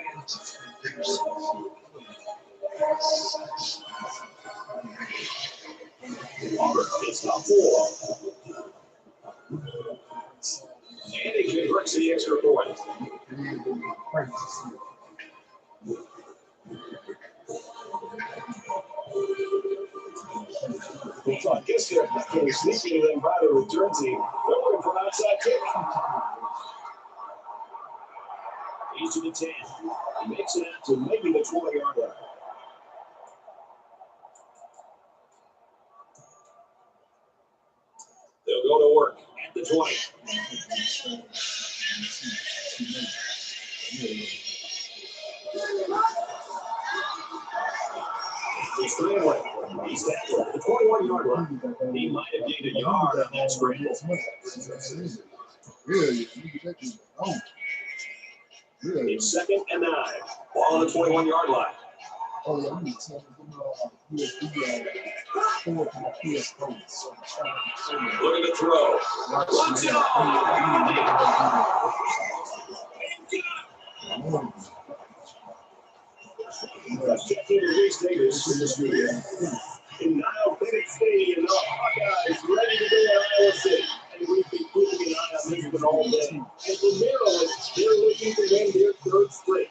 Auburn, it's not 4. And he converts the extra point. I guess they're sneaking them by the return team. They're looking for an outside kick. He's to the 10. He makes it out to maybe the 20-yard line. They'll go to work at the 20. He's scrambling. He's tackled at the 21-yard line. He might have gained a yard on that scramble. It's 2nd and 9. Ball on the 21-yard line. Look at the throw. Watch it all. Let's check in with Reese Davis in the studio. In Nile Bennett Stadium, the Hawkeyes ready to go at Iowa City. And we've been keeping an eye on Lisbon all day. And for Maryland, they're looking to win their 3rd straight.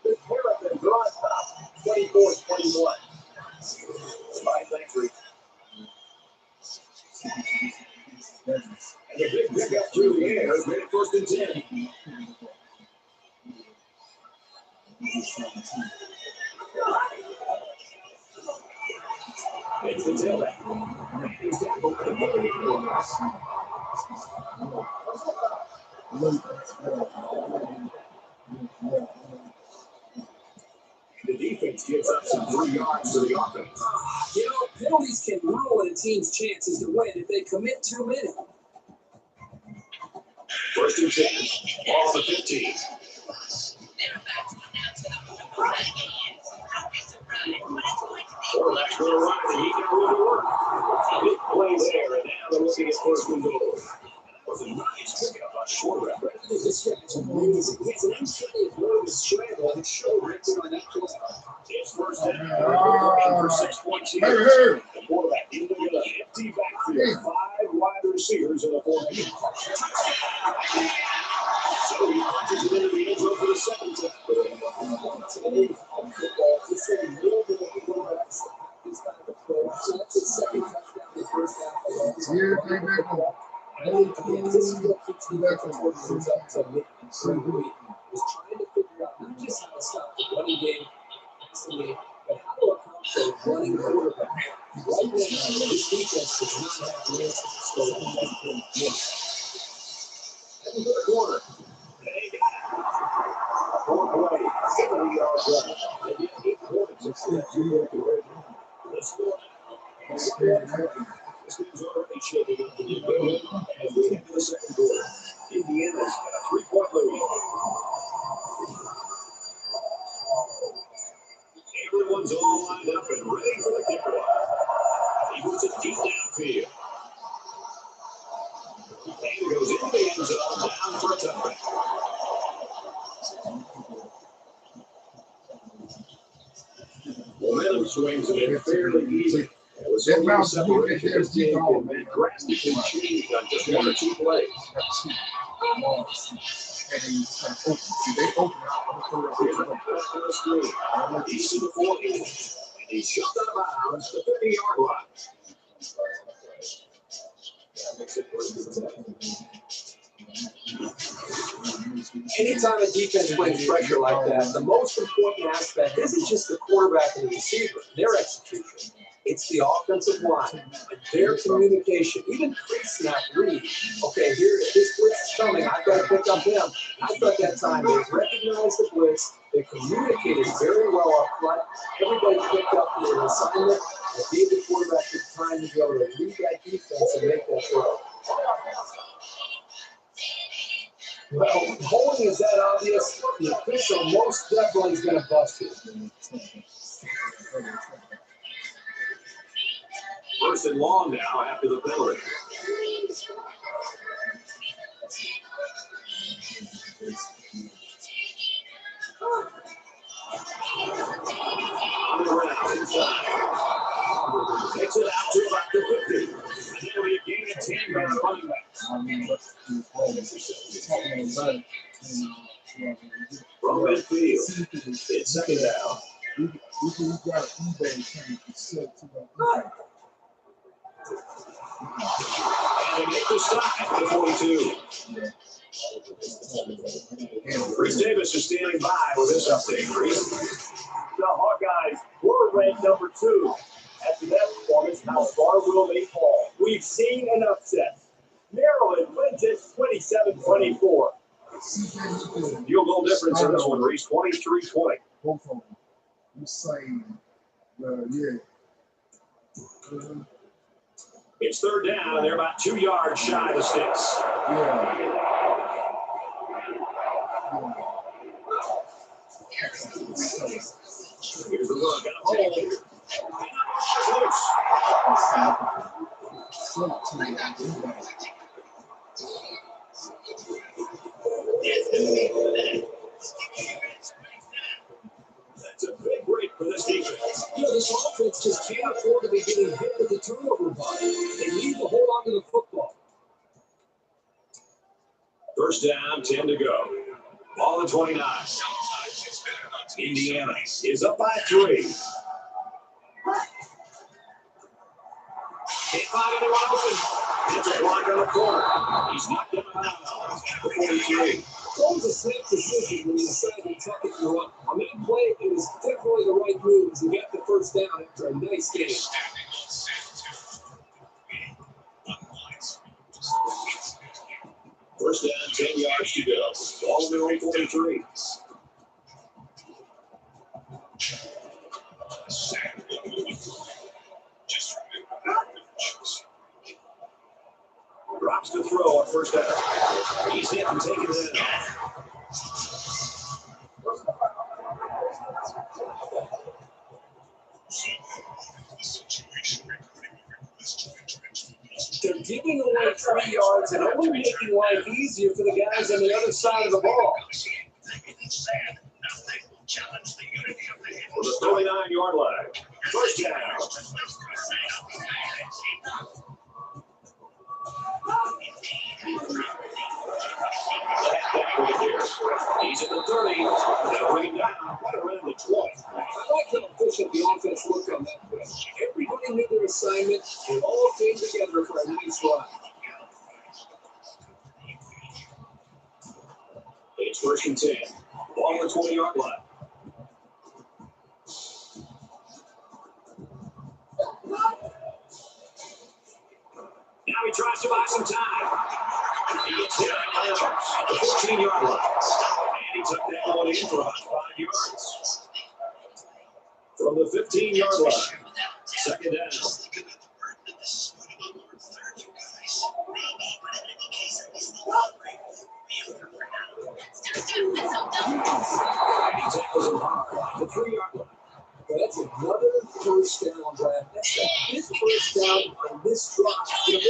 The Terrapins are on top, 24-21. Bye, thanks, Reese. And the big pickup through the air has made it 1st and 10. It's the tailback. The defense gives up some 3 yards to the offense. You know, penalties can ruin a team's chances to win if they commit too many. 1st and 10. Ball on the 15. Quarterback's going to run it, and he can room to work. Big play there, and now they're looking at 1st and goal. That was a nice pickup on quarterback. This guy's amazing. He has an absolutely enormous scramble and shoulder right there on that close. It's 1st down. Looking for 6 points here. The quarterback in the empty backfield. 5 wide receivers in the formation. So he punches it into the end zone for the 2nd time. It's a little bit of a quarterback. He's got the approach. So that's his 2nd touchdown in the 1st half. This is what keeps me back and forth since up to mid was trying to figure out not just how to stop the running game, but how to account for running quarterback. Right now, this defense does not have the answer. So and the corner. They got it. 4 play, 70 yards left. They get 8 points. Let's go now. This game's already shaping up to be good, and we head to the 2nd quarter. Indiana's got a 3-point lead. Everyone's all lined up and ready for the kickoff. He puts it deep downfield. And goes into the end zone, down for a touchdown. Momentum swings have been fairly easy. It was so little separation this game can be drastically changed on just 1 or 2 plays. He's to the 40, and he's shoved out of bounds to the 50-yard line. Anytime a defense brings pressure like that, the most important aspect isn't just the quarterback and the receiver, their execution. It's the offensive line and their communication, even pre-snap read. Okay, here, if this blitz is coming, I've got to pick up him. I thought that time they recognized the blitz, they communicated very well up front. Everybody picked up their assignment and gave the quarterback the time to be able to read that defense and make that throw. Well, holding is that obvious. The official most definitely is going to bust it. 1st and long now after the penalty. On the ground inside. Takes it out to about the 50. And there we gain a 10 by the running backs. I mean, talking about it. From midfield, it's second down. We got eBay trying to sell to that. And they make the stop at the 42. Reese Davis is standing by with this update. Reese. The Hawkeyes were ranked number 2. After that performance, how far will they fall? We've seen an upset. Maryland wins it 27-24. Field goal difference in this one, Reese, 23-20. Both of them. You saying, yeah. It's third down, and they're about 2 yards shy of the sticks. Yeah. Here's the look. Got a hold. That's a big break for this defense. You know, this offense just can't afford to be getting hit with the turnover button. They need to hold on to the football. First down, 10 to go. Ball at 29. Indiana is up by 3. Can't find anyone open. It's a block on the corner. He's knocked him out. The 43. It's always a safe decision when you decide to tuck it and run. On that play, it was definitely the right move as he got the first down after a nice game. First down, 10 yards to go. Ball in the own 43. Drops to throw on first down. He's hit and taken it down. They're giving away 3 yards and only making life easier for the guys on the other side of the ball. For the 39-yard line. First down. He's at the 30. They'll bring him down right around the 20. I like how efficient the offense looked on that play. Everybody knew their assignment. It all came together for a nice run. It's first and 10. Ball on the 20-yard line. Now he tries to buy some time. He gets hit on the 15-yard line. And he took that one in for about 5 yards. From the 15-yard line. Second down. And he tackles him hard at the 3-yard line. That's another first down drive. That's his first down on this drive. You know,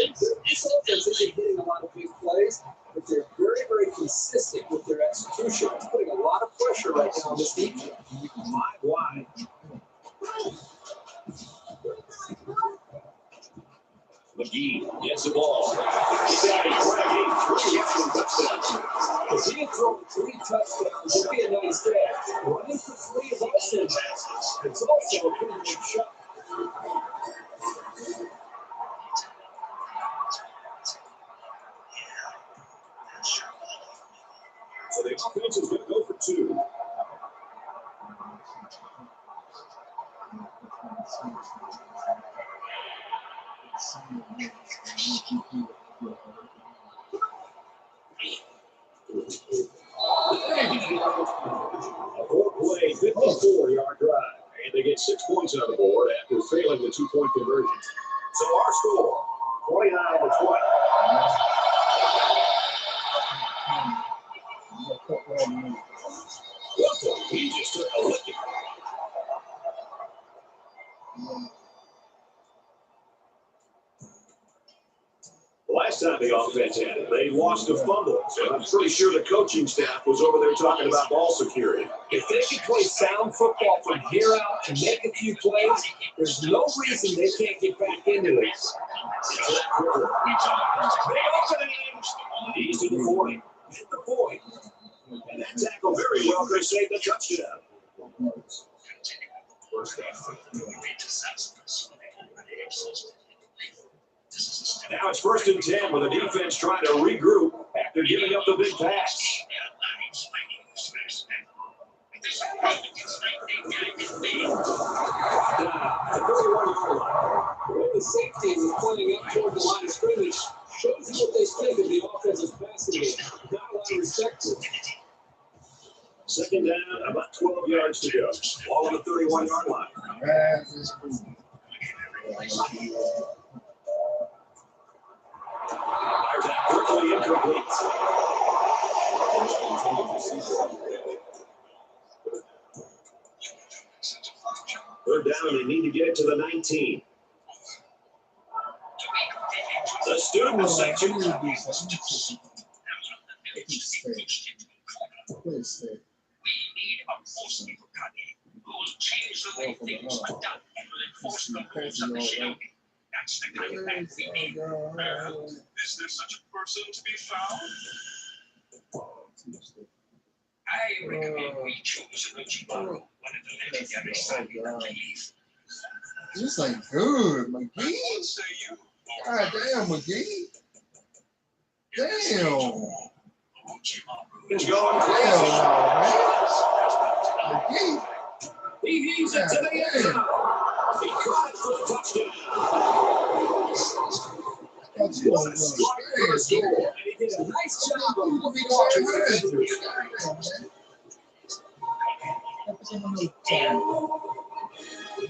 this offense isn't hitting a lot of big plays, but they're very, very consistent with their execution. It's putting a lot of pressure right now on this defense. 5 wide. McGee gets the ball. He's out of 3 rushing touchdowns. If he can throw 3 touchdowns, it'd be a nice day. Running for 3 is also nice. It's also a pretty big shot. So the offense is going to go for 2. A 4-play, 54-yard drive. And they get 6 points on the board after failing the 2-point conversion. So our score, 29-20. He just took a licking. Last time the offense had it, they lost a fumble. So I'm pretty sure the coaching staff was over there talking about ball security. If they can play sound football from here out and make a few plays, there's no reason they can't get back into it. He's to the 40. Hit the point. And that tackle very well could save the touchdown. Now it's 1st and 10 with the defense trying to regroup after giving up the big pass. The 31-yard line. When the safety is pointing up toward the line of scrimmage, shows you what they think of the offensive passing game. Not a lot of respect to it. 2nd down, about 12 yards to go. Ball on the 31-yard line. Fires that quickly incomplete. Third down, and they need to get it to the 19. The student section. We need a force company who will change the way things are done and will enforce the rules of the show. That's the kind of man we need. Is there such a person to be found? I recommend we choose a Ojibaro, one of the legendary silent thieves. This ain't good, McGee. What say you? God damn, McGee. Damn. It's going Hell clear. no, man. McGee. He heaves it to the end zone. He caught it for the touchdown. That's what I'm saying. And he did a nice job of moving on to the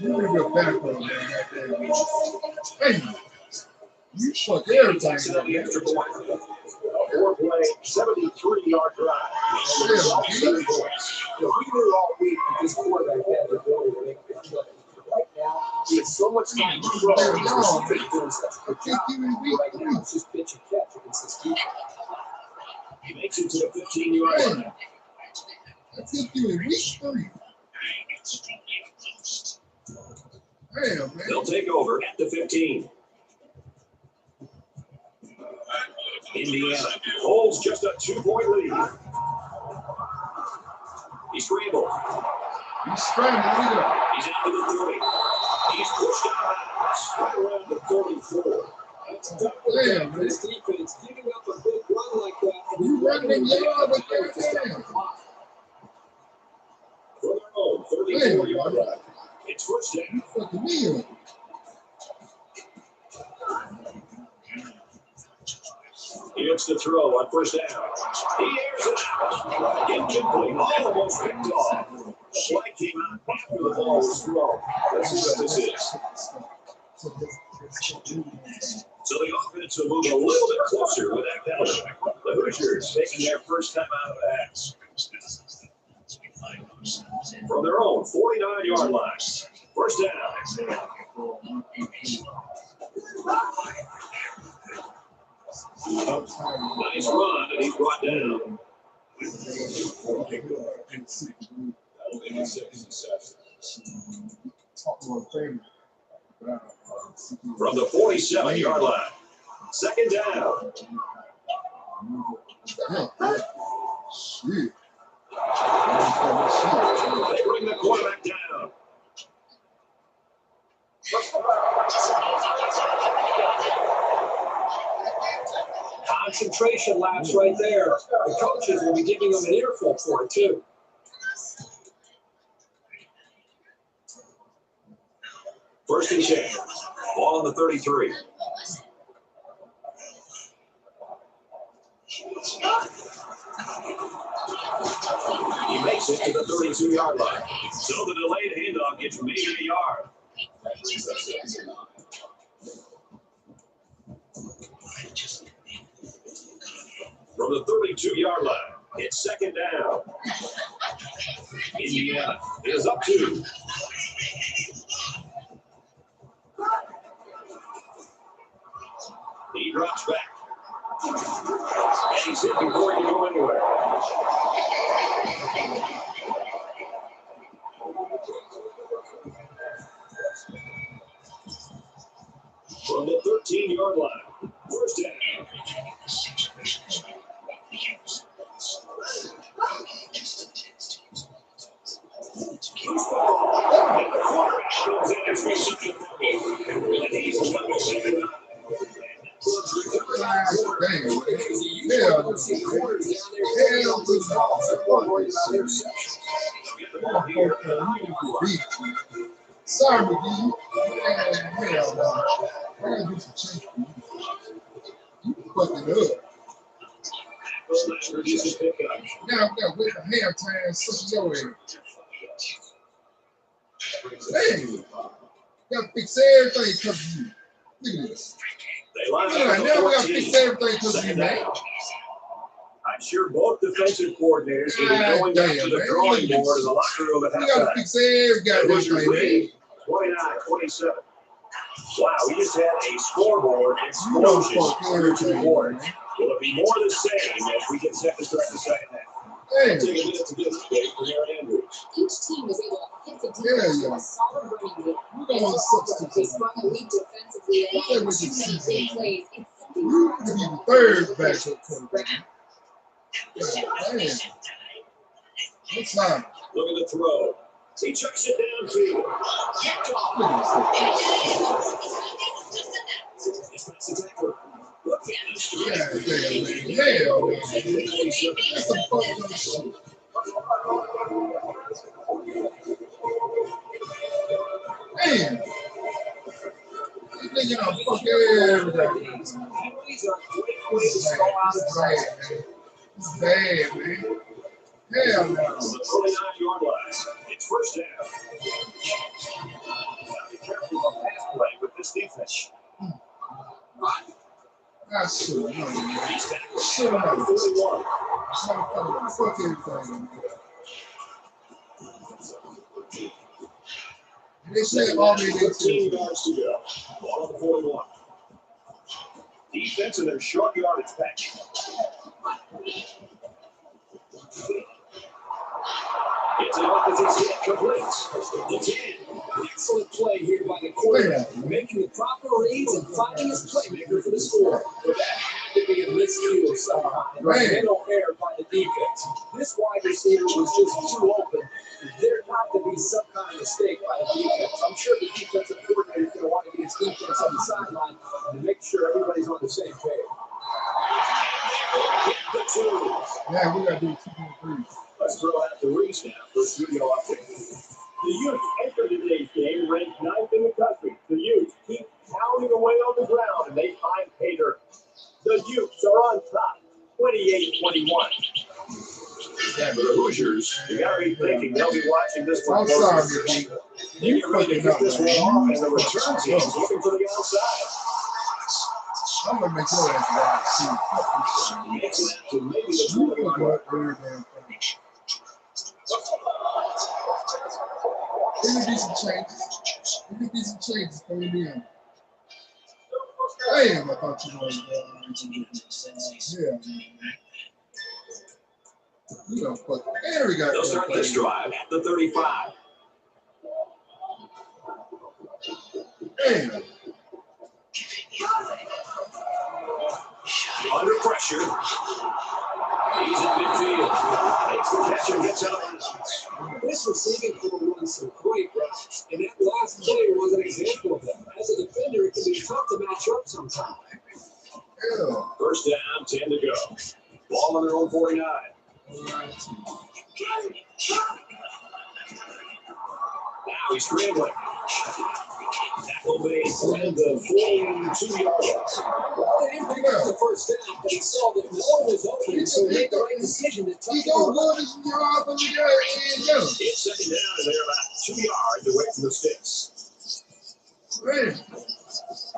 You need a background, man. Hey, you fuck everything. on the extra point. A 4-play, 73-yard drive. We knew all week that this quarterback had the ability to make big plays. Right now, he has so much time to throw. He's doing such a good job. Right now, it's just pitch and catch against this defense. He makes it to the 15-yard line. I think you in week 3. Damn, man. They'll take over at the 15. Indiana holds just a 2-point lead. He scrambled. He's scrambling. Look at He's out to the 30. He's pushed out right around the 34. That's tough. Damn, man. This defense giving up a big run like that. You running them yard, but goddamn. For their own 34-yard line. It's first down. You fucking me up. It's the throw on first down. He airs it out. Incomplete. Almost picked off. Flag came out after the ball was thrown. Let's see what this is. So the offense will move a little bit closer with that penalty. The Hoosiers taking their first time out of that. From their own 49-yard line. First down. Nice run, and he's brought down. From the 47-yard line. Second down. Shit. They bring the quarterback down. Concentration lapse right there. The coaches will be giving them an earful for it, too. First and 10. Ball on the 33. He makes it to the 32-yard line. So the delayed handoff gets maybe a yard. From the 32-yard line, it's second down. Indiana is up 2. He drops back. And he's hit before he can go anywhere. From the 14-yard line. First down. And the quarterback goes in as we see the and he's level 7. Sorry, McGee. Hell no. I gotta do some change. You fucking up. Now I've got with the hair time, such your ass. Hey, gotta fix everything because of you. Look at this. Now we gotta fix everything because of you, man. I'm sure both defensive coordinators will be going back to the drawing board in the locker room at halftime. We gotta fix every goddamn thing, 29-27. Wow, we just had a scoreboard explosion through to the board. Will it be more the same as we get set to start the second half? Hey. Take a minute to demonstrate for Aaron Andrews. Each team was able to hit the defense with a solid running game. They sprung a lead defensively and had too many big plays. You could be the third backup quarterback. What's time? Look at the throw. He chucks it downfield. Kicked off. Yeah. That's some fucking shit. Man. You thinking I'm fucking everybody. It's bad, man. Hell no. The 29-yard line. It's first down. Gotta be careful of pass play with this defense. I should have known, man. Should have known. Fuck everything. They say all they did 13 yards to go. Ball on the 41. Defense in their short yardage patch. It's an opposite hit complete. The 10. Excellent play here by the quarterback, making the proper reads and finding his playmaker for the score. But that had to be a miscue of some kind. Mental error by the defense. This wide receiver was just too open. There had to be some kind of mistake by the defense. I'm sure the defensive coordinator is going to want to get his defense on the sideline and make sure everybody's on the same page. Yeah, we got to do 2 more threes. Let's throw out the reach now for studio update. The Utes entered today's game ranked 9th in the country. The Utes keep pounding away on the ground and they find Vader. The Utes are on top, 28-21. And for the Hoosiers, you gotta be thinking they'll be watching this one. I'm sorry, They get ready to get this one off, and the return team's looking for the outside. I'm gonna make your ass watch. Makes it to maybe the You put up every damn thing. Let me do some changes coming in. Damn, I thought you was yeah. You don't fuck. There we go. They'll start this drive at the 35. Damn. Under pressure. He's in midfield. Takes the catch and gets out. This receiving core runs some great routes, and that last play was an example of that. As a defender, it can be tough to match up sometimes. Yeah. First down, 10 to go. Ball on their own 49. Now he's scrambling. Tackle base and the 42-yard line. Well, they didn't pick up the first down, but he saw that no one was open, so he made the right decision to He touch gonna the run his yard from the guy and go. It's second down, and they're about 2 yards away from the sticks. Man,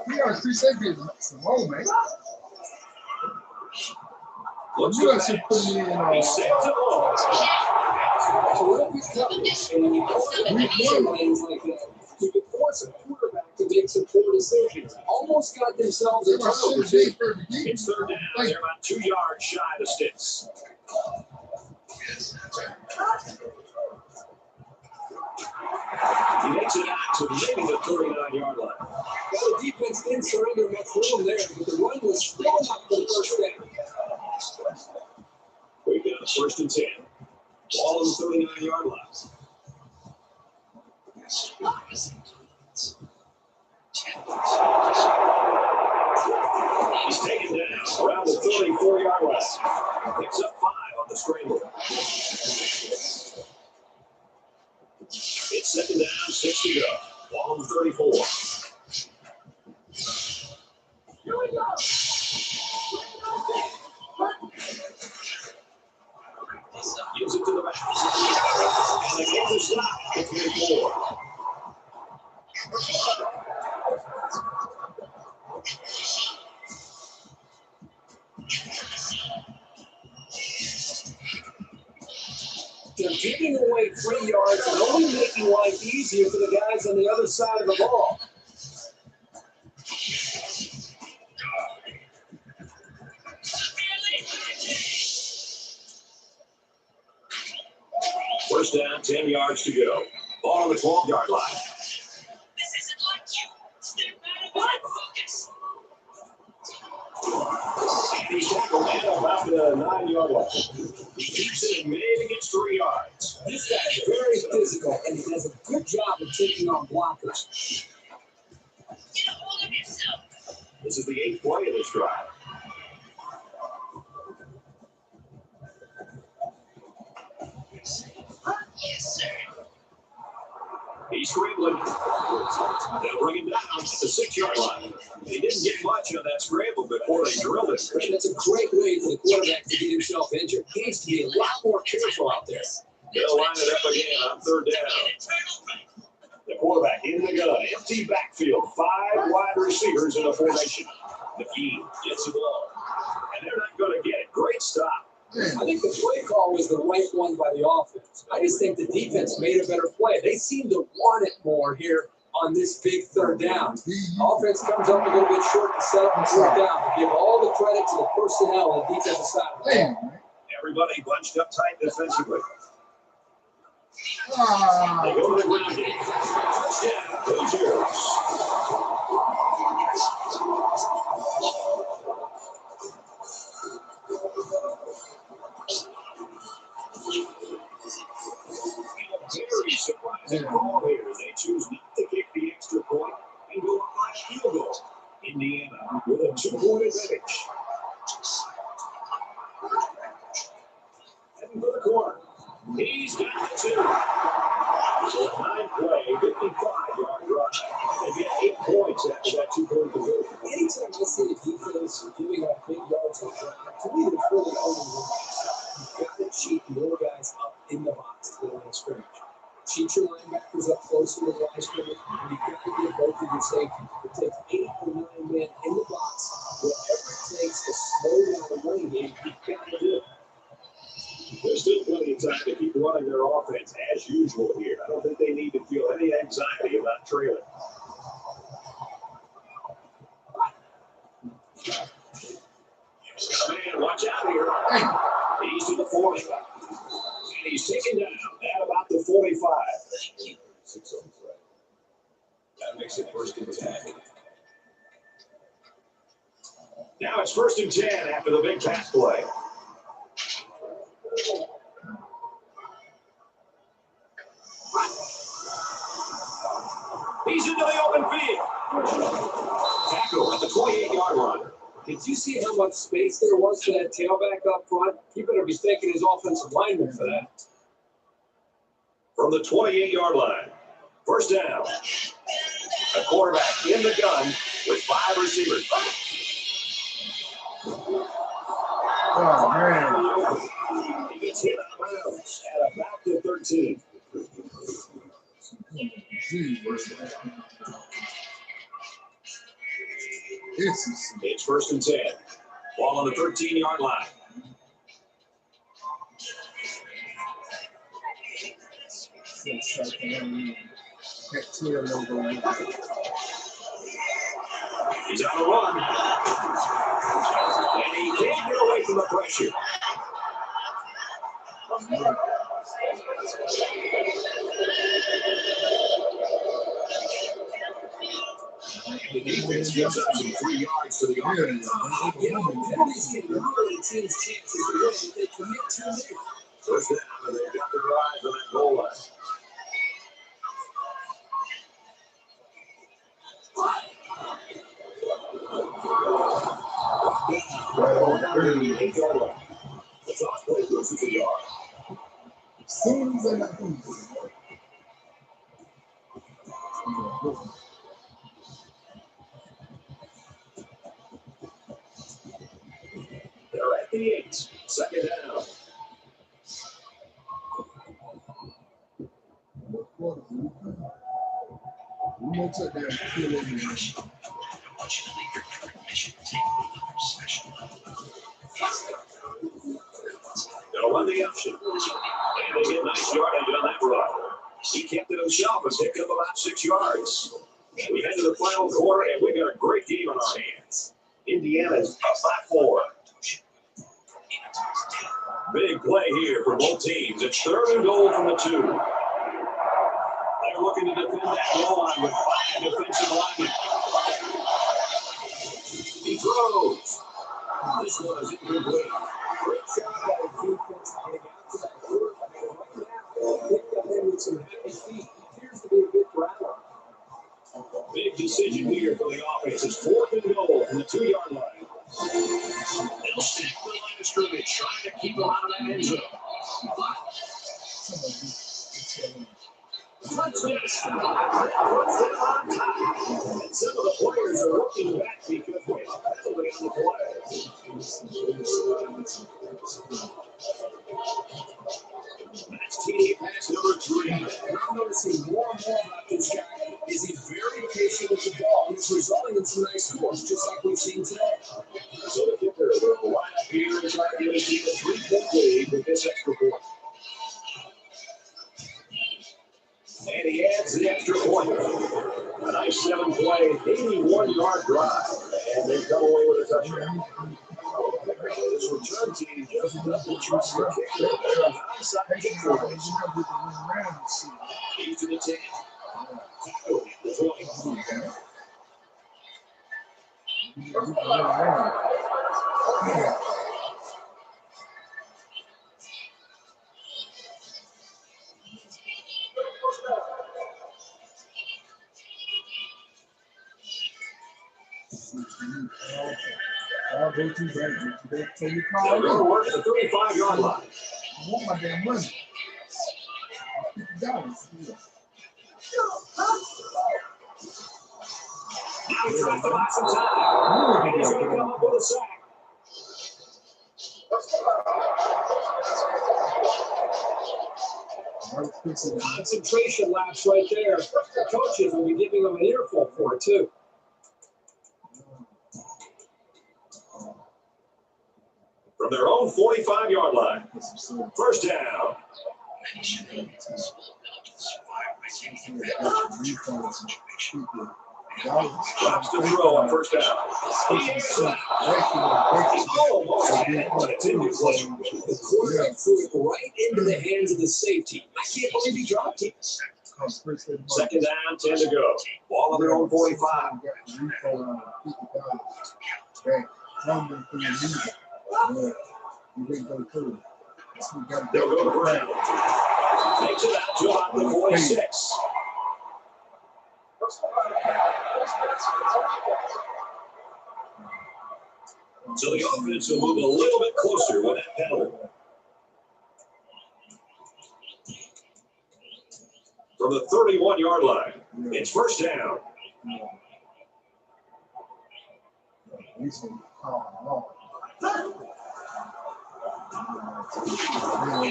we gotta increase that business some more, man. Looks You good. guys should put me in He saves it long. terrific coverage, and when you put things like that, you can force a quarterback to make some poor decisions. Almost got themselves a turnover. It's third down. They're about 2 yards shy of the sticks. He Takes it out to maybe the 39-yard line. Well, the defense didn't surrender much room there, but the run was strong enough for the first down. We've got a 1st and 10. Ball on the 39-yard line. He's taken down around the 34-yard line. Picks up 5 on the scramble. It's 2nd down, 6 to go. Ball on the 34. Here we go. Gives it to the back. And they get the stop at 24. They're giving away 3 yards and only making life easier for the guys on the other side of the ball. First down, 10 yards to go. Ball on the 12-yard line. This isn't like you. Stay back and focus. And he's tackled at about the 9-yard line. He keeps it and maybe gets 3 yards. This guy is very physical, and he does a good job of taking on blockers. Get a hold of yourself. This is the 8th play of this drive. Yes, sir. He's scrambling. They'll bring him down at the 6-yard line. He didn't get much on that scramble before they drilled it. And that's a great way for the quarterback to get himself injured. He needs to be a lot more careful out there. They'll line it up again on 3rd down. The quarterback in the gun, empty backfield, 5 wide receivers in the formation. McKee gets the ball, and they're not going to get it. Great stop. I think the play call was the right one by the offense. I just think the defense made a better play. They seem to want it more here on this big 3rd down. Offense comes up a little bit short to set up the 3rd down. But give all the credit to the personnel on the defensive side of the ball. Everybody bunched up tight defensively. They go to the ground game. Touchdown, Hoosiers. Very surprising call here. They choose not to kick the extra point and go up by field goal. Indiana with a 2-point advantage. Heading for the corner. He's got the 2. So a 9-play, 55-yard drive. They get 8 points after that 2-point conversion. Anytime I see the defense giving up big yards on drive, to me, they're really only one. You've got to cheat more guys up in the box to the line of scrimmage. Cheat your linebackers up closer to the line of scrimmage, and you've got to get both of your safeties. It takes 8 or 9 men in the box. Whatever it takes to slow down the running game, you've got to do it. There's still plenty of time to keep running their offense as usual here. I don't think they need to feel any anxiety about trailing. Man, watch out here. He's to the 40. And he's taken down at about the 45. That makes it 1st and 10. Now it's 1st and 10 after the big pass play. He's into the open field. Tackle at the 28-yard line. Did you see how much space there was for that tailback up front? He better be thanking his offensive lineman for that. From the 28-yard line. 1st down. A quarterback in the gun with 5 receivers. Oh, man. He gets hit out of bounds at about the 13. It's 1st and 10. Ball on the 13-yard line. He's on the run. And he can't get away from the pressure. Defense gives up some 3 yards to the offense. You know, penalties can ruin a team's chances to win if they commit too many. First down, and they've got their eyes on that goal line. The toss play goes to the yard. Seems like I think. They're at the 8. Second down. We may take that kill over there. They'll run the option. And they get nice yardage on that run. He kept it himself and picked up about 6 yards. We head to the final quarter, and we've got a great game on our hands. Indiana's up by 4. Big play here for both teams. It's 3rd and goal from the 2. They're looking to defend that goal line with 5 defensive linemen. He throws. This one is incomplete. Great job by the defense getting out to that quarterback. Right now, picked up in with some happy feet. Appears to be a bit rattled. Big decision here for the offense. It's 4th and goal from the 2-yard line. They'll stick the line of scrimmage, trying to keep them out of that end zone. Touchdown. Puts them on top. And some of the players are looking back because we have a penalty on the play. That's TD pass number 3. And I'm noticing more and more about this guy is he's very patient with the ball. It's resulting in some nice scores, just like we've seen today. So the kicker will line up here and try to give his team a 3-point lead with this extra point. And he adds the extra point. A nice 7-play, 81-yard drive. And they come away with a touchdown. This return team doesn't trust their kicker. They're an onside kicker. He's to the 10. The 20. I'll go to that. So you call They'll go to work at the 35-yard line. I want my damn money. $50. Now he's trying to buy some time. And he's going to come up with a sack. Concentration lapse right there. The coaches will be giving them an earful for it, too. From their own 45-yard line. First down. Drops to throw on first down. It's The quarterback threw it right into the hands of the safety. I can't believe he dropped it. second down, 10 to go. Ball on their own 45. They'll go to Brown. Takes it out to about the 46. So the offense will move a little bit closer with that penalty. From the 31-yard line, it's first down. And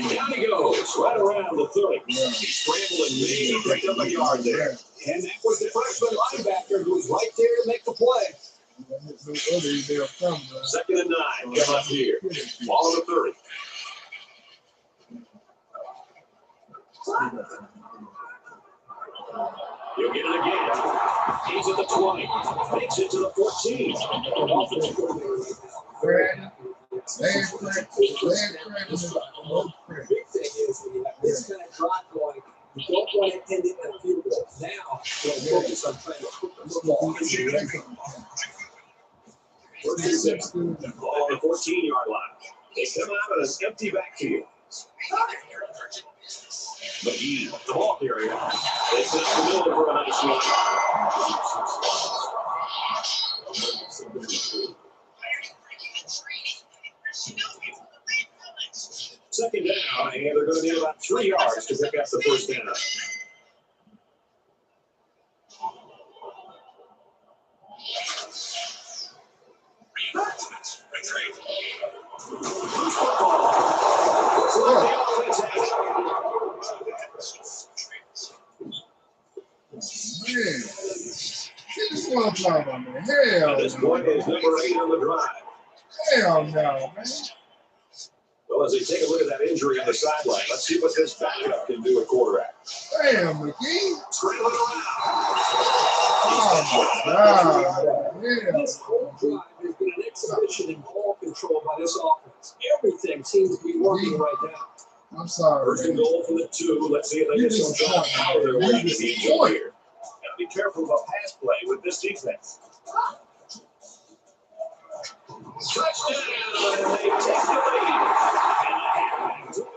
down he goes, right around the 30. He scrambled and maybe picked up a yard there. And that was the freshman linebacker who was right there to make the play. Second and 9, come up here. Ball on the 30. He'll get it again. He's at the 20. Takes it to the 14. The big thing is when you have this kind of drive going, you don't want to end it in a field goal. Now, they'll focus on trying to put them football. First and 6. Ball on the 14-yard line. They come out on an empty backfield. McGee, the ball carrier. They set the middle for a nice run. Second down, and they're going to need about 3 yards to pick up the first down. Man, get this one fly, man. Hell, At this point, is number 8 on the drive. hell no, man. Well, as they take a look at that injury on the sideline, let's see what this backup can do at quarterback. Damn, McGee. Scrambling around. Oh, my God. Yeah. This whole drive has been an exhibition in ball control by this offense. Everything seems to be working right now. I'm sorry. First and goal from the 2. Let's see if they You get some just jump out of their way to just the point. here. Gotta be careful about pass play with this defense. Touchdown, and they take the lead.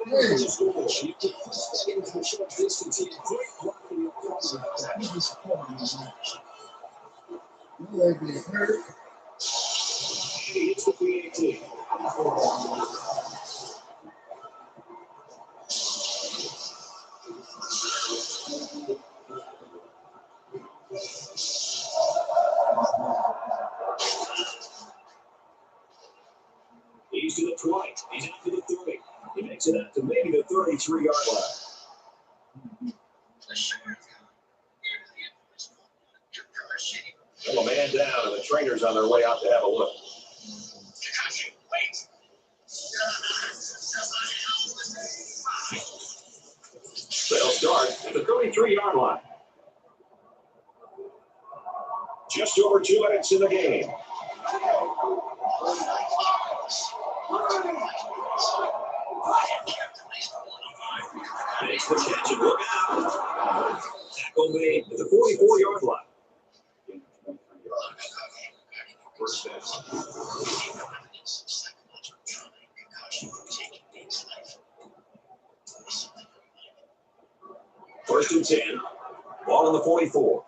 Hey. You can push that into the short distance. He had great blocking up front of that. You disappointed, man. You ain't being hurt. He hits the ep18. He's to the 20. He's out to the 30. He makes it out to maybe the 33-yard line. Well, a man down, and the trainers on their way out to have a look. They'll start at the 33-yard line. Just over 2 minutes in the game. Makes the catch and look out. Tackle made at the 44-yard line. First down. First and 10. Ball on the 44.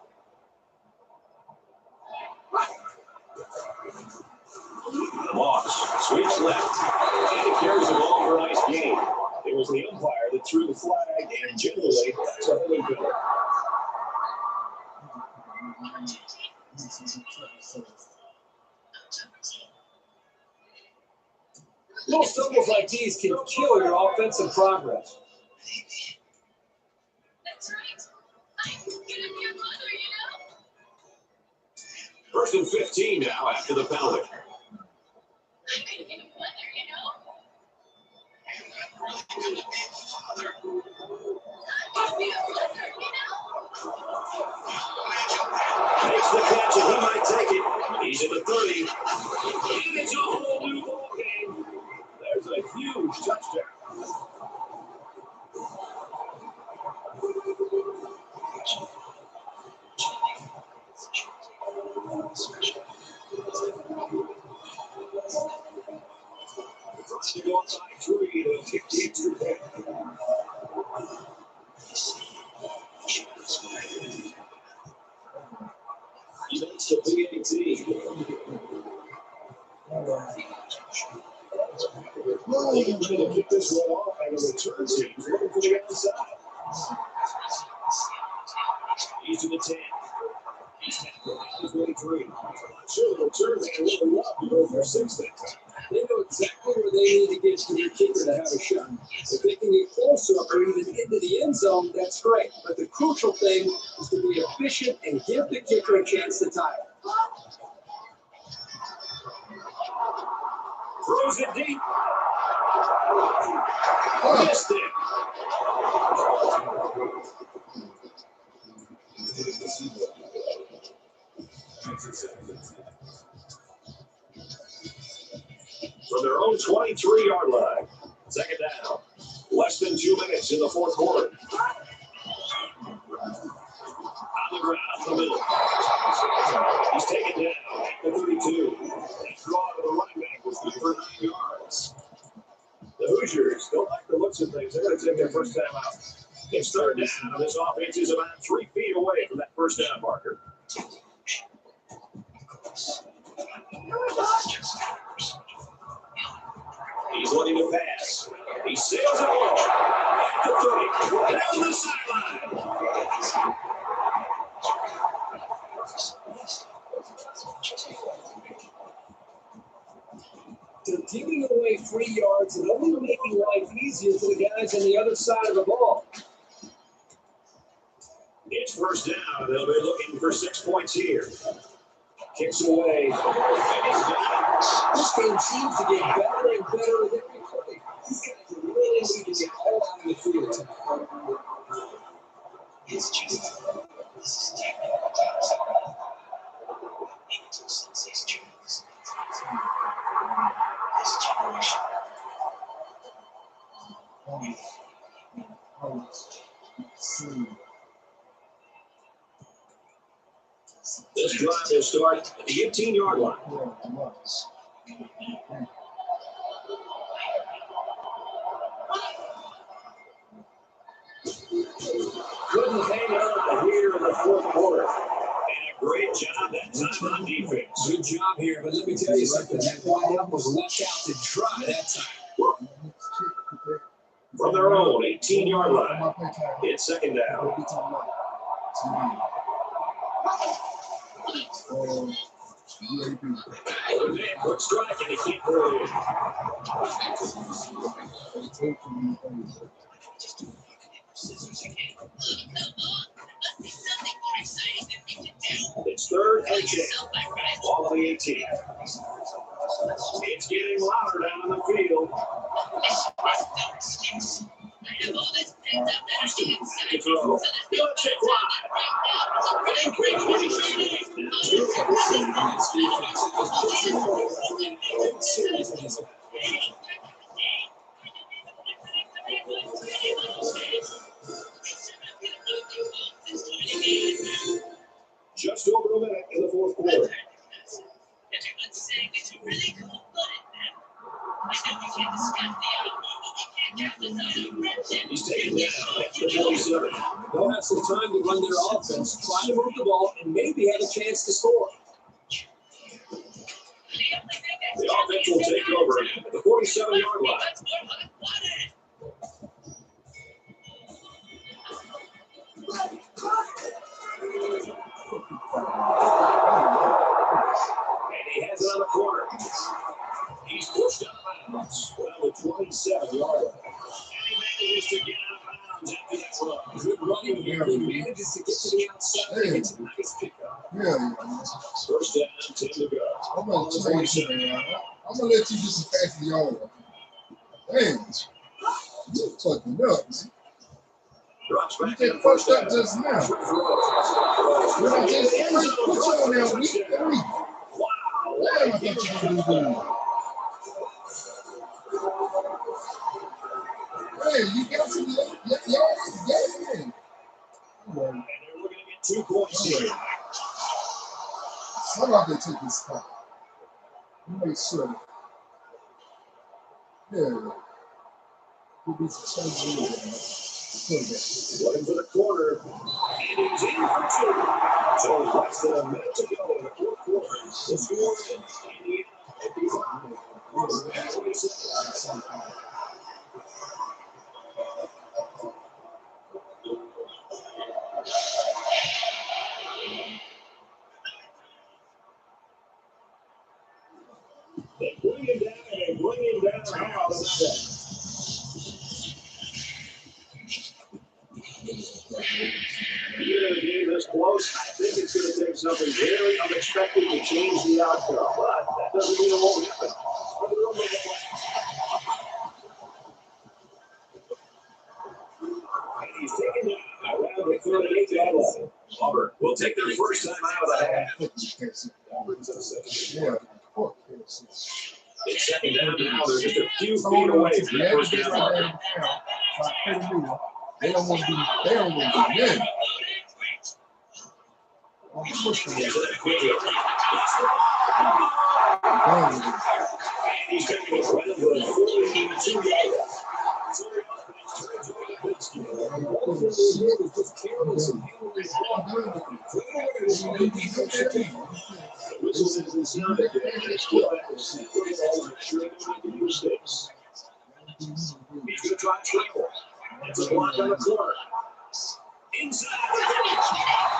Moss sweeps left. And he carries the ball for a nice gain. It was the umpire that threw the flag, and generally, that's a holding penalty. Little stumbles like these can kill your offensive progress. That's right. I'm gonna be a mother, you know? First and 15 now after the penalty. I'm gonna be a mother, you know? I'm gonna be a mother, you know? Makes the catch, and he might take it. He's in the 30. And it's a whole new ball game. There's a huge touchdown. Trying to go inside 3 to kick the extra point. He makes the ep18. Trying to kick this one off and a return team. Looking for the outside. He's to the 10. He's tackled at the 23. Sure, the return man will up to go for 6 that time. They know exactly where they need to get to their kicker to have a shot. If they can get closer or even into the end zone, that's great. But the crucial thing is to be efficient and give the kicker a chance to tie it. Throws it deep. Missed it. From their own 23-yard line. Second down. Less than 2 minutes in the fourth quarter. On the ground, up the middle. first time out. It's third down, and this offense is about 3 feet away from that first down marker. He's looking to pass. He sails it low. At the 30. Down the sideline. They're giving away 3 yards and only making life easier for the guys on the other side of the ball. It's first down. They'll be looking for 6 points here. Kicks away. This game seems to get better and better with every play. These guys really need to get all out of the field tonight. It's just this is these dreams. This generation. This drive will start at the 18-yard line. Couldn't hang on here in the fourth quarter. And a great job that time on defense. Good job here, but let me tell you something. That wideout was left out to dry that time. From their own 18-yard line, it's second down. Quick strike, and he can't throw it in. It's third and 10. Ball on the 18. It's getting louder down on the field. To throw. Let's it fly. Just over a minute in the fourth quarter. Everyone's saying it's really cold-blooded, man. I know we can't discuss the He's taken down at the 47. They'll have some time to run their offense, try to move the ball, and maybe have a chance to score. The offense will take over at the 47-yard line. And he has it on the corner. He's pushed out of bounds. Well, the 27-yard line. And he manages to get out of bounds after that run. Good running here. He manages to get to the outside. It's a nice pickup. First down, 10 to go. I'm gonna let you get some past the yard. Damn, you fucking nuts. Drops You back get in first fucked up down. just now. When I just put you on there week 3. Wow. Damn, I thought you were gonna do. Hey, you got some yards, get in. And they're looking to get 2 points here. How about they take this spot? Make sure. Yeah. We'll be some Looking for the corner. And he's in for 2. So less than a minute to go in the fourth quarter. The score is they bring him down and they bring him down now. You're going to game this close. I think it's going to take something very unexpected to change the outcome, but that doesn't mean it won't happen. And he's taken down around the 38-yard line. Auburn will take their first time out of the half. Yeah. It's second down now. They're just a few feet away from the first down marker. They don't want to be in. He's taking it right over the 42 yards. rescue. All he did was just careless and handle his The whistle hasn't sounded yet. It's still at the center. Sure they're making mistakes. He's going to try triple. It's a block on the corner. Inside the village.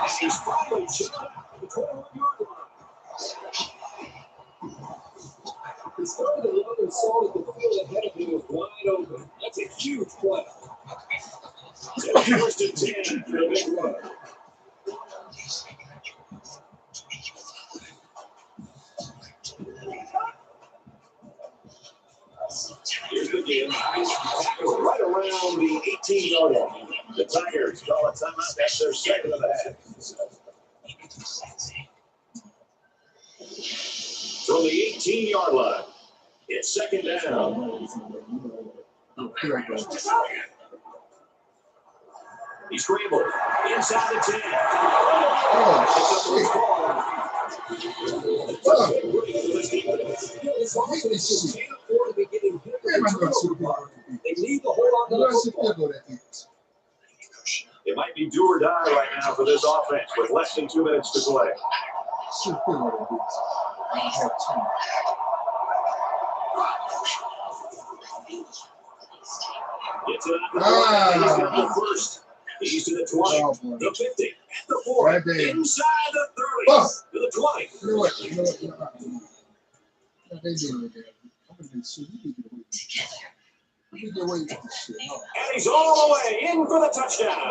And he's finally shot at the 21-yard line. He started to look and saw that the field ahead of him was wide open. That's a huge play. So first and 10 for the big run. Here's the game. Right around the 18-yard line. The Tigers call a timeout. That's their second of the half. From the 18-yard line, it's second down. He scrambled inside the 10. They need to hold on to the football. It might be do or die right now for this offense with less than 2 minutes to play. Gets it out the he's got the first. He's to the 20, the 50, at the 40, inside the 30, to the 20. You know what? They doing it there. I'm going to be shit. You get away with this shit. No. And he's all the way in for the touchdown.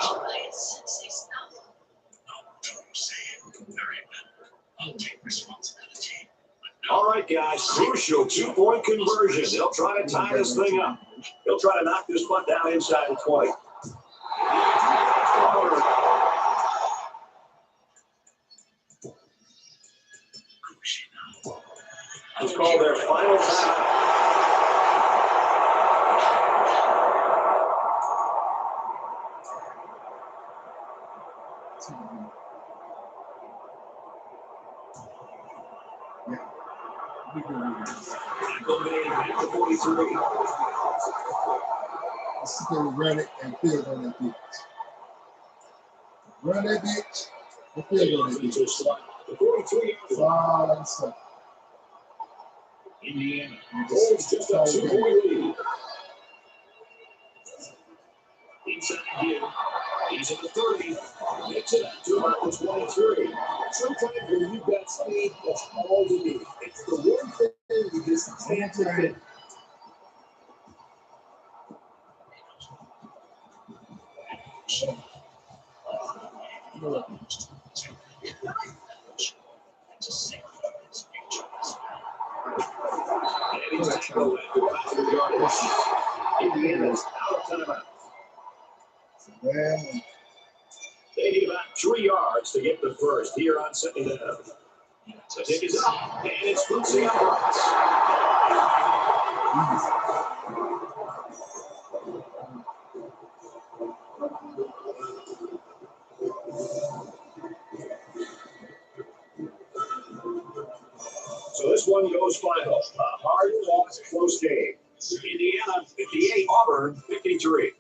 All right, guys, crucial 2-point conversion. They'll try to tie this thing up. They'll try to knock this punt down inside the 20. It's called their final time. The 43. Let's go run it and field on that bitch. Run that bitch and field on that bitch. The 43. Indiana holds just a 2-point lead. Inside here. He's at the 30. Gets it up to about the 23. Sometimes when you've got speed, that's all you need. It's the one thing you just can't defend. Indiana's out of timeout. They need about 3 yards to get the first here on second down. The kick is up, and it's Bootsy upright. So this one goes final. A hard-fought, close game. Indiana 58, Auburn 53.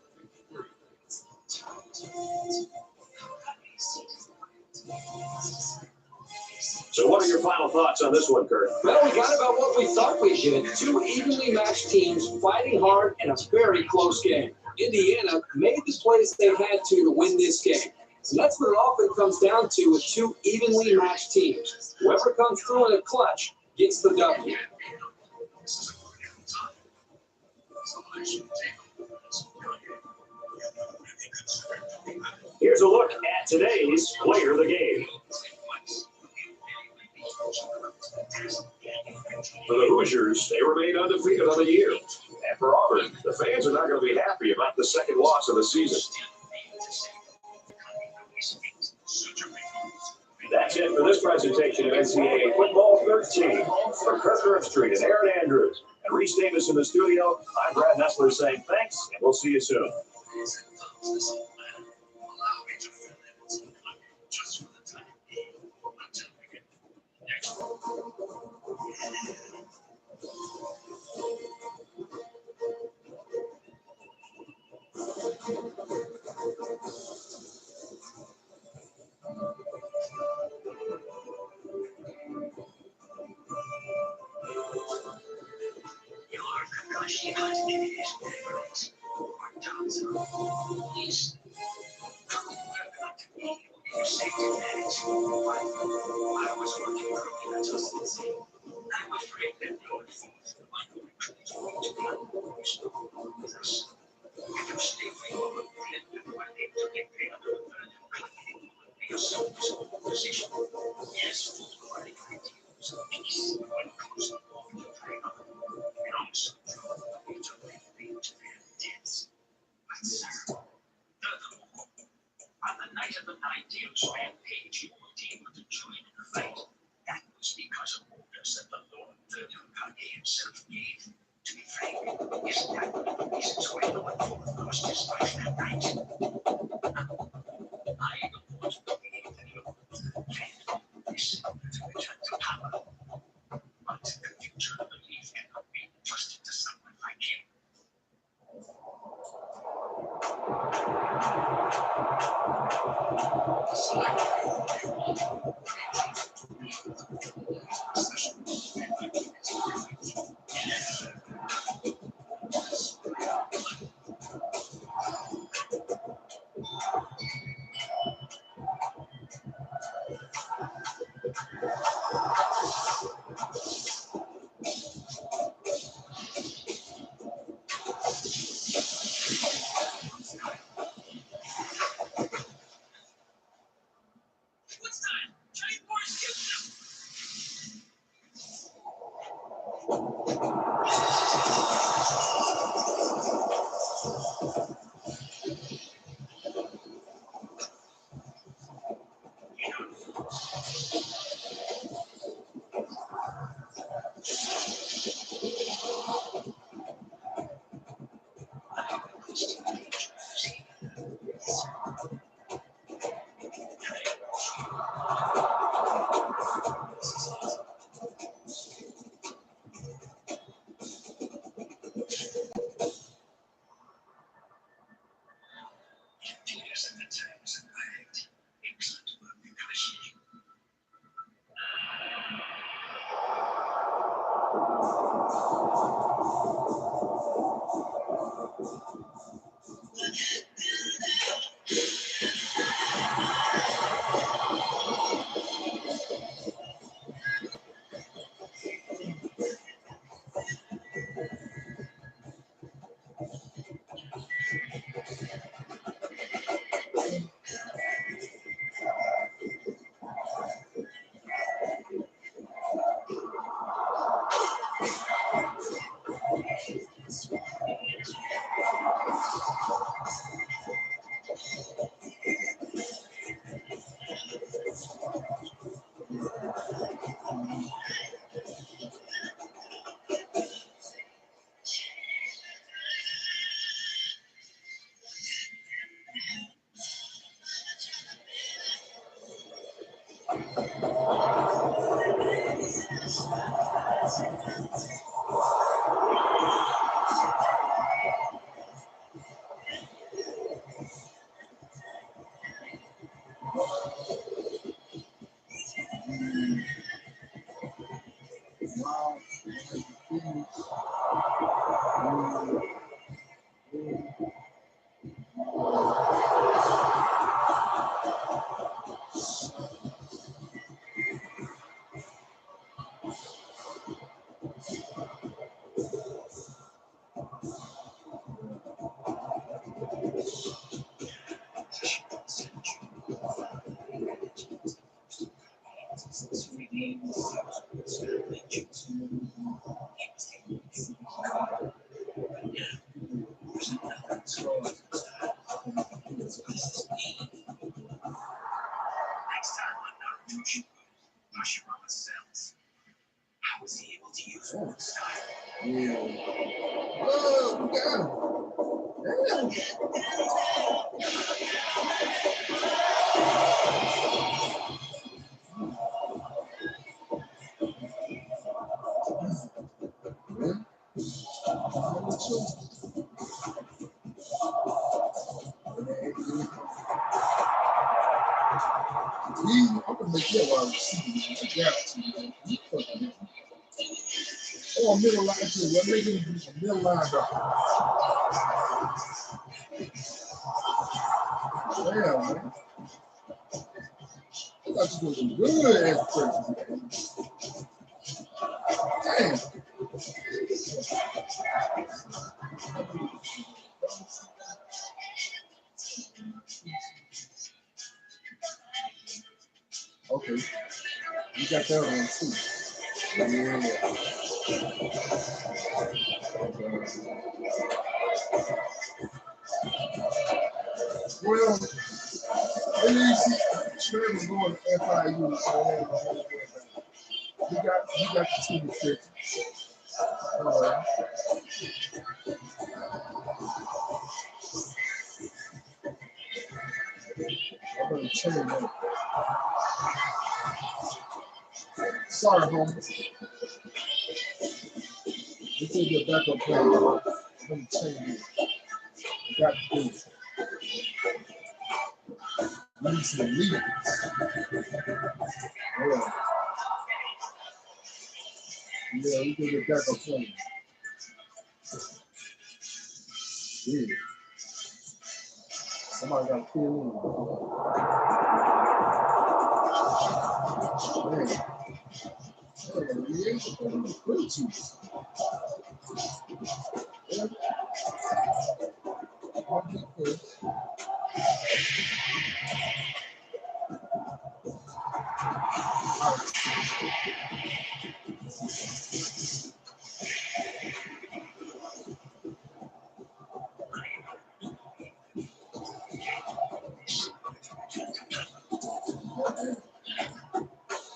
So what are your final thoughts on this one, Kurt? Well, we got about what we thought we did. 2 evenly matched teams fighting hard in a very close game. Indiana made the plays they had to win this game. And that's what it often comes down to with 2 evenly matched teams. Whoever comes through in a clutch gets the W. Here's a look at today's player of the game. For the Hoosiers, they remain undefeated on the year. And for Auburn, the fans are not going to be happy about the second loss of the season. That's it for this presentation of NCAA Football 13. For Kirk Herbstreit and Aaron Andrews and Reese Davis in the studio, I'm Brad Nessler saying thanks, and we'll see you soon. Next. safety net. I was working early adjustments. I'm afraid that Lord Fourth might recruit me to the unwise of us. If you stay for your bullet, you are able to get paid under the third claim. Be a service position. Yes, for the ideals of peace, one goes along the prayer. And also draw the way to their deaths. But sir, furthermore, on the night of the 9-Deals rampage, you were able to join in the fight. That was because of orders that the Lord Vader himself gave. To be frank, isn't that one of the reasons why Lord Fourth lost his life that night? I don't want to believe that Lord Vader is to return to power. But the future of belief cannot be trusted to someone like him. What's that? Giant Boris killing them! Years and the times and I had excellent work negotiating. Next time on Naruto Hashirama cells. How was he able to use one style? Oh, we got him. I'm gonna make you a wide receiver. Or a middle line too. We're making a middle linebacker. Yeah, man. thought you were doing good at first. Damn. Okay. You got that one too. Yeah. Well, at least Sherman's going to FIU, so you got the team trick. I'm going to change that. Sorry, homies. This is your backup plan. I'm going to change it. You got to do it. We need some leaders. Yeah, we do the backup plan. Yeah. Somebody got to fill in. Man.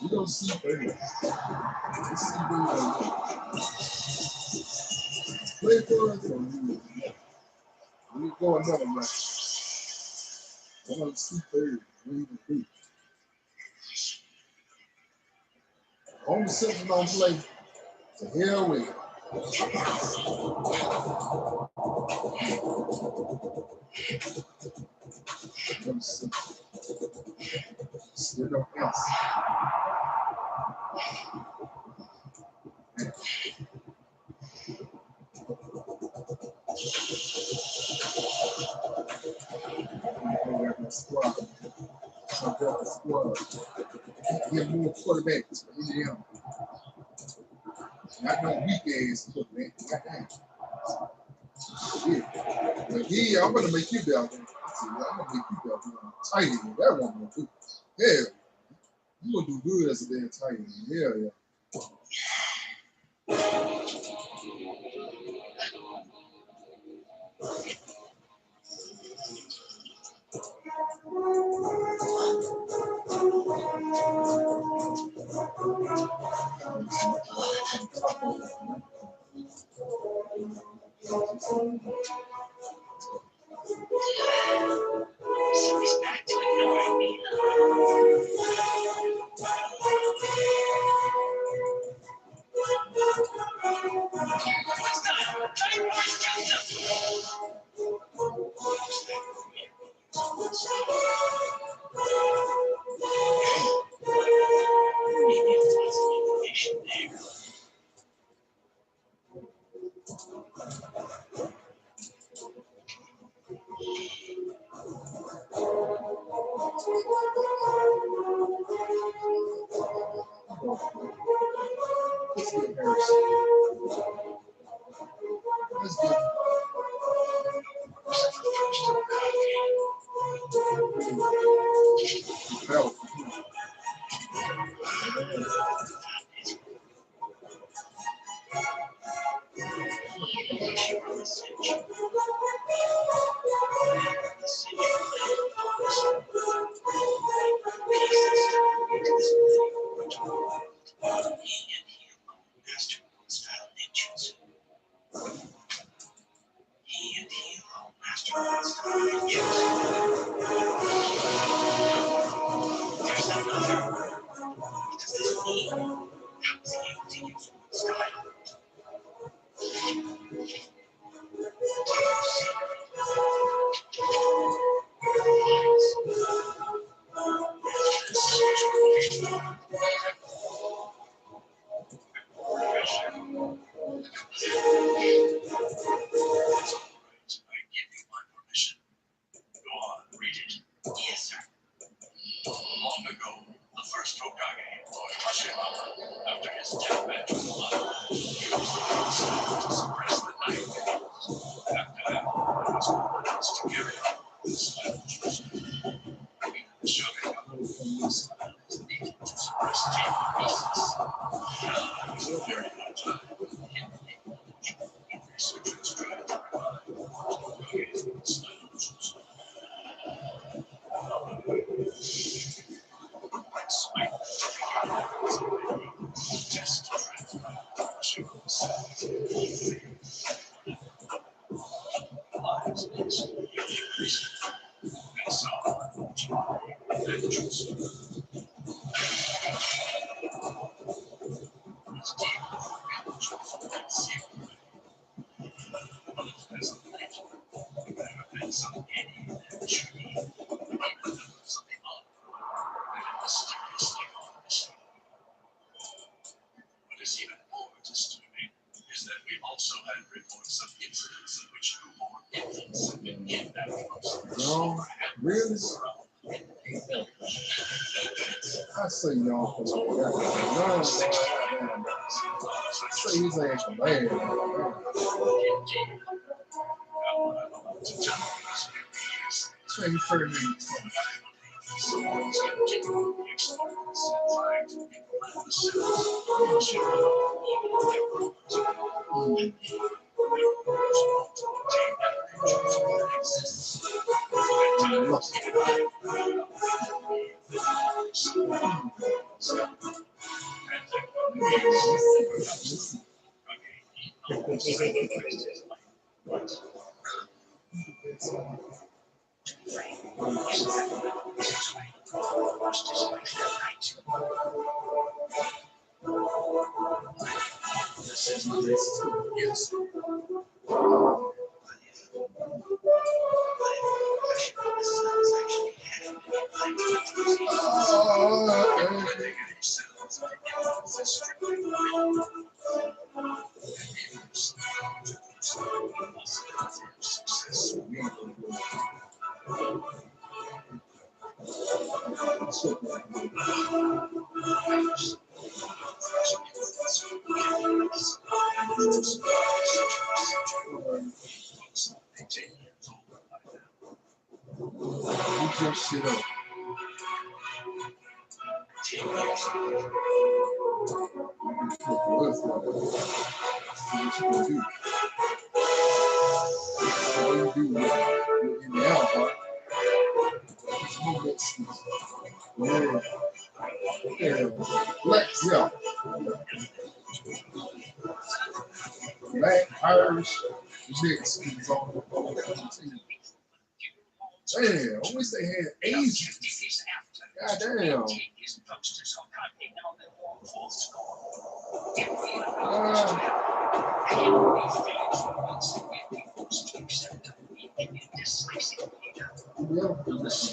You don't see baby. You see baby. Play for us or we go another match. I'm going to see baby. Read the beat. Home Central don't play. So here we go. Let me see. Still no else. Squad. So the squad. Get more quarterbacks for Indiana. Not no weak ass quarterback. Goddamn. Yeah. But yeah, I'm gonna make you better. I said, yeah, I'm gonna make you better. Tight end. That one gonna do. Hell, you gonna do good as a damn tight end. Hell yeah. He's back to ignoring me. Let's get help. Yes, sir. Long ago, No, really? I say y'all for some no, say he's ass a man. Say he's 30 minutes. Shit up. All you do in the album, yeah, Black, Irish, Mexicans on the team. Damn, I wish they had Asians. God damn.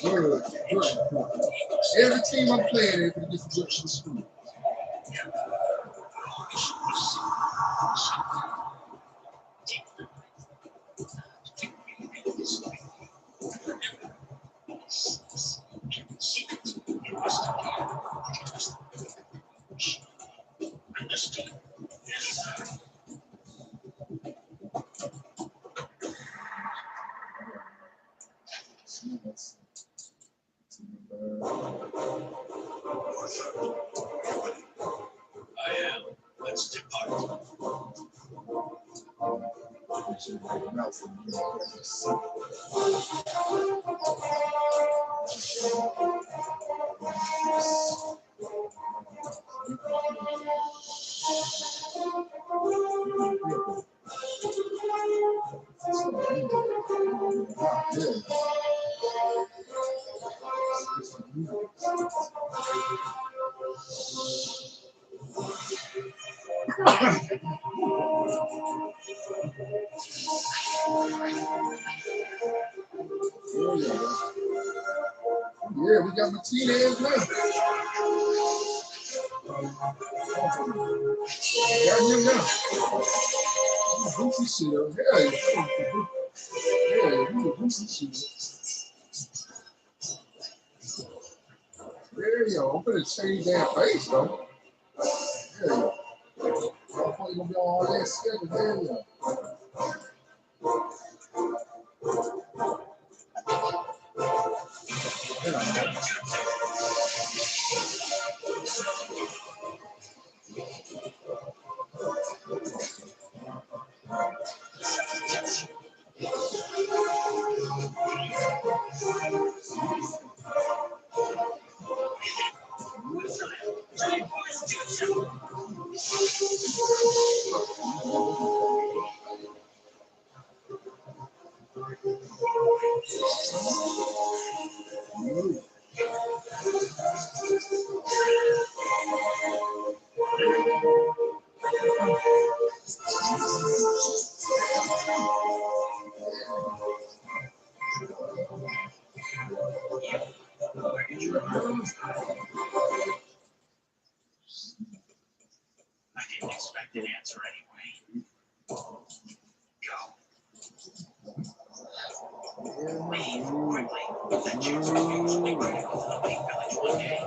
Good. Every team I'm playing in is good for the school. I am. Let's depart. Yeah, we got Martinez now. Got him now. Bootsy shit up. Yeah, we the Bootsy shit. There you go. I'm gonna change that face though. There you go. I'm probably gonna be on all that schedule. There you go. I didn't expect an answer anyway. Go. Leave quickly. That chance for you to be ready to go to the big village one day.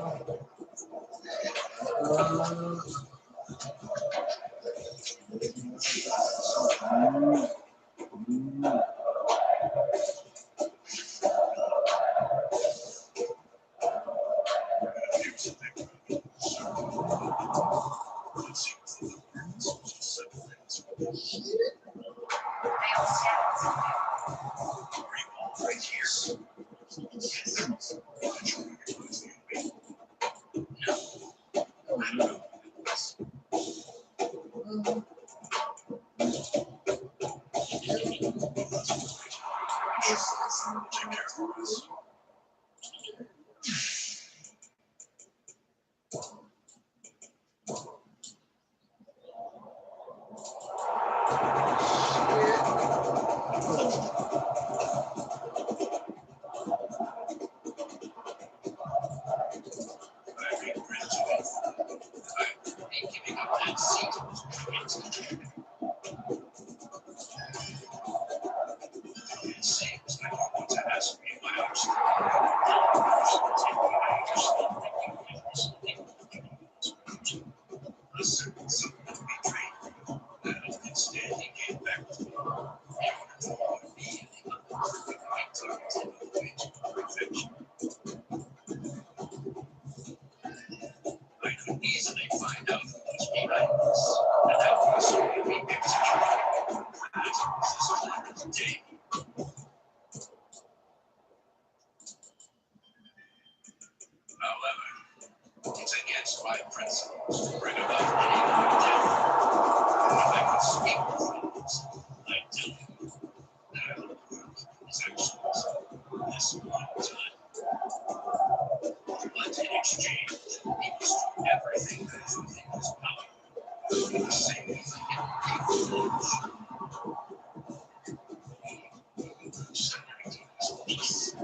Right here. Giving up that seat. It seems like you want to ask me what I was listen, someone betrayed me, and instead he came back to me. I could easily find out who was behind this, and that person would be executed. That is the plan of the day. However, it's against my principles to bring about any death. If I could speak with friends, I'd tell you that I would approve his actions this one time. But in exchange, he must do everything that is within his power. The same thing in village. Peace.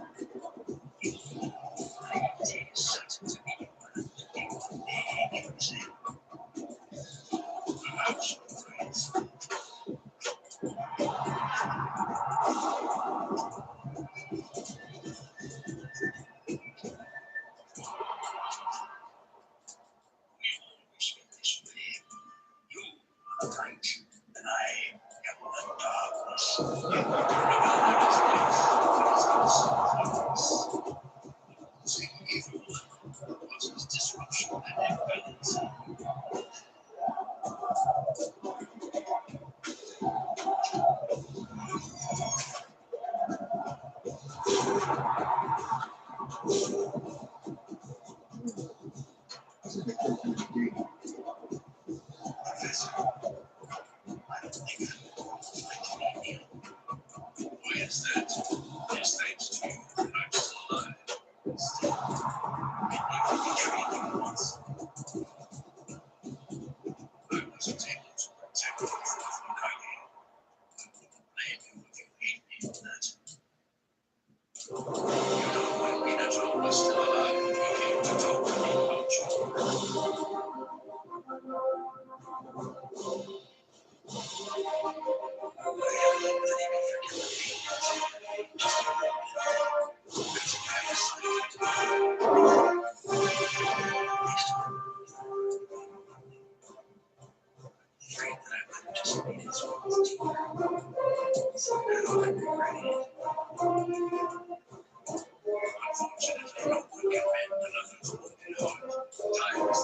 Time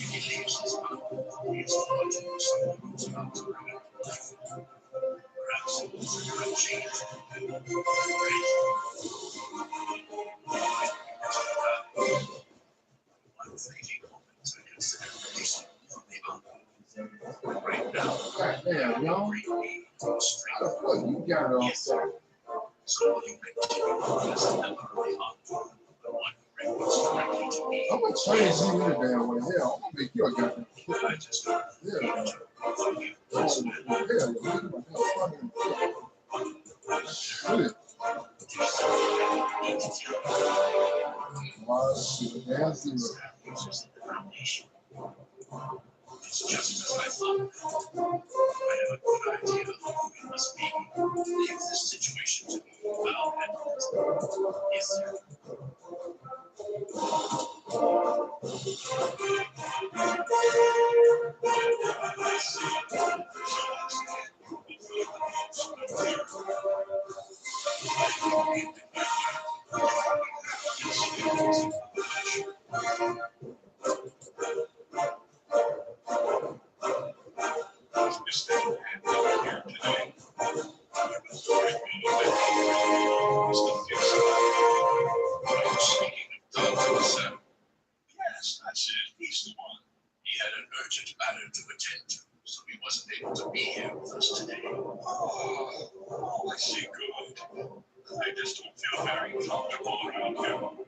he leaves his mouth, he is watching someone who's about to ruin her life. Perhaps it was a real change. I'm thinking to consider releasing from the uncle. Right now, God damn, yo. bring me to a straight. How the fuck you got it off Yes, sir. So will you continue as a member of the uncle? The one who reports directly to me. I'm gonna change you in the damn way. Hell, I'm gonna make you a goddamn kid. I just heard Yeah. from you. Oh, hell, shit. Wow, shit. That's zero. It's just as I thought. I have a good idea of who we must be. Leave this situation to me. I'll handle it. Yes, sir. Yes, that's it. He's the one. He had an urgent matter to attend to, so he wasn't able to be here with us today. Oh, I see. Good. I just don't feel very comfortable around him.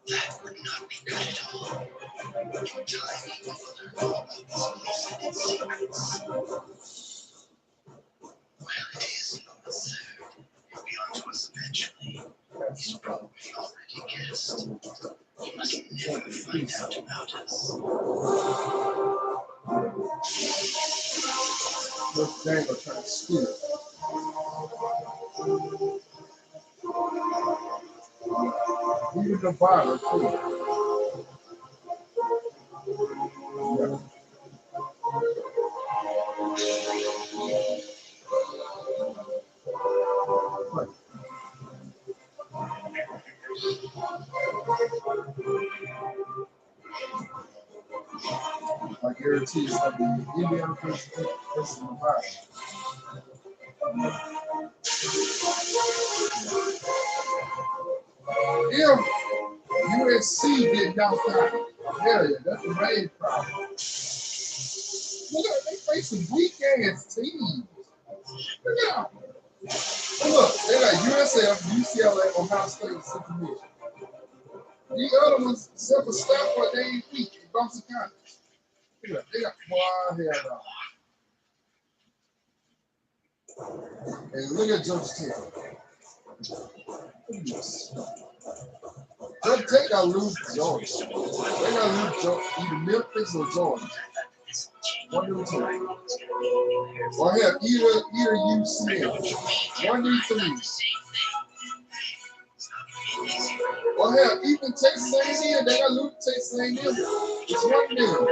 That would not be good at all. In time, he will learn all about these illuminated secrets. Well, it is on the third. He'll be on to us eventually. He's probably already guessed. He must never find out about us. This thing will try to steal. Even the bottle, too. Yeah. Right. I guarantee it's going to be Indiana versus Nevada. If USC get knocked out, hell yeah, that's the main problem. Look at they facing weak ass teams. Look at them. Look, they got USF, UCLA, Ohio State, and Central Michigan. These other ones, except for Stanford, they ain't weak in Boston County. Look at they got wild hair now. And look at Georgetown. They got to lose to Georgia. They got to lose to either Memphis or Georgia. One of the two. Or hell, either UCL. One of these three. Or hell, even Texas A&M, they got to lose to Texas A&M. It's one of them.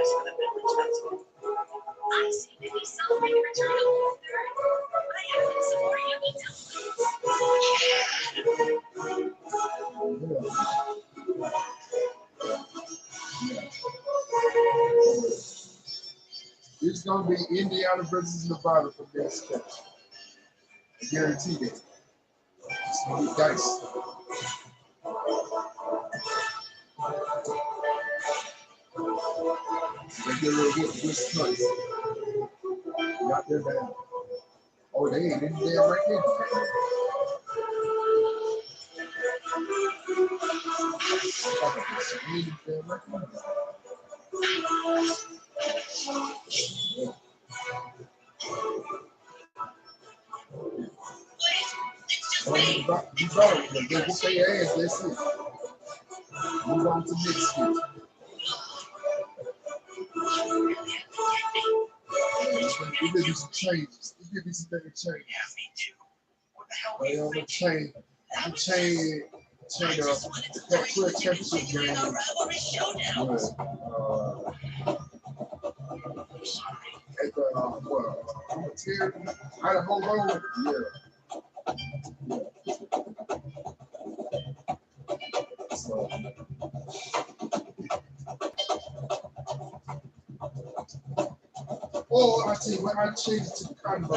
I see that he's celebrating return of the third. I have been supporting him It's going to be Indiana versus Nevada for this catch. I guarantee that. It's going to be dice. They get a little bit of this place. Not their bad. Oh, they ain't in there right there. You better go whoop their ass, that's it. Move on to next week. He give you some changes. He give you some better changes. Yeah, me too. What the hell were They you on the thinking? chain that quick championship game. At the out of home road, yeah. So, oh, I tell you what, I changed it to combo.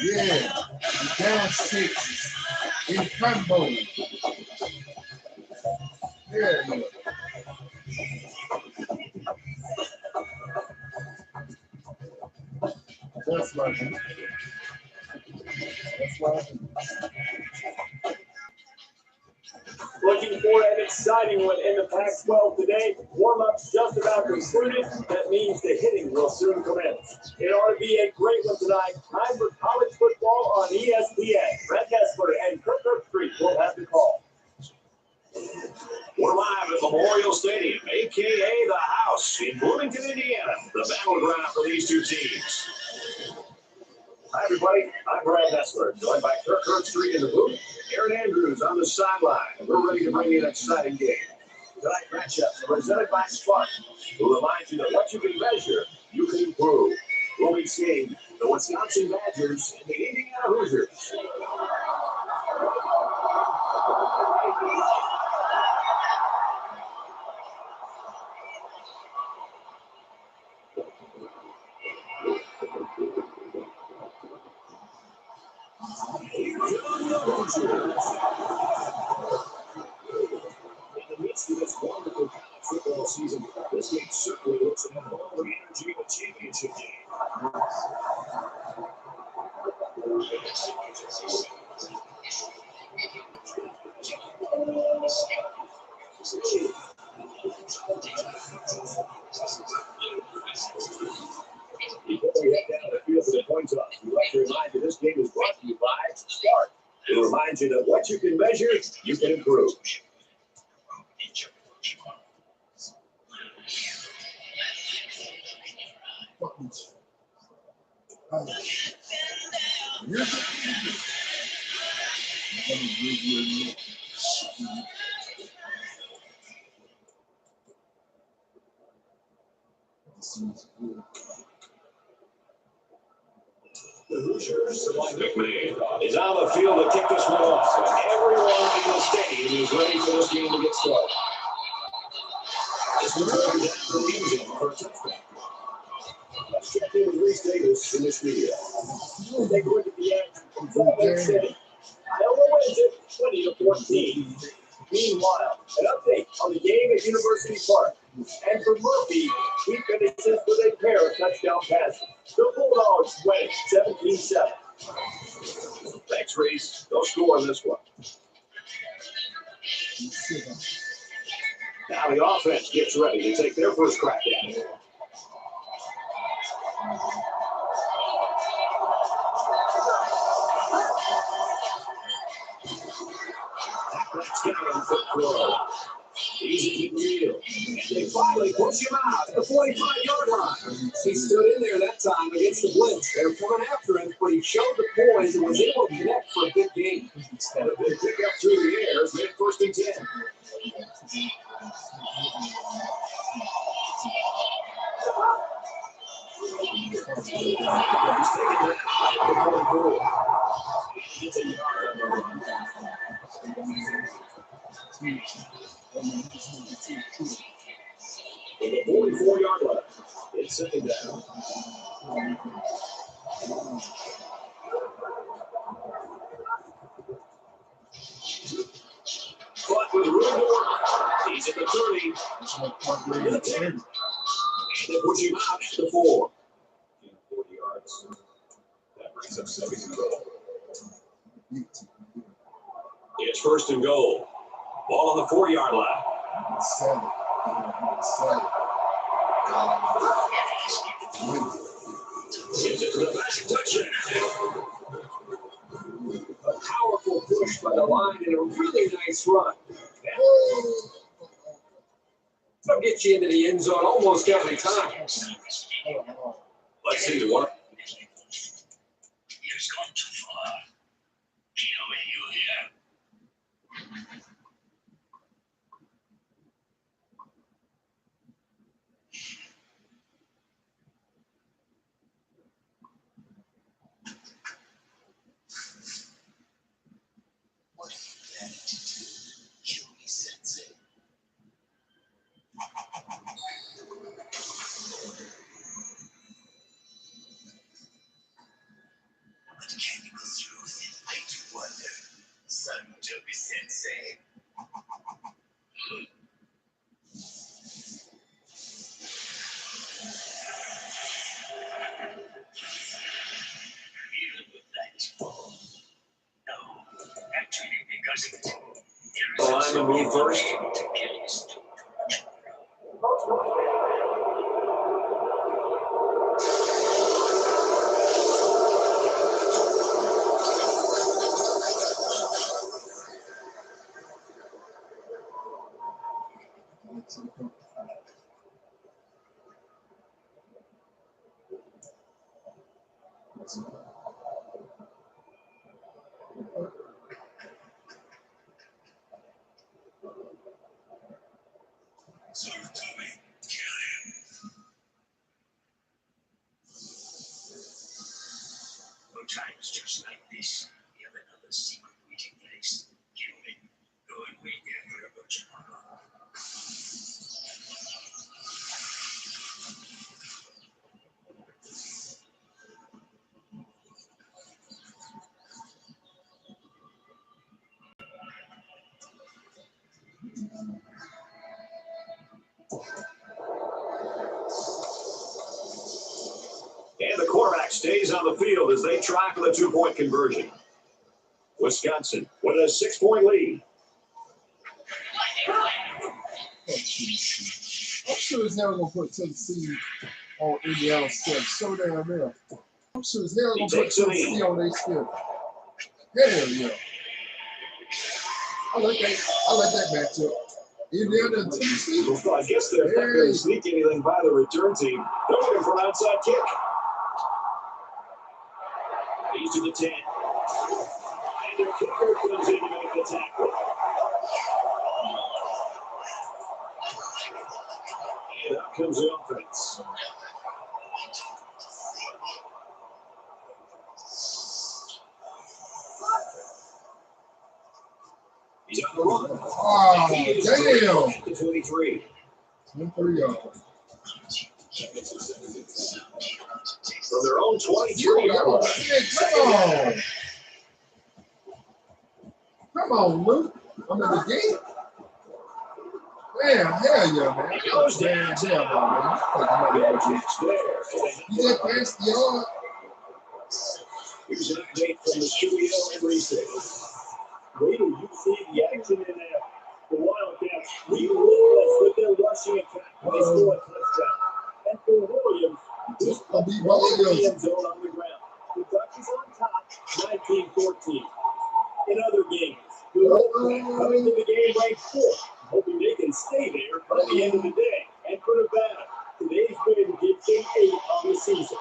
Yeah, the gas takes in combo. Yeah, yeah. That's right. That's right. Looking for an exciting one in the Pac-12 today. Warm-ups just about concluded. That means the hitting will soon commence. It ought to be a great one tonight. Time for college football on ESPN. Rutherford and Rutherford will have the call. We're live at Memorial Stadium, a.k.a. the House in Bloomington, Indiana, the battleground for these two teams. Hi, everybody. I'm Brad Nessler, joined by Kirk Herbstreit in the booth, Aaron Andrews on the sideline. We're ready to bring you an exciting game. Tonight matchups are presented by Spark, who reminds you that what you can measure, you can improve. We'll be seeing the Wisconsin Badgers and the Indiana Hoosiers. In the midst of this wonderful college football season, this game certainly looks to have all the energy of a championship game. Before we head down the field for the point toss, we'd like to remind you this game is brought to you by Spark. It reminds you that what you can measure, you can improve. The Hoosiers, McCullough is on the field to kick this one off. So everyone in the stadium is ready for this game to get started. This one comes down for Legion for a touchdown. Let's check in with Reese Davis in the studio. They go into the end from Fairbanks City. Iowa wins it 20-14. Meanwhile, an update on the game at University Park. And for Murphy, he finishes with a pair of touchdown passes. The Bulldogs win 17-7. Thanks, Reese. They'll score on this one. Now the offense gets ready to take their first crack at it. That's down for Crow. Easy to deal. And they finally push him out at the 45-yard line. He stood in there that time against the blitz. They were coming after him, but he showed the poise and was able to connect for a big gain. And a big pickup through the air as made it 1st and 10. He's taking it out of the goal. It's a yard. For the 44-yard line, it's 2nd down. But with room to work, he's at the 30, the 10, and they push him out at the 4. 40 yards. That brings up 2nd and goal. It's 1st and goal. Ball on the 4-yard line. Gives it to the back, touchdown. A powerful push by the line and a really nice run. They'll get you into the end zone almost every time. Let's see the one. Line and me first. Times just like this, we have another secret meeting place. Human, go and wait there for about tomorrow. And the quarterback stays on the field as they try for the 2-point conversion. Wisconsin with a 6-point lead. I'm sure it's never gonna put Tennessee on Indiana's schedule. So damn real. I'm sure it's never gonna put Tennessee on their schedule. Hell yeah. I like that matchup. Indiana and Tennessee. Well, I guess they're not going to sneak anything by the return team. They're looking for an outside kick. He's to the 10. And their kicker comes in to make the tackle. And out comes the offense. He's on the run. Oh, damn. To 23. 23 yards. From their own 23-yard line. Come on, Luke. I'm in the game. Damn, hell yeah, man. Goes down. Man. You just passed the yard. Here's an update from the studio and reset. Vader, you see the action in there. The Wildcats relentless with their rushing attack. They score a touchdown. And for Williams, this will be the end zone on the ground. The Ducks on top, 19-14. In other games, the Wolfpack coming to the game ranked 4th, hoping they can stay there by the end of the day. And for Nevada, today's win gives them 8 on the season.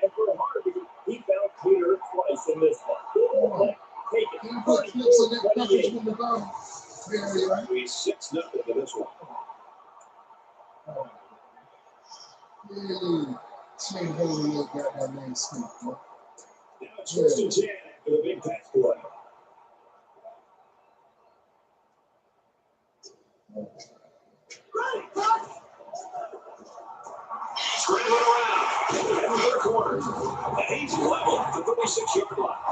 And for Harvey, he found Peter twice in this one. The Wolfpack take it. 34-28. We 6-0 to this one. Now it's 1st and 10 for the big pass play. Scrambling around. And the corner. And he's level at the 36-yard line.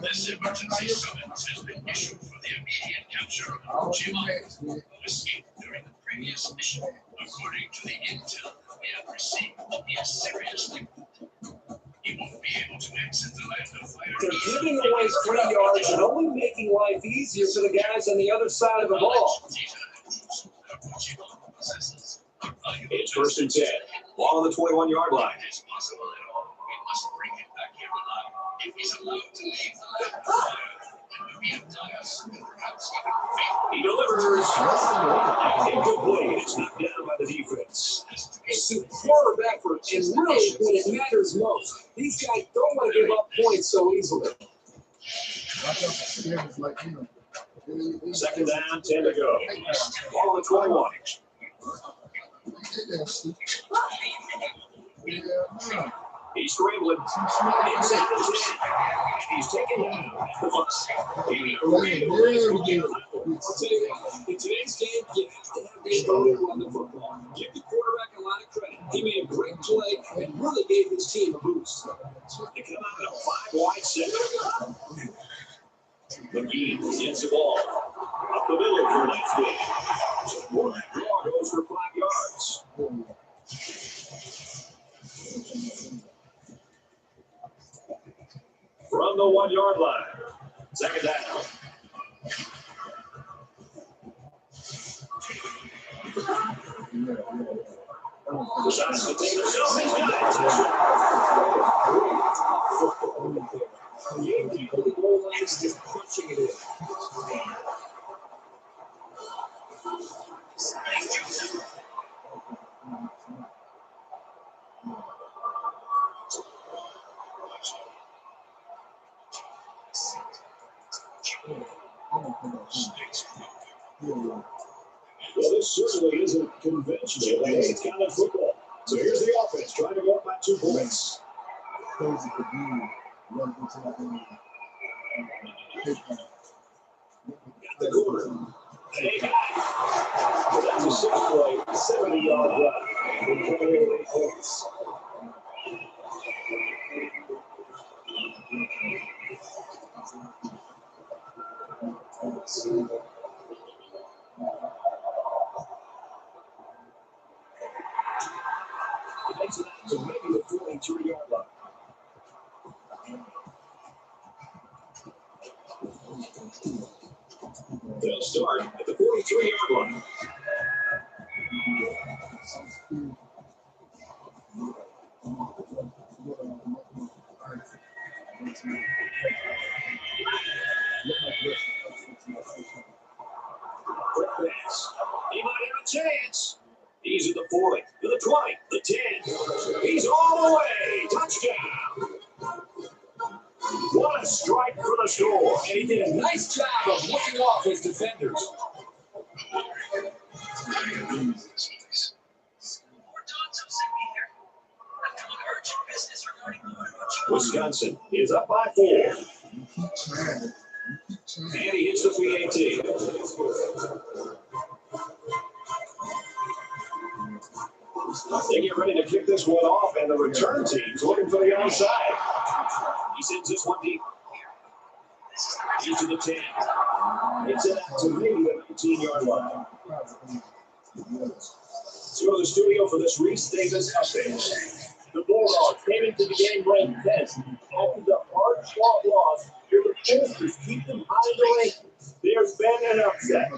This emergency summons has been issued for the immediate capture of Chewbacca, who escaped during the previous mission. According to the intel we have received, he is seriously wounded. He won't be able to exit the land of fire. They're giving away 3 yards and only making life easier for the guys on the other side of the ball. It's 1st and 10. Ball on the 21-yard line. It's possible at all. We must bring him back here alive. If he's allowed to leave the land, then we have done us, perhaps even fate. He delivers. Incomplete. It's knocked down by the defense. Superb effort, and really when it matters most. These guys don't want to give up points so easily. Second down, 10 to go. Ball on the 21. He's scrambling. Inside the 10. He's taken down. The bus. In today's game, you have to have the ability to run the football. Give the quarterback a lot of credit. He made a great play and really gave his team a boost. They come out in a 5-wide set. McGee gets the ball. Up the middle for next week. Draw goes for 5 yards. From the 1-yard line. Second down. Decides to take himself. He's got it. The goal line is just punching it in. Well, this certainly isn't conventional. It's kind of football. So here's the offense trying to go up by 2 points. Got the corner. They got it. That's a 6-play, 70-yard drive. They're coming in with 8 points. It makes it out to maybe the 43-yard line. They'll start at the 43-yard line. Quick pass. He might have a chance. He's at the 40, to the 20, the 10. He's all the way. Touchdown. What a strike for the score. And he did a nice job of looking off his defenders. Wisconsin is up by 4. And he hits the ep18. They get ready to kick this one off, and the return team's looking for the onside. He sends this one deep. He's to the 10. It's out to maybe the 19-yard line. Let's go to the studio for this Reese Davis update. The Bulldogs came into the game ranked 10th. After the hard-fought loss, here the Panthers keep them high in the rankings. There's been an upset.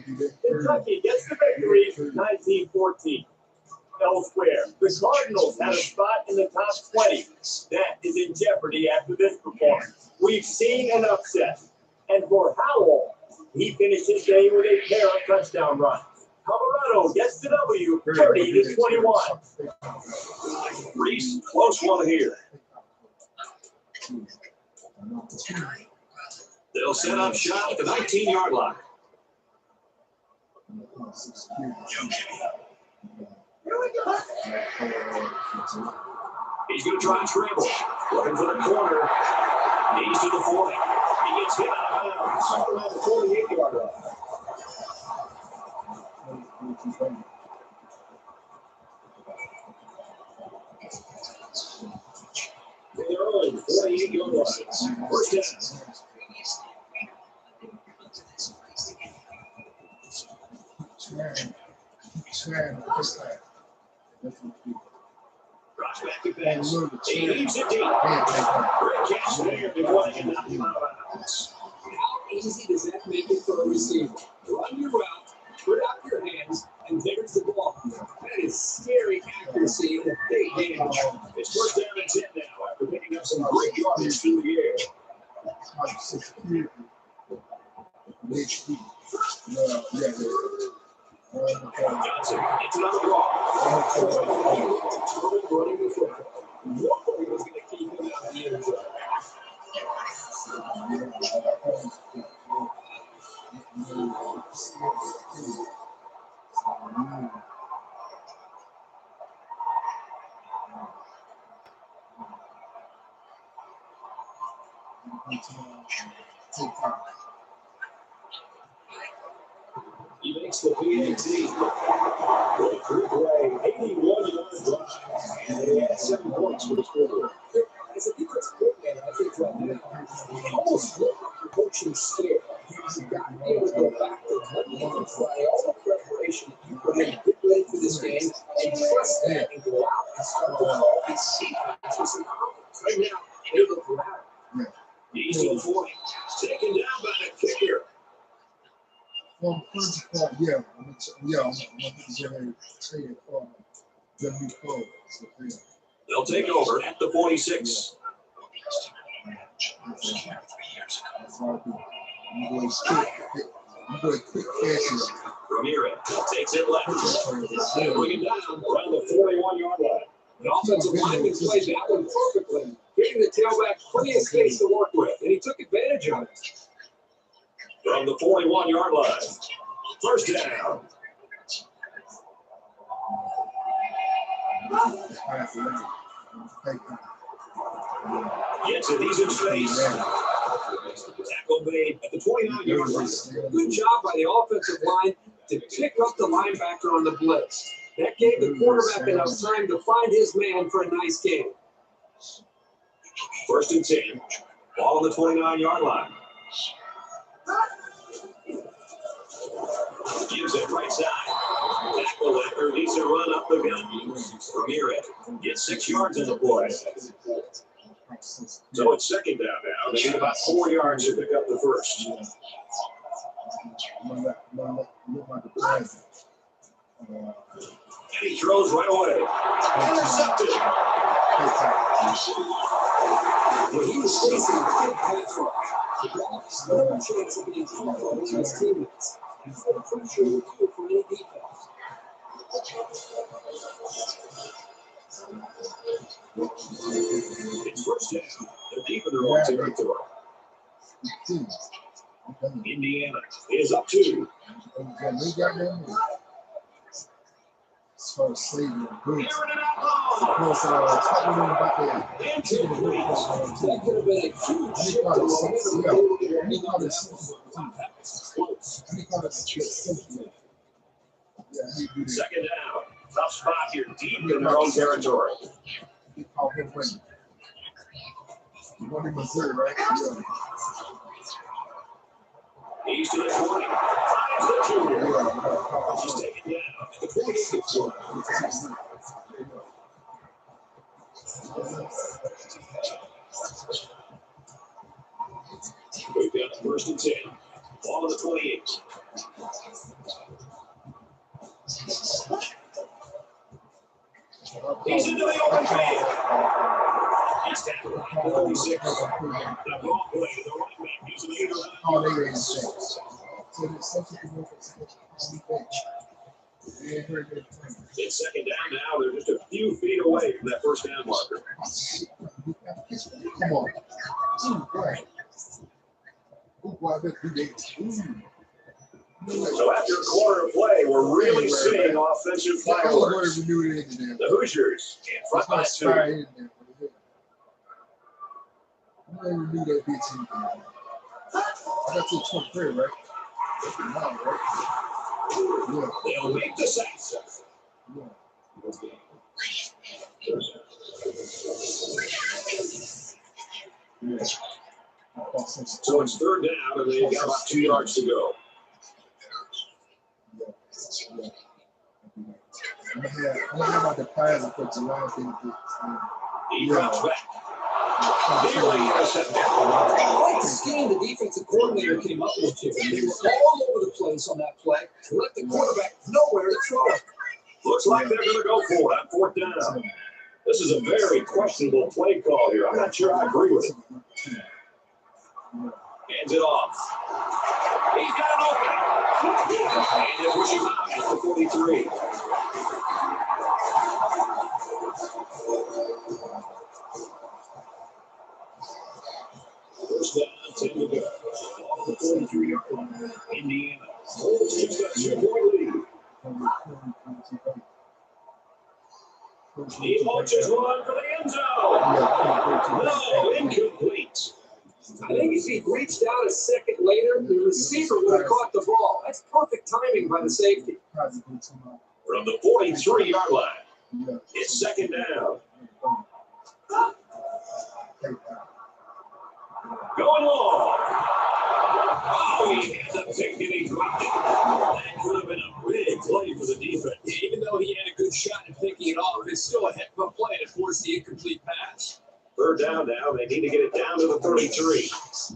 Kentucky gets the victory, 19-14. Elsewhere, the Cardinals had a spot in the top 20. That is in jeopardy after this performance. We've seen an upset. And for Howell, he finished his day with a pair of touchdown runs. Colorado gets the W, 30-21. Reese, close one here. They'll set up shop at the 19-yard line. He's going to try and scramble. Looking for the corner. He's to the 40. He gets hit out of bounds. Around the 48-yard line. They're on 48-yard line. First down. Drops back to pass. He leaves it deep. Great catch there. Before they can knock him out of bounds. How easy does that make it for a receiver? Run your route, put out your hands, and there's the ball. That is scary accuracy and a big damage. It's first down and 10 now after picking up some great yardage through the air. Johnson gets it on the block. Running the football. Nobody was going to keep him out of the end zone. He makes the ep18. Three-play, 81-yard drive. And they had 7 points for the score. As a defensive coordinator, I think right now, you almost look like you're coaching scared. You've got to be able to go back to one defense by all the preparation that you put in, get ready for this game, and trust that and go out and start to call these sequences with some confidence. Right now, they look loud. He's to the 40. Taken down by the kicker. Well, first of all, I'm gonna say it the new code. They'll take over at the 46. Ramirez takes it left. Bring it down around the 41-yard line. The offensive lineman played that one perfectly, giving the tailback plenty of space to work with, and he took advantage of it. From the 41-yard line. First down. Gets it, he's in space. Tackle made at the 29-yard line. Good job by the offensive line to pick up the linebacker on the blitz. That gave the quarterback enough time to find his man for a nice game. First and 10. Ball on the 29-yard line. Gives it right side. Tackle after needs to run up the gun. Ramirez gets 6 yards in the play. So it's second down now. They need about 4 yards to pick up the first. And he throws right away. Intercepted. When he was facing a big pass rush, the Bucs had no chance of getting caught by his teammates. He's not pretty sure he'll do it for any defense. It's first down. They're deep in their own territory. Indiana is up 2. So saving good. That could have been a huge shift in Second down. Tough spot here, deep in their own territory. Missouri, right? He's to the 20. Finds the junior. He's taken down at the 46 yard line. We've got first and 10. Ball on the 28. He's into the open field. He's tackled at 46. The ball play to the right back. He's an 8 It's second down now. They're just a few feet away from that first down marker. Come on. So after a quarter of play, we're really seeing offensive fireworks. The Hoosiers in front by 2. I never knew that bitch anything. I got to 23, right? Yeah. They'll make the sack. Yeah. So it's third down, and they've got about 2 yards to go. I'm gonna have about the pass for July. He drops back. I like the scheme the defensive coordinator came up with here. They were all over the place on that play. Let the quarterback nowhere to throw. Looks like they're going to go for it on 4th down. This is a very questionable play call here. I'm not sure I agree with it. Hands it off. He's got an opening. And they push him out at the 43. First down, 10 to go. Off the 43-yard line. Indiana holds just a 2-point lead. He launches one for the end zone. No, incomplete. I think if he'd reached out a second later, the receiver would have caught the ball. That's perfect timing by the safety. From the 43-yard line, it's 2nd down. Going long. Oh, he had the pick and he dropped it. That could have been a big play for the defense. Even though he had a good shot at picking it off, it's still a heck of a play to force the incomplete pass. 3rd down now. They need to get it down to the 33. He's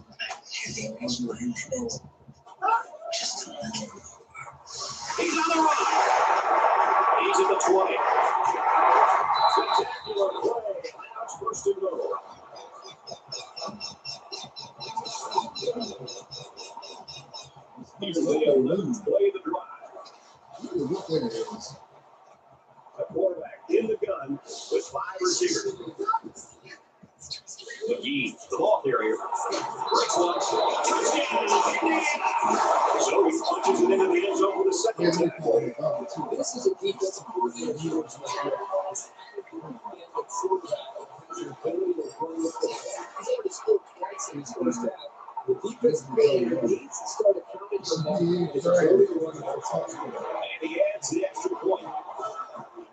on the run. He's at the 20. Spectacular play. That's 1st and goal. He's play the drive. A quarterback in the gun with 5 receivers. McGee, the ball carrier. Breaks one. Touchdown. So he punches it into the end zone with a 2nd tackle. This is a defensive coordinator who is twice in his first half. The defensive coordinator needs to start accounting for that. And he adds the extra point.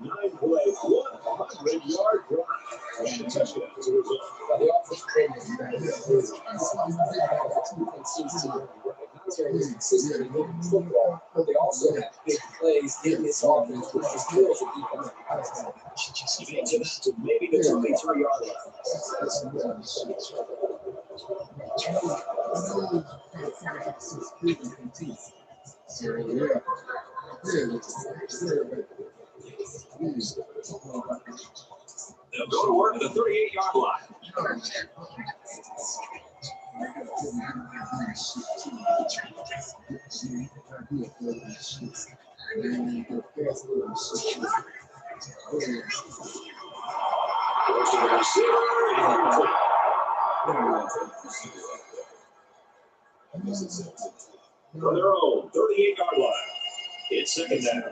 9-play, 100-yard drive. And a touchdown as a result. The offensive coordinator is consistent in football, but they also have big plays in this offense, which is kills the defense. He gets it to maybe the 23-yard line. They'll go to work at the 38-yard line. Goes to the receiver and from their own 38-yard line. It's 2nd down.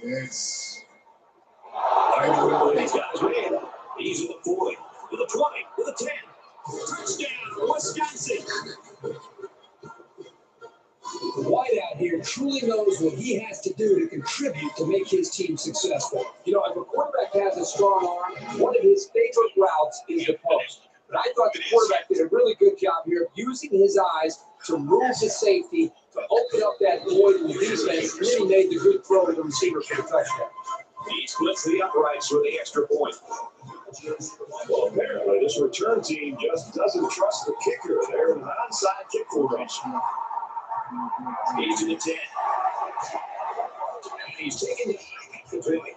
Yes. He's got his man. He's in the 40, to the 20, to the 10. Touchdown, Wisconsin. The wideout here truly knows what he has to do to contribute to make his team successful. You know, if a quarterback has a strong arm, one of his favorite routes is the post. But I thought the quarterback did a really good job here of using his eyes to move the safety, to open up that void in the defense, and then he made the good throw to the receiver for the touchdown. He splits the uprights for the extra point. Well, apparently this return team just doesn't trust the kicker. They're an onside kick formation. He's in the 10. And he's taking the 20.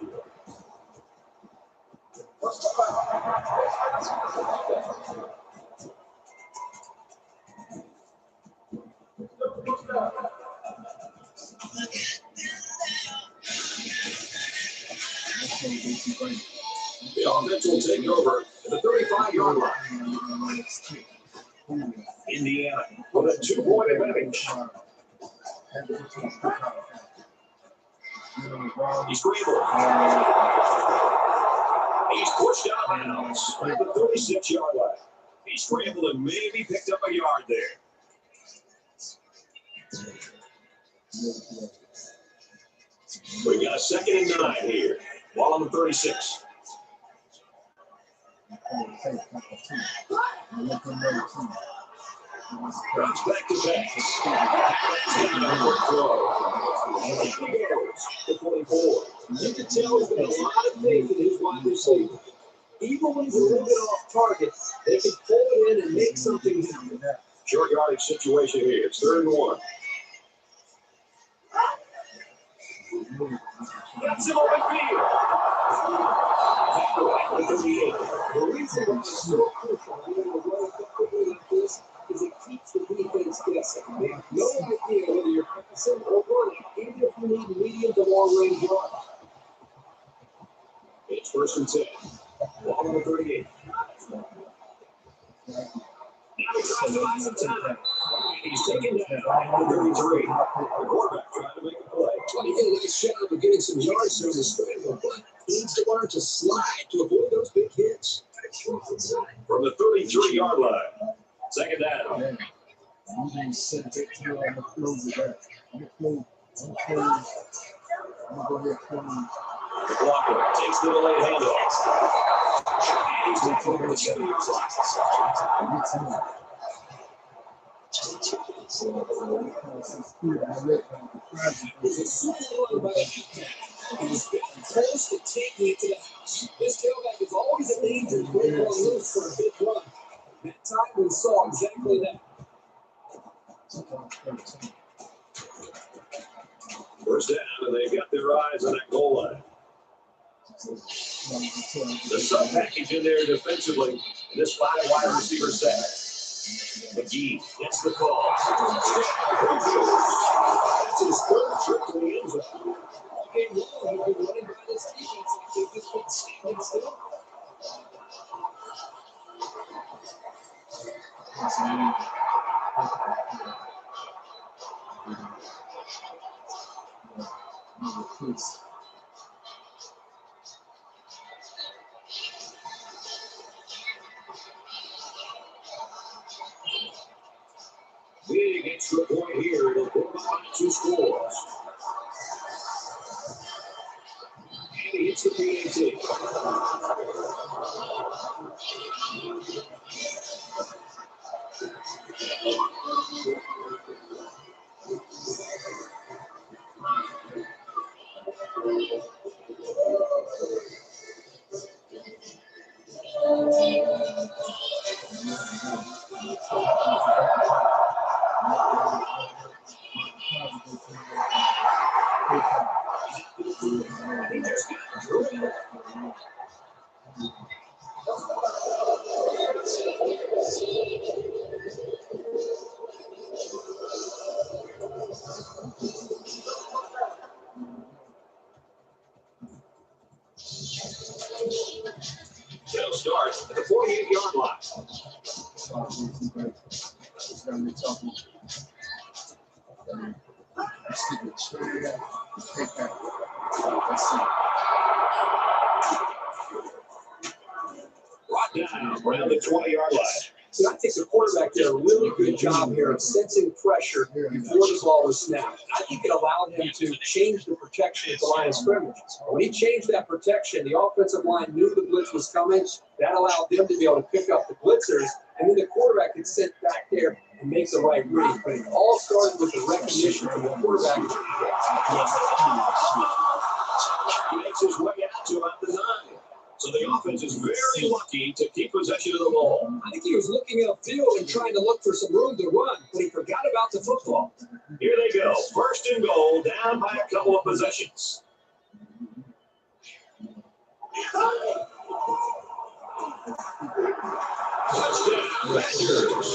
The offense will take over at the 35-yard line. Indiana with a 2-point advantage. He's scrambled. He's pushed out of bounds at the 36-yard line. He scrambled and maybe picked up a yard there. We got a 2nd and 9 here. Ball on the 36. Drops back to pass. You can tell he's got a lot of faith in his wide receiver. Even when he's a little bit off target, they can pull it in and make something happen. Short yardage situation here. It's 3rd and 1. That's him open field. The reason why it's so crucial to be able to run effectively like this is it keeps the defense guessing. They have no idea whether you're passing or running, even if you need medium to long range run. It's 1st and 10. Ball number 38. Now he tries to buy some time. He's taken down at 33. The quarterback trying to make a play. Well, he did a nice job of getting some yards there in the scramble, but he needs to learn to slide to avoid those big hits. From the 33-yard line. 2nd down. Man, you didn't set it to on the close of that. I'm going to go ahead and McCullough takes the delayed handoff. He's taken over the 7-yard line. It's a super run by a deep He was getting close to taking it to the house. This tailback is always in danger of breaking on loose for a big run. That time we saw exactly that. 1st down, and they've got their eyes on that goal line. The sub package in there defensively in this 5 wide receiver set. McGee gets the call. That's his 3rd trip to the end zone. All game long, he's been running by this defense like they've just been standing still. Big extra point here. It'll go by 2 scores. And he hits the PAT. They'll start at the 48-yard line. Brought down around the 20-yard line. See, I think the quarterback did a really good job here of sensing pressure before the ball was snapped. I think it allowed him to change the protection at the line of scrimmage. When he changed that protection, the offensive line knew the blitz was coming. That allowed them to be able to pick up the blitzers, and then the quarterback could sit back there and make the right read. But it all started with the recognition from the quarterback. He makes his way out to about the 9. So the offense is very lucky to keep possession of the ball. I think he was looking upfield and trying to look for some room to run, but he forgot about the football. Here they go. 1st and goal, down by a couple of possessions. Touchdown, Badgers.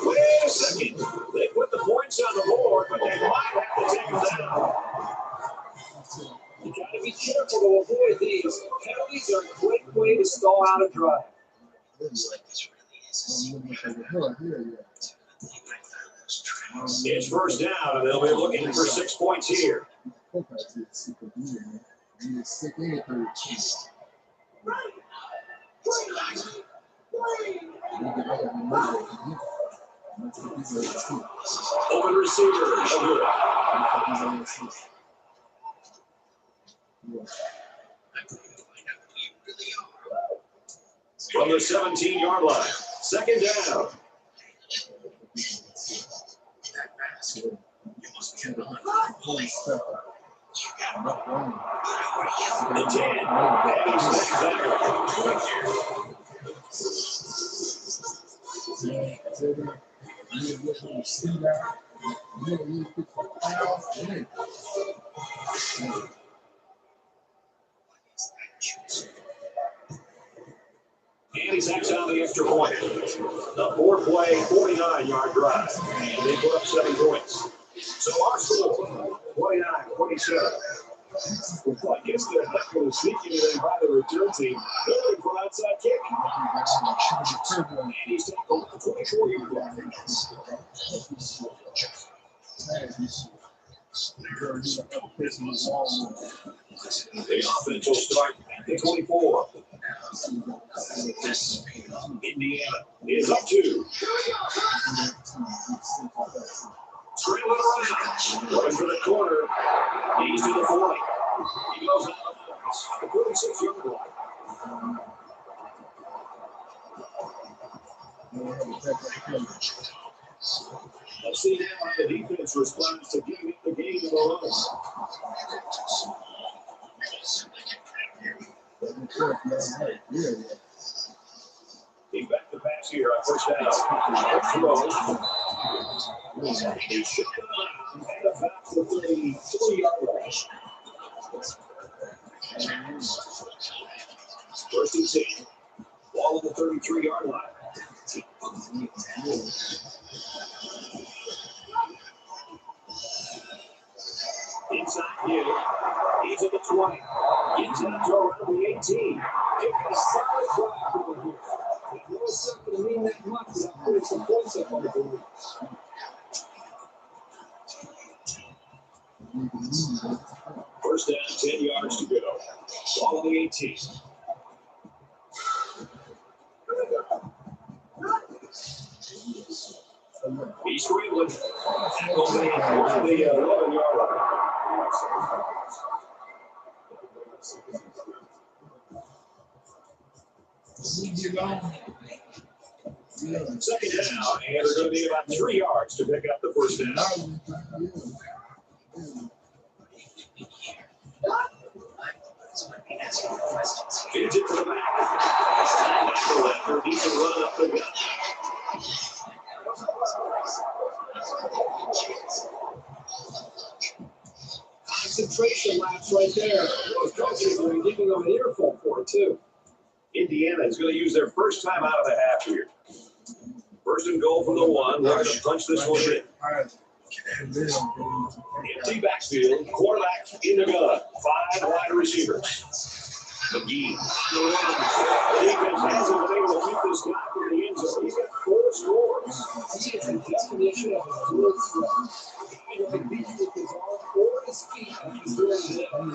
Wait a second. They put the points on the board, but they might have to take them down. You got to be careful to avoid these. Penalties are a great way to stall out a drive. It's 1st down, and they'll be looking for 6 points here. Open receiver. From the 17-yard line. 2nd down. The 10. And he's next back. And he's actually on the extra point. The 4-play, 49-yard drive. And they put up 7 points. So our score, 29-27. Well, I guess they're not going to sneak it in by the return team. They're looking for an outside kick. And he's tackled at the 24-yard line. The offense will start at the 24. Indiana is up 2. Scrambling around. Running for the corner. He's to the 40. He goes out of the 46-yard line. Let's see now how the defense responds to giving up the game in the run. He's back to pass here on first down. He should come out and about to the 3-yard line. First and 10. Ball on the 33-yard line. Inside here. He's at the 20. Gets out to around the 18. It's a solid drive over here. I know it's not going to mean that much, but I'm putting some points up on the board. First down, 10 yards to go. Ball on the 18. He's scrambling. Tackle made on the 11-yard line. Second down, and they're going to be about 3 yards to pick up the first down. Feeds it to the back. He's running up the gut. Concentration laps right there. Those coaches are giving them an earful for it, too. Indiana is going to use their first time out of the half here. First and goal from the 1. They're going to punch this one in. Empty backfield. Quarterback in the gun. 5 wide receivers. McGee on the run. The defense hasn't been able to keep this guy from the end zone. He's got 4 scores. He is the definition of a good threat. He can beat you with his arm or his feet. He's doing it. Trying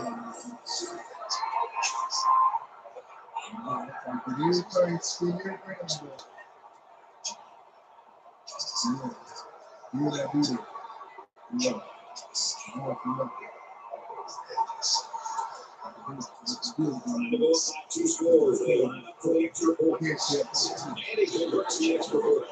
to go up by 2 scores. They line up for the extra point. And he converts the extra point.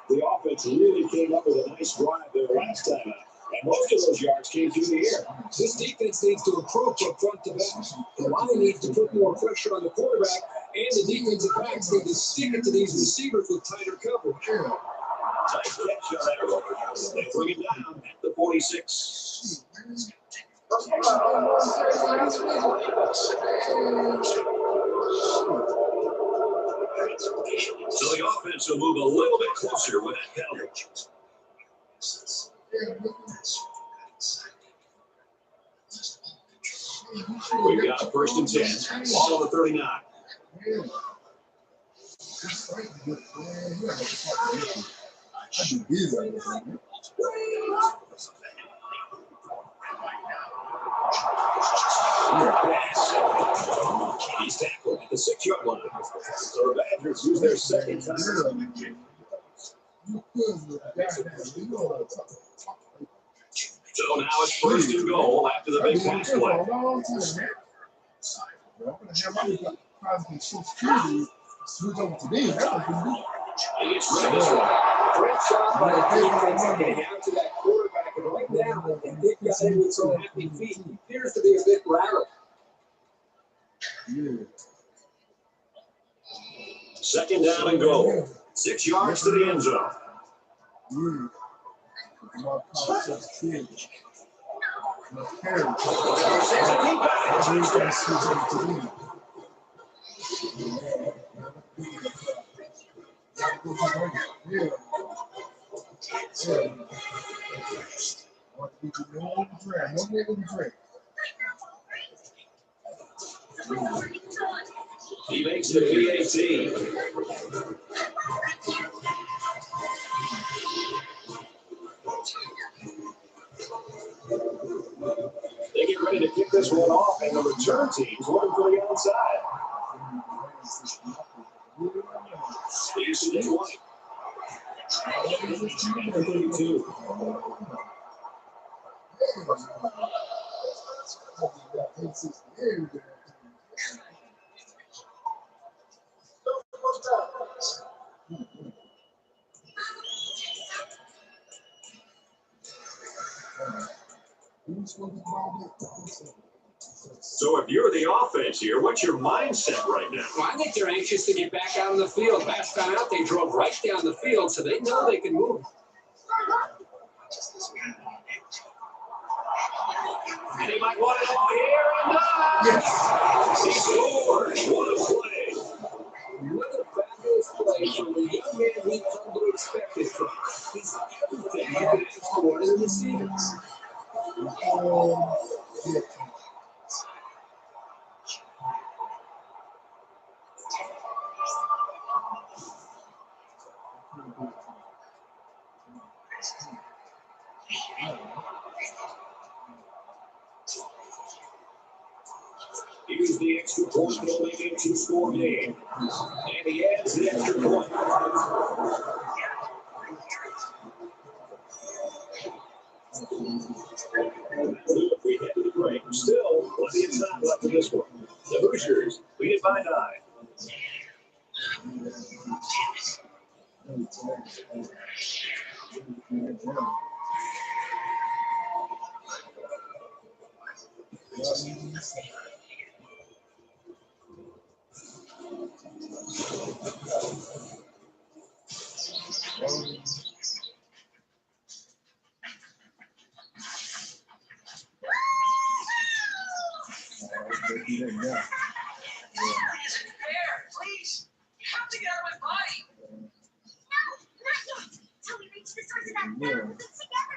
The offense really came up with a nice drive there last time out. And most of those yards came through the air. This defense needs to approach from front to back. The line needs to put more pressure on the quarterback, and the defensive backs need to stick it to these receivers with tighter coverage. Nice catch on that. They bring it down at the 46. So the offense will move a little bit closer with that penalty. We've got a first and 10. Ball on the 39. He's tackled at the 6-yard line. So the Badgers use their second time. So now it's first and goal after the big pass play. Switch over to these. That was He gets rid of this one. Great shot by the defense getting out to that quarterback. And right now, the big guy with some happy feet appears to be a bit rattled. Second down and goal. 6 yards to the end zone. He makes the ep18. They get ready to kick this one off, and the return team's looking for the outside. Here's to the 20. 32. So if you're the offense here, what's your mindset right now? Well, I think they're anxious to get back out on the field. Last time out, they drove right down the field, so they know they can move. And he might want it all here and yes. He scores. What a play. What a fabulous play from the young man we've come to expect it from. He's everything you can ask for in the receivers. Here's the extra point will make it a 2-score game. And he adds the extra point. We head to the break. Still, plenty of time left in this one. The Hoosiers lead it by 9. Somebody isn't fair. Please. You have to get out of my body. No, not yet. Till we reach the source of that power together,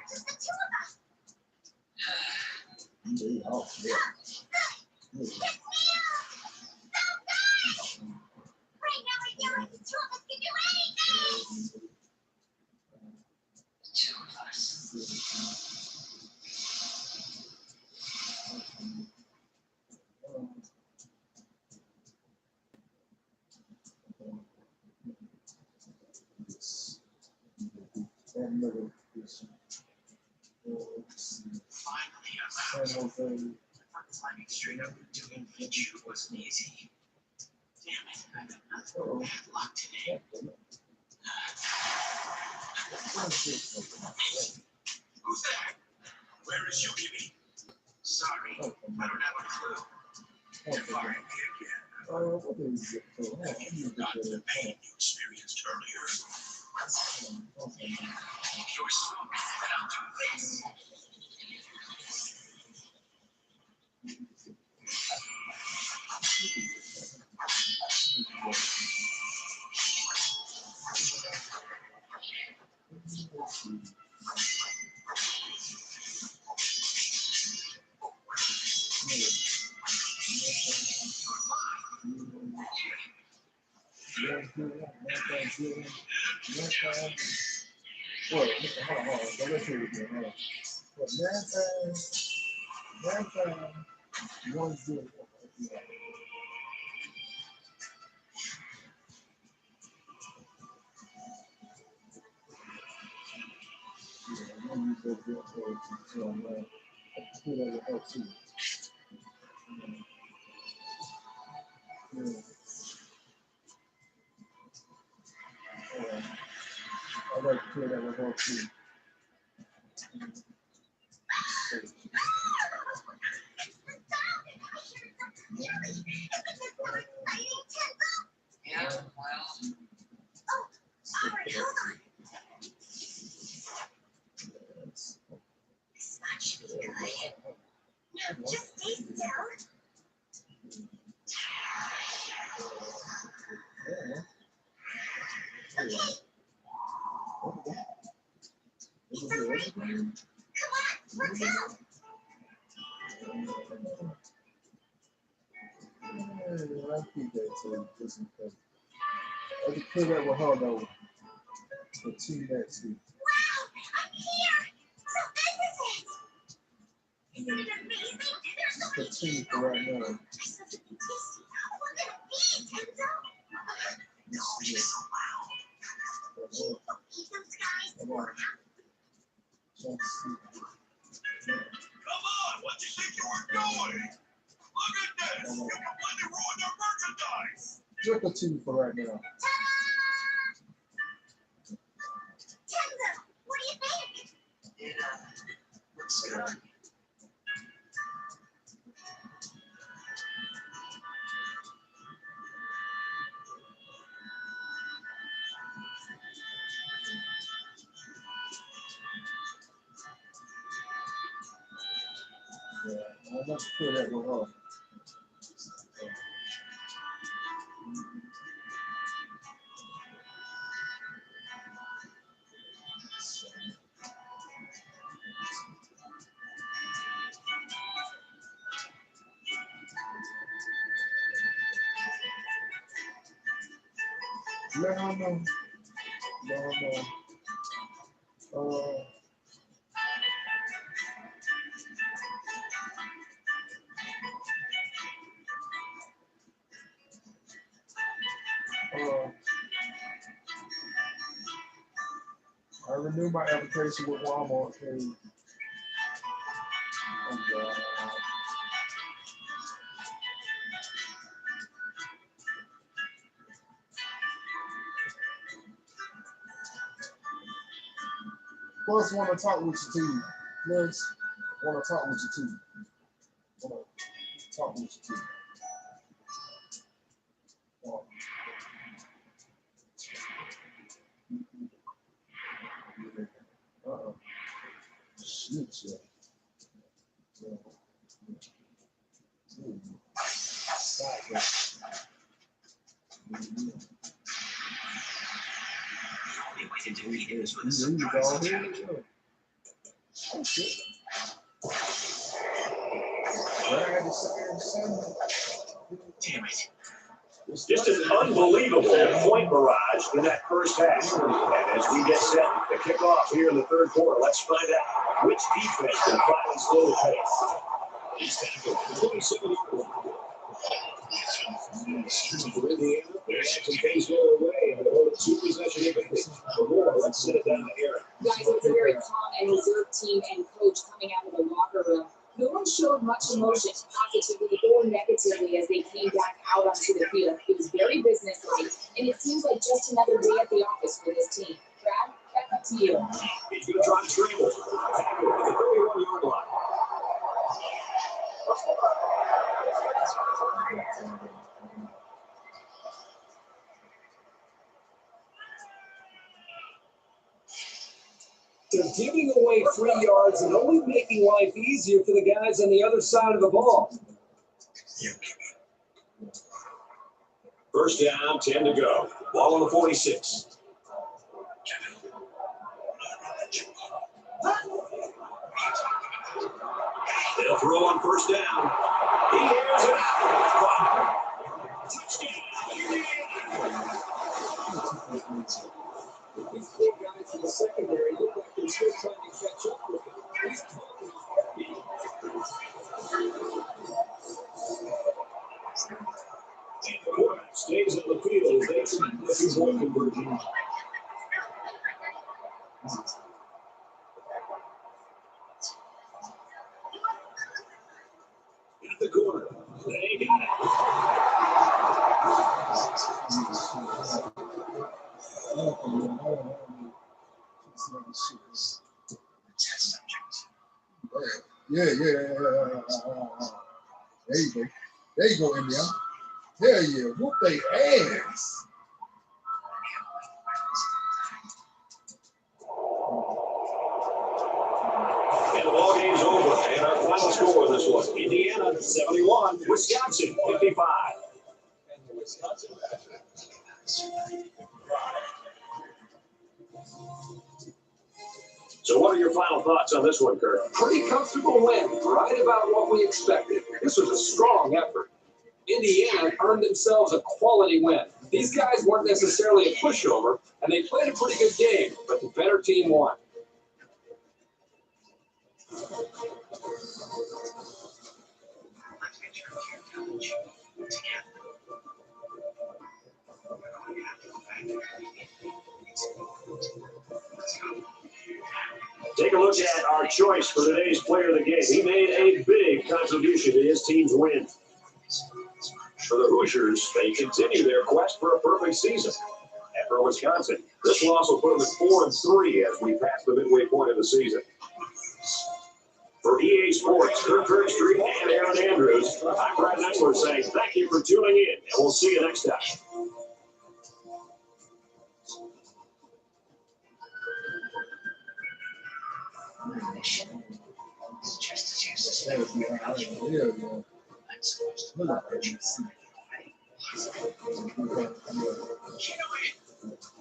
just the two of us. It's Neil! So fast! Right now I feel like the two of us can do anything! The two of us. Finally, I'm out. I thought climbing straight up and doing you wasn't easy. Damn it, I've got nothing but bad luck today. Who's that? Where is Yukimi? Sorry, I don't have a clue. You're firing me again. Have you forgotten the pain you experienced earlier? You're strong, and I'll do this. I'd like to clear that with her too. Yeah, well. Oh, all right, hold on. This spot should be good. Now just stay still. It's okay. Come on, let's go. I keep that too, just in case. I can clear that with her though. For teammates too. Wow, I'm here. So this is it. Isn't it amazing? There's so For many team people. for right now. I saw something tasty. What could it be, Kenzo? No, she's so loud. Gee, okay, those guys. Come on. Let's see. Come on, what do you think you were doing? Look at this. You completely ruined our merchandise. Just a team for right now. Kenzo, what do you think? It looks good. Yeah, I'd like to clear that with her. Let her know. Let her know. I renewed my application with Walmart. And, plus, want to talk with you too. Plus, want to talk with you too. Want to talk with you too. Shit, yeah. The only way to do it is with a You surprise go attack. ahead. Oh, shit. Well, I had to say, Damn it. Just an unbelievable point barrage in that first half. And as we get set to kick off here in the third quarter, let's find out which defense can finally slow the pace. He's tackled for 27 yards. For Indiana, they're some things go away and hold a two-possession advantage. For more, let's set it down to Aaron. Guys, it was a very calm and reserved team and coach coming out of the locker room. No one showed much emotion, positively or negatively, as they came back out onto the field. It was very businesslike, and it seems like just another day at the office for this team. Brad, back up to you. He's going to try to scramble. Tackle at the 31-yard line. They're giving away 3 yards and only making life easier for the guys on the other side of the ball. First down, 10 to go. Ball on the 46. They'll throw on first down. He airs it out. These big guys in the secondary look like they're still trying to catch up with him. He's talking And the quarterback stays on the field as they try the two-point conversion. corner. They got Yeah. There you go. There you go, India. Hell yeah. Whoop they ass. And the ball game's over. And our final score in this one: Indiana 71, Wisconsin 55. And the Wisconsin Badgers. So what are your final thoughts on this one, Kurt? Pretty comfortable win, right about what we expected. This was a strong effort. Indiana earned themselves a quality win. These guys weren't necessarily a pushover, and they played a pretty good game, but the better team won. Take a look at our choice for today's player of the game. He made a big contribution to his team's win. For the Hoosiers, they continue their quest for a perfect season. And for Wisconsin, this loss will put them at 4-3 as we pass the midway point of the season. For EA Sports, Kurt Street and Aaron Andrews, I'm Brad Nexler saying thank you for tuning in, and we'll see you next time.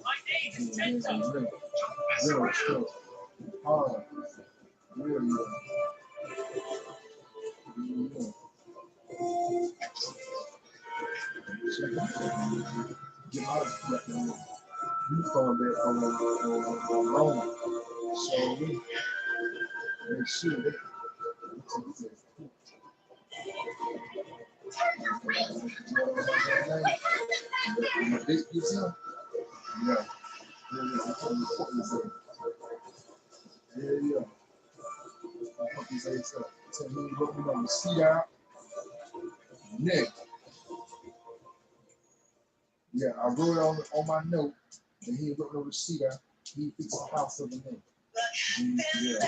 My name is benson. You come back on Rome. So we make sure that yeah, I wrote it on my note, and he wrote no receipt out. He fixed the house of the name. Yeah.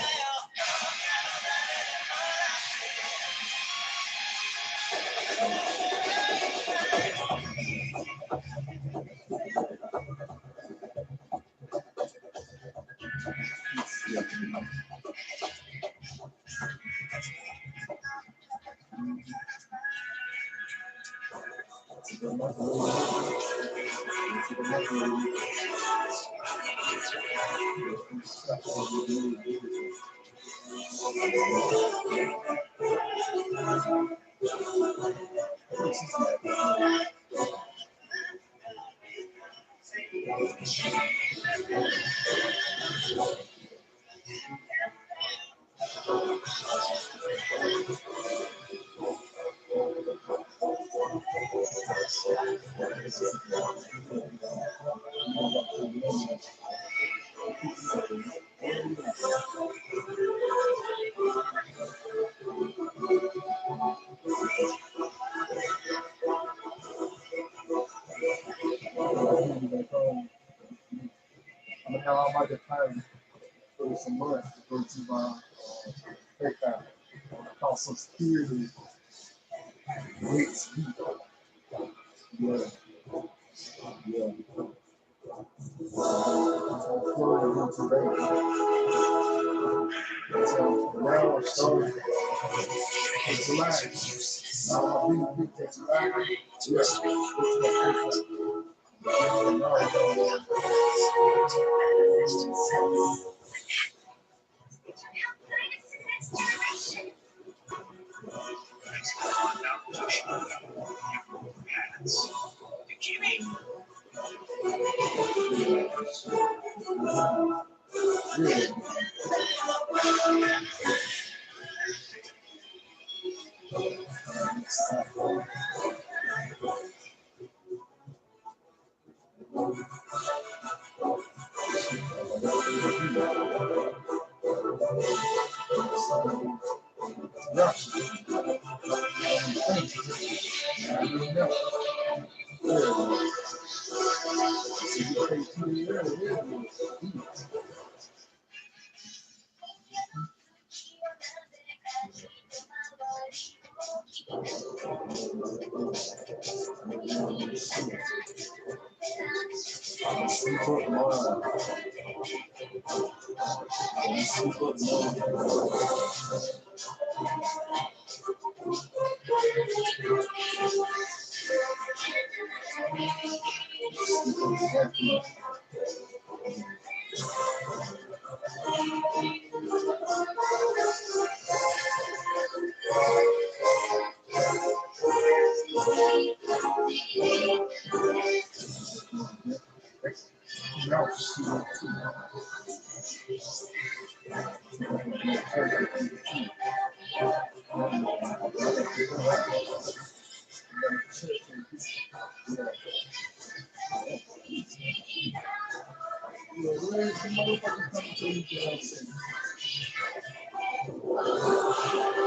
I'm gonna have all my deposits for some money to go to my PayPal. Call some security. Next week. Yeah. So now I'm starting to relax. Now I'm being big to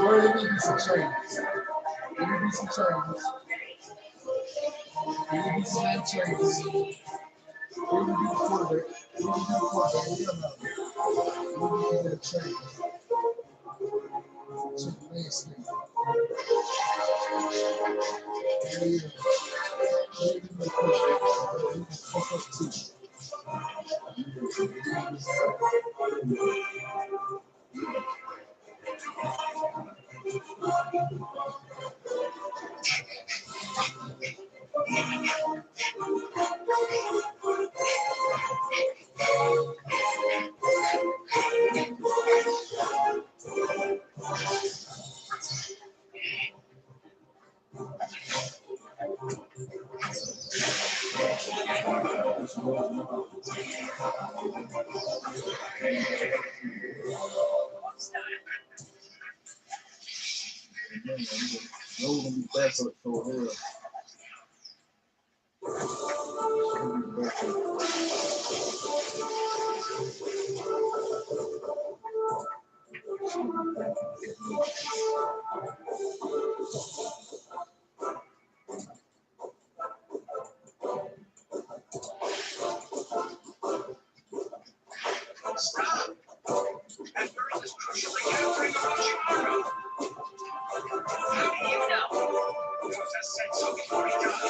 Where there may be some changes. There may be some changes. There may be some man changes. There may be the quarterback. There may be the quarterback. We don't know. There may be a change. Check the landscape. There may be the quarterback. There may be the fuck up too. Those gonna be backup for her. Stop! That bird is crucially capturing the chewbacca. How do you know? Because I said so before he died.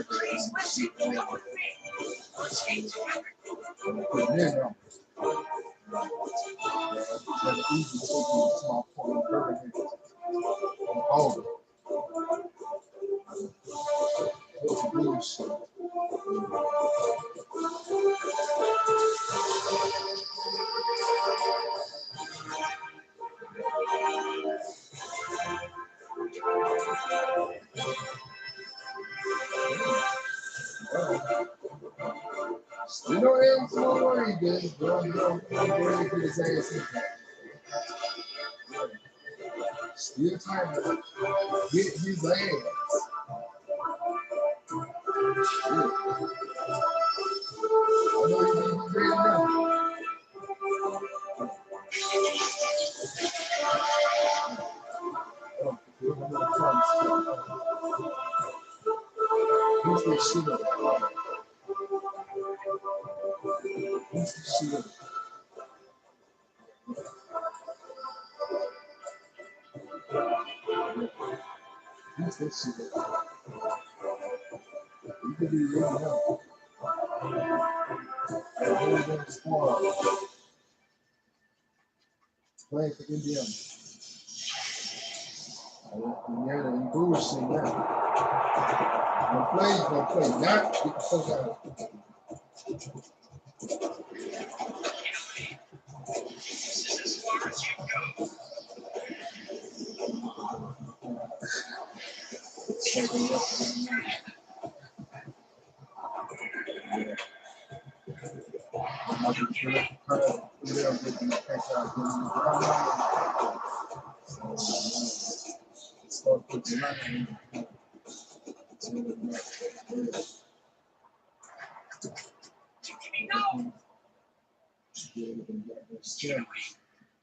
Please, listen, come with me. Let's eat together. Easy to take small point all you know, it's no worry, dude. Don't get his ass in. Still trying to get his ass. Yeah. I know he's gonna be ready now. Who's that shit up? Who's the shit up? Who's that shit up? You could be ready now. That whole damn squad playing for Indiana. Indiana and bullshit now. Gonna play. Not get the fuck out. This is as far as you go.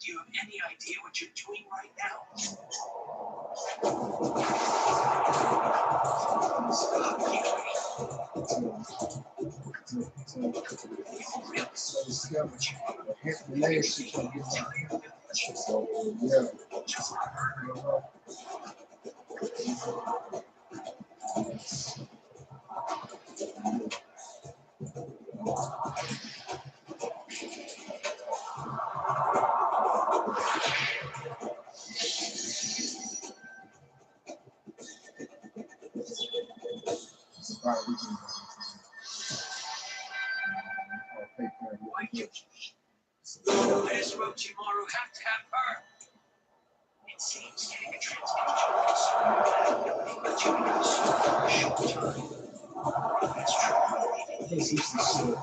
Do you have any idea what you're doing right now? Stop, The last shit gonna get So, yeah. Why did this Orochimaru have to have her? It seems getting a transmutation is but you can for a short time. That's true. This is the shit.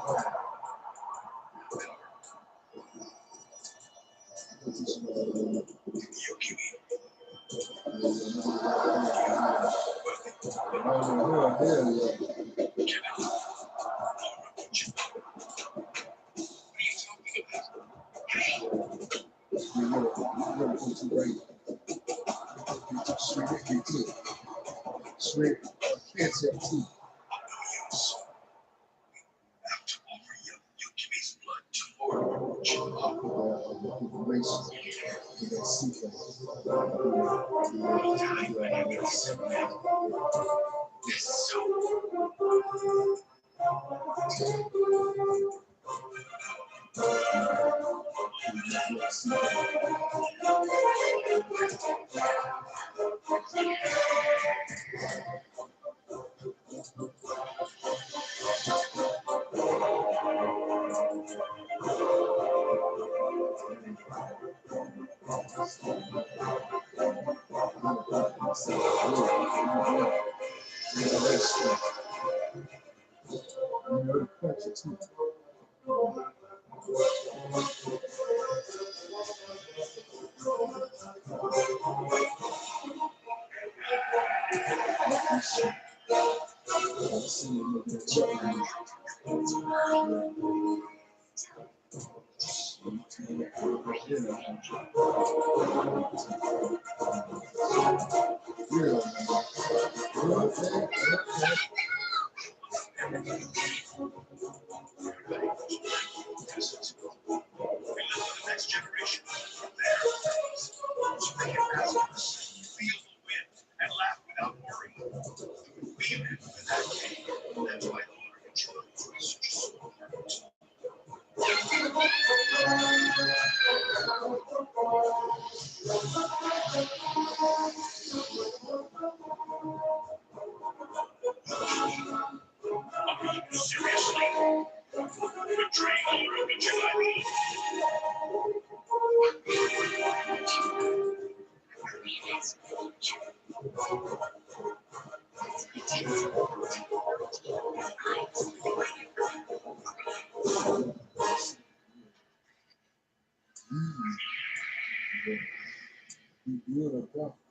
Sweet. Cancer too.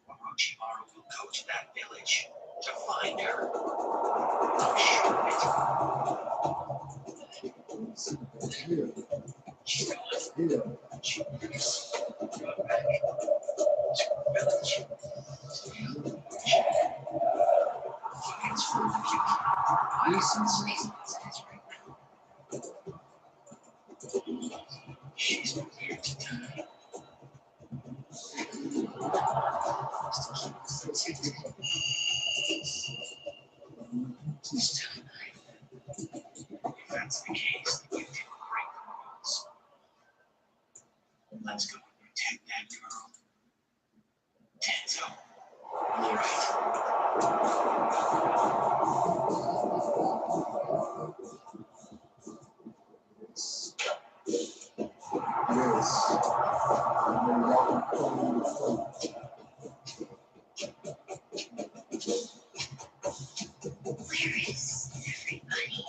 Orochimaru will go to that village to find her. I'm sure she's gone. She will go back to the village. It's for you. I sense reasons right now. She's prepared to die. If that's the case, then you can break the rules. Let's go and protect that girl. Tenzo. All right. Where is everybody?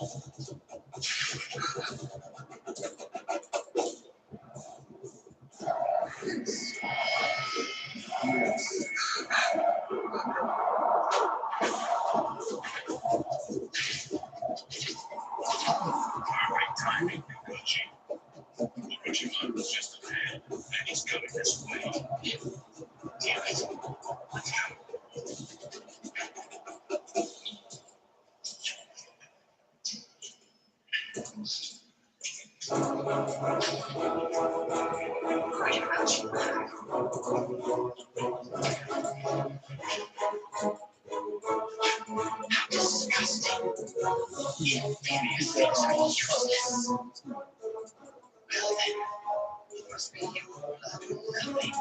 Perfect timing, Gucci. Orochimaru was just a man, and he's coming this way. Damn it. Let's go. Worried about you. How disgusting. Various things are useless. Well then, it must be your blood will help me.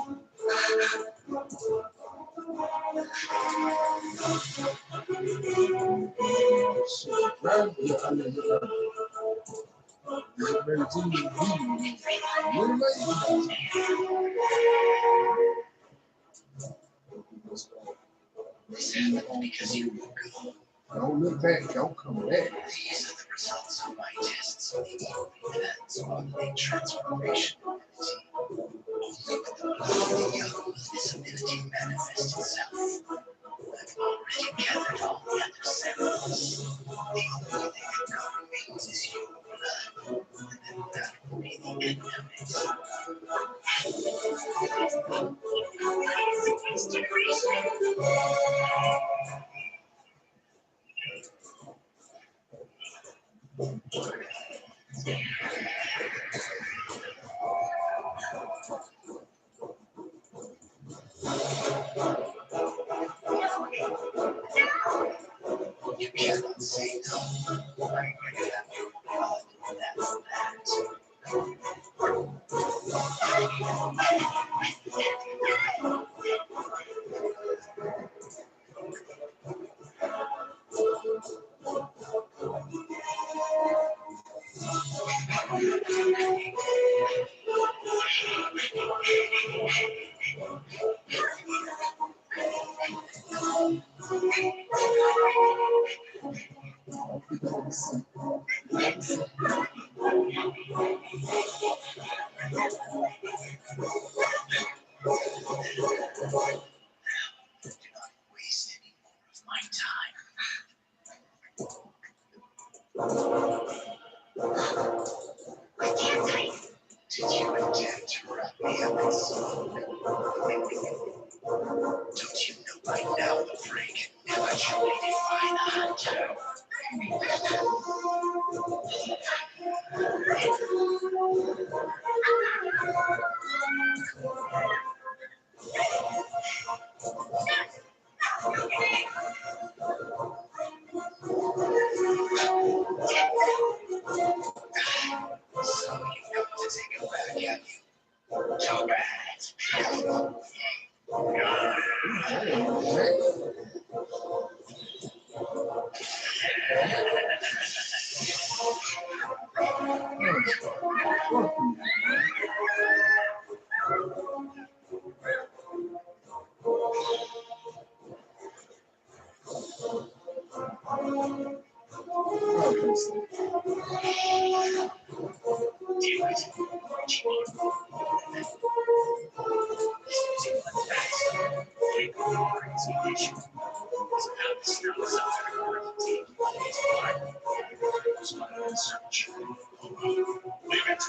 This happened because you woke up. Don't look back, don't come back. These are the results of my tests on the events of the transformation ability. Only with the blood of the young will this ability manifest itself. I've already gathered all the other samples. The only thing that now remains is your blood, and then that will be the end of it. You cannot say no. I already have your blood, and that's that. Do not waste any more of my time. Did you attempt to wrap me up in smoke? Don't you know by now the prey can never truly define a hunter? So you've got to take it back, have you? Too bad. Deal with it. What you need. Take over the crazy issue. So now this now is up to the take his part. That's what I'm searching. Leave it.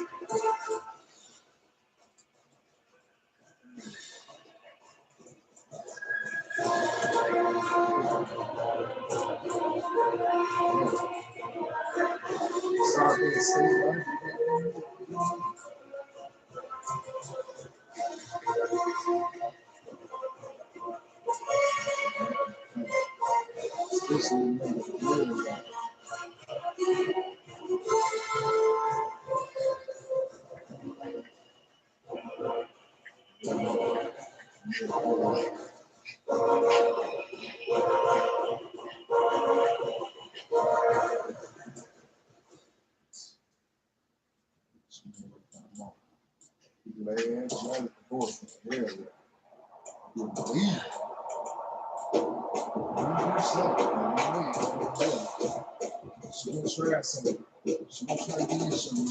Sorry, say man, trying to divorce me. Yeah, you believe. She gonna try something. She gonna try to give you some.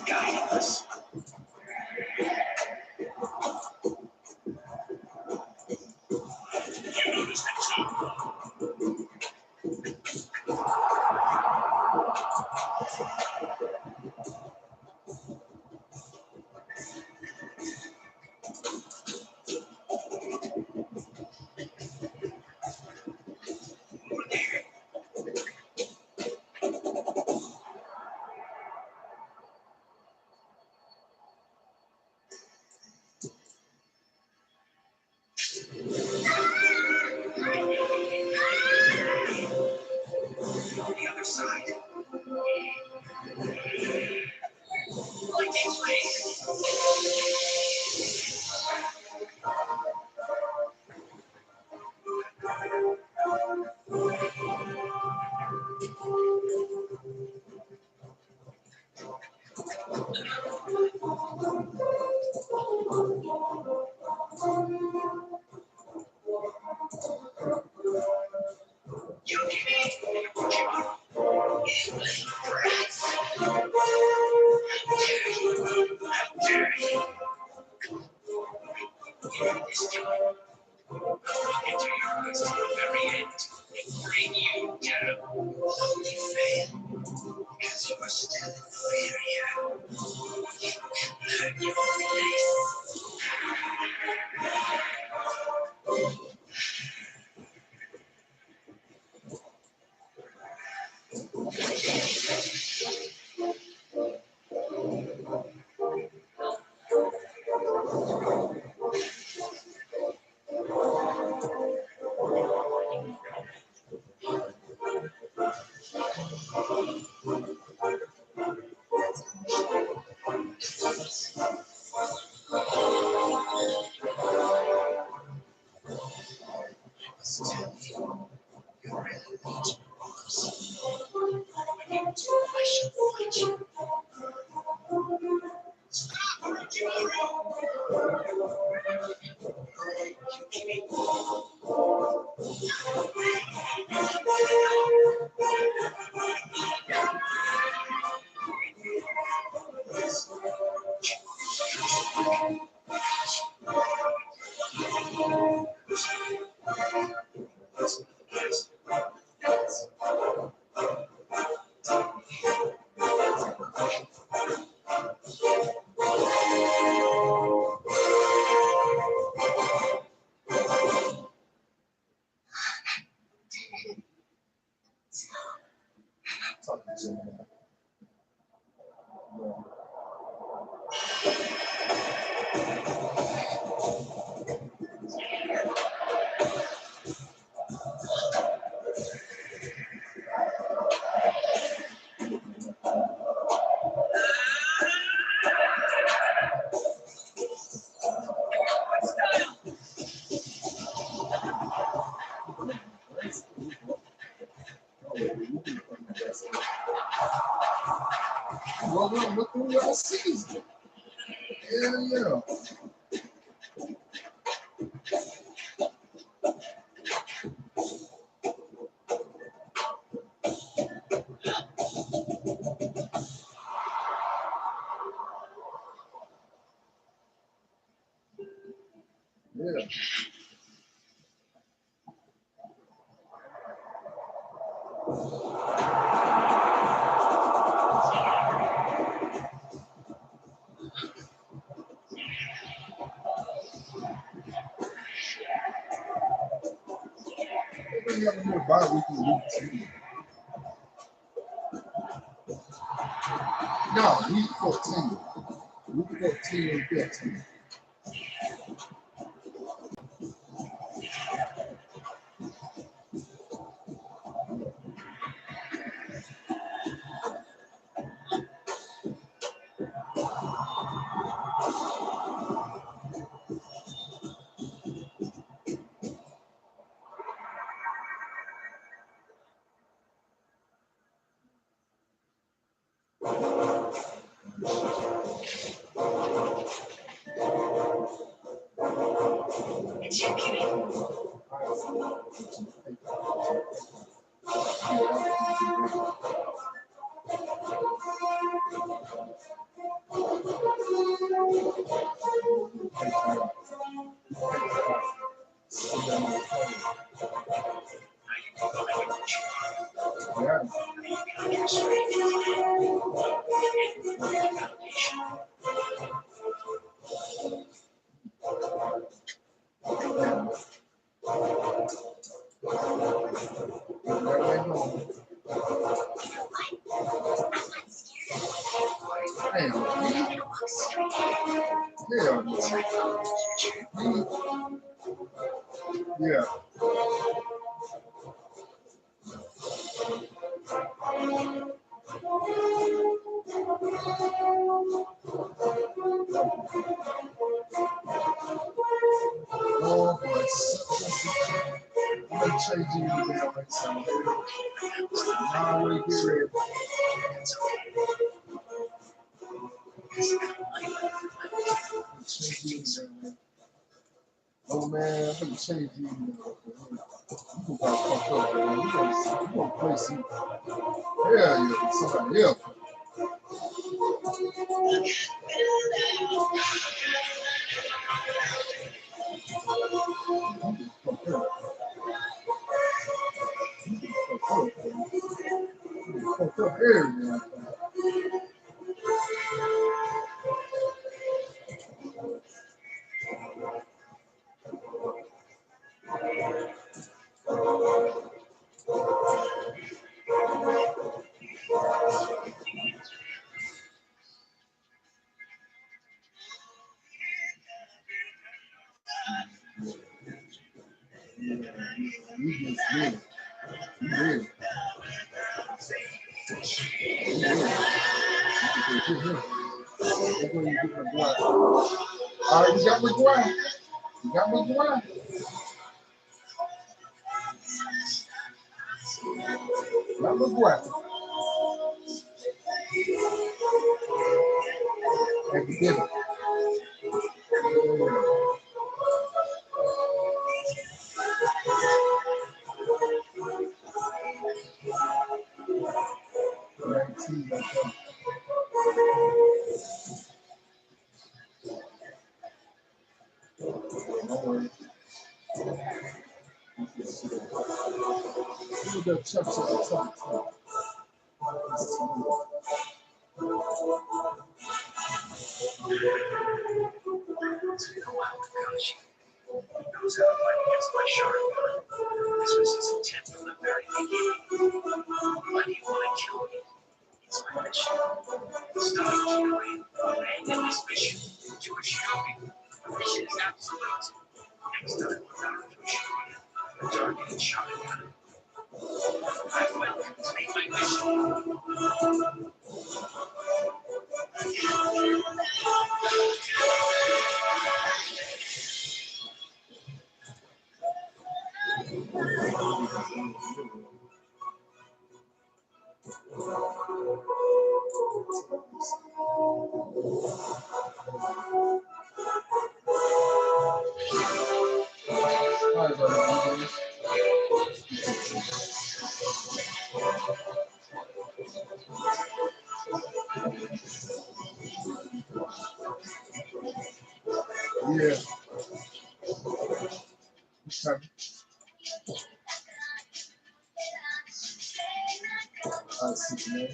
Guiding us. You noticed it too. Well, look who y'all season. Yeah. Yeah. We have a more bi-weekly routine. No, week 14. Week 14 and 15. Yeah. Oh boy, I'm gonna change you to that like something. Now we get ready. Change you to that. Oh man, I'm gonna change you to that. You got fucked up, man. You gonna play some. Yeah, somebody else. You just did. You did. All right, we got McCullough. We got McCullough. Got McCullough. Academic. Knows how to fight against my shark. This was his intent from the very beginning. Why do you want to kill me? It's my mission. Stop killing. And this mission to assure me the mission is absolute. Next time we're out to assure you the target is shotgun. I will complete my mission. Yeah. Okay. I see, man.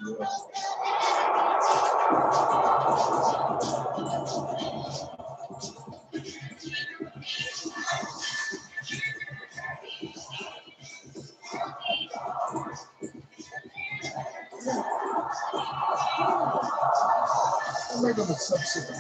Yeah. I'm not gonna substitute.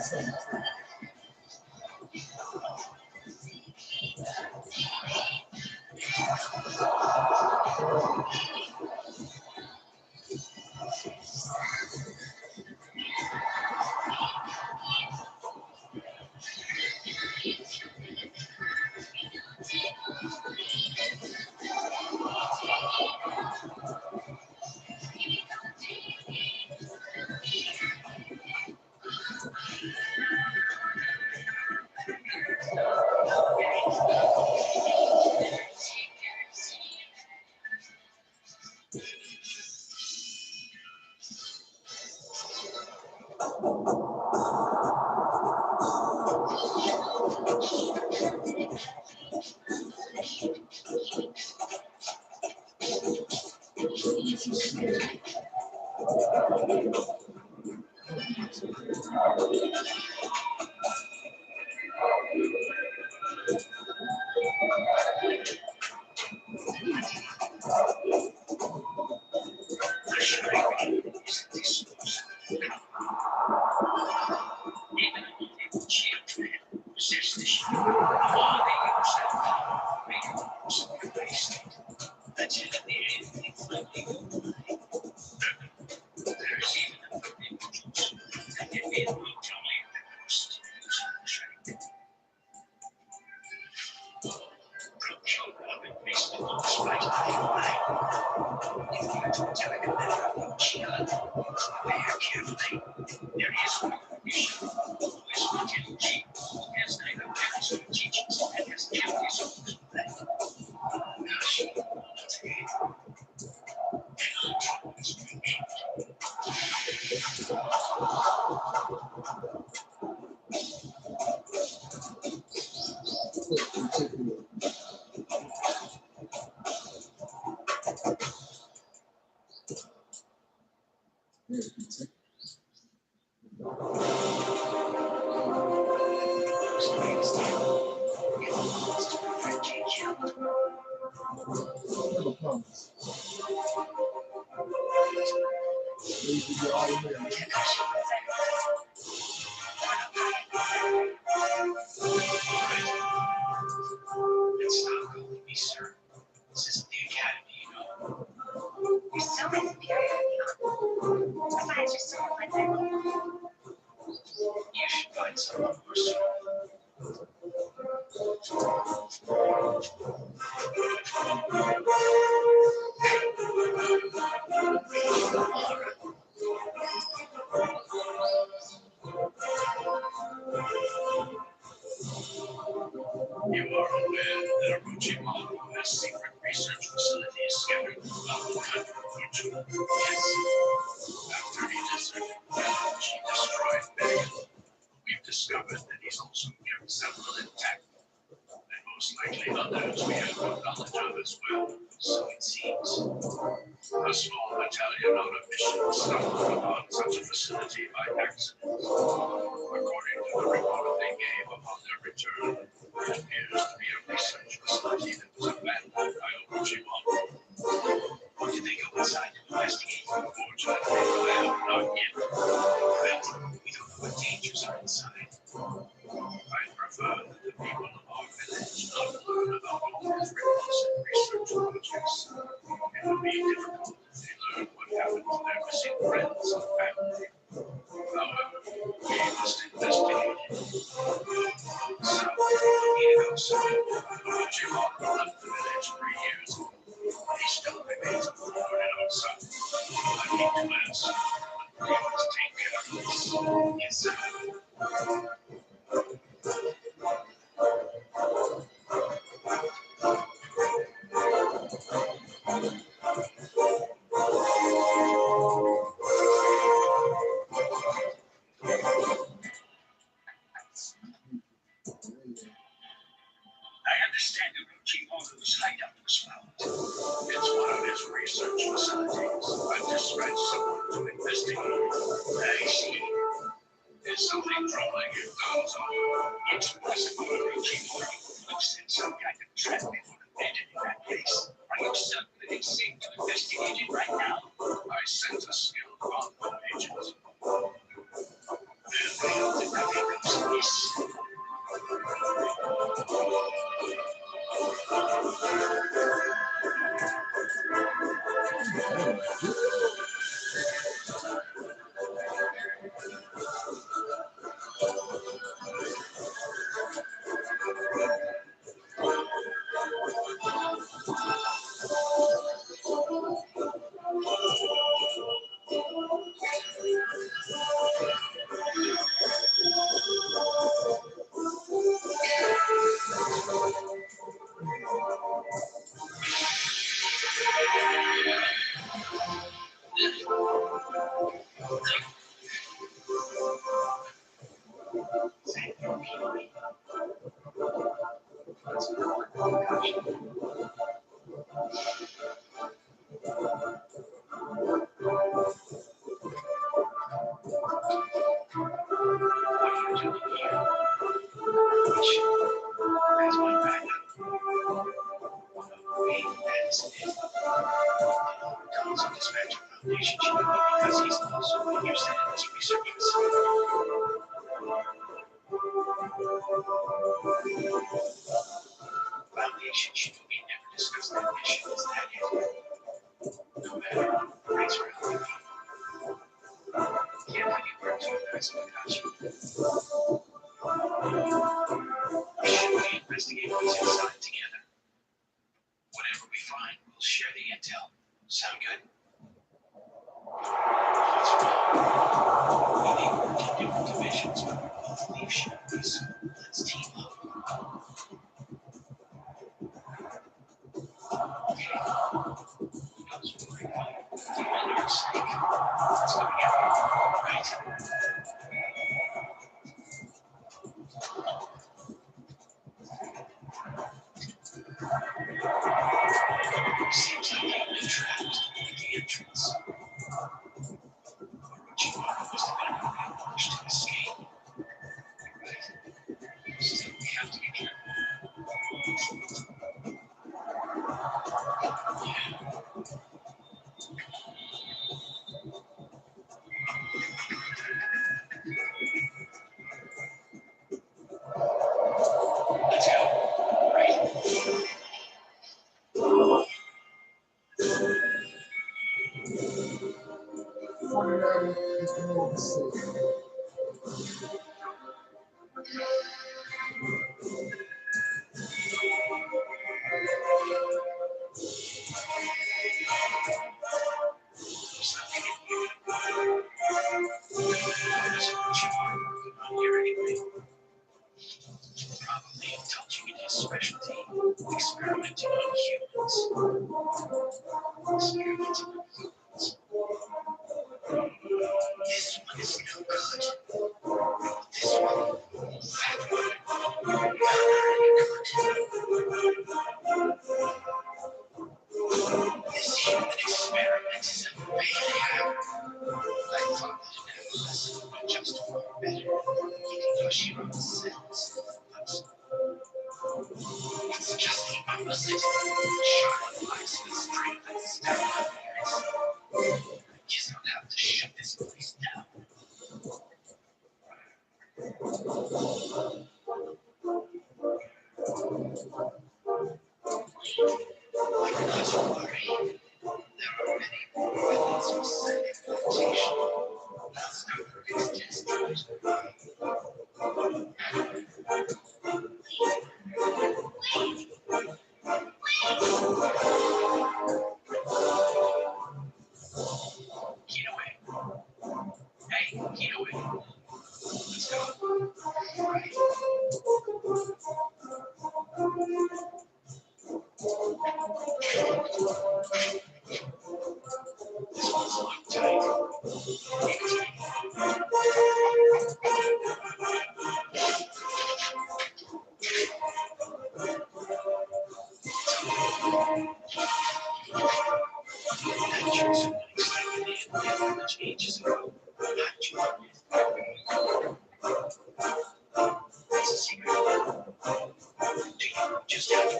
Stop calling me sir. This isn't the academy, you know. You're so someone like that. You should find someone more suitable. You are aware that Orochimaru has secret research facilities scattered throughout the country, aren't you? Yes. After he deserted the village, he destroyed Benson. We've discovered that he's also kept several intact. And most likely others we have no knowledge of as well, so it seems. A small battalion on a mission stumbled upon such a facility by accident. According to the report they gave upon their return, it appears to be a research facility that was abandoned by Orochimaru. Or did they go inside to investigate? Fortunately, I have not yet. Well, we don't know what dangers are inside. I prefer that the people of our village not learn about all these repulsive research projects. It would be difficult if they learn what happened to their missing friends and family. However, we must investigate it. So, we need to go soon. Orochimaru left the village 3 years ago. He still remains a thorn in our side. I need to answer, but we must take care of this. Yes, sir. I understand Orochimaru's hideout was found. It's one of his research facilities. I've dispatched someone to investigate. I see. Is something troubling you, Gonzo? It's possible Orochimaru looks at some kind of trap before abandoning that place. Are you certain that it's safe to investigate it right now? I sent a skilled convoy agent. Then we have to cut across this. It's more sick. Probably indulging in his specialty, experimenting on humans. Experimenting on humans. This one is no good. This one, that one, this human experiment is a failure. I thought that an adolescent would justify better eating Hashimoto's cells. It's just the opposite. Charlotte likes his strength and stamina. Just don't have to shut this place down. Not to worry. There are many more methods for sending meditation. I'll start the next test. Get away. Hey, get away. Let's go. Right. This one's locked tight. Ages ago, it's a secret. Do you just have to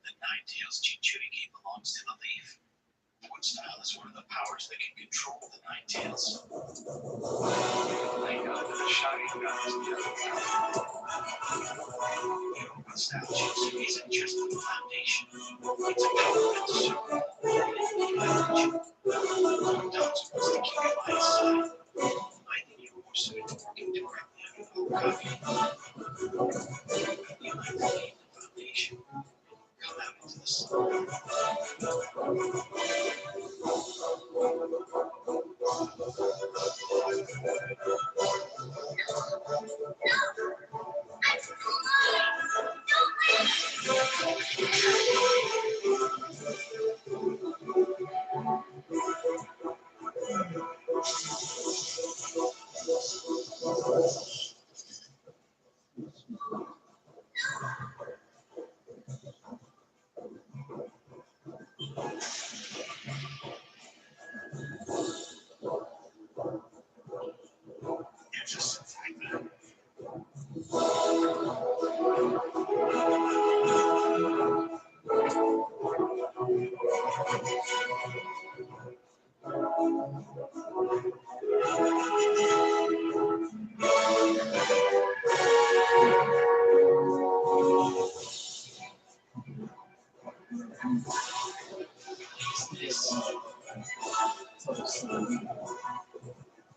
the Nine-Tails Jinchuriki belongs to the leaf. Wood style is one of the powers that can control the Nine-Tails. I know that the Sharingan is the other Wood style jutsu isn't just the foundation. It's a complement to Doctor wants to keep you by his side. I think you were soon working directly under the Hokage. You might regain the foundation. Come out into the sun.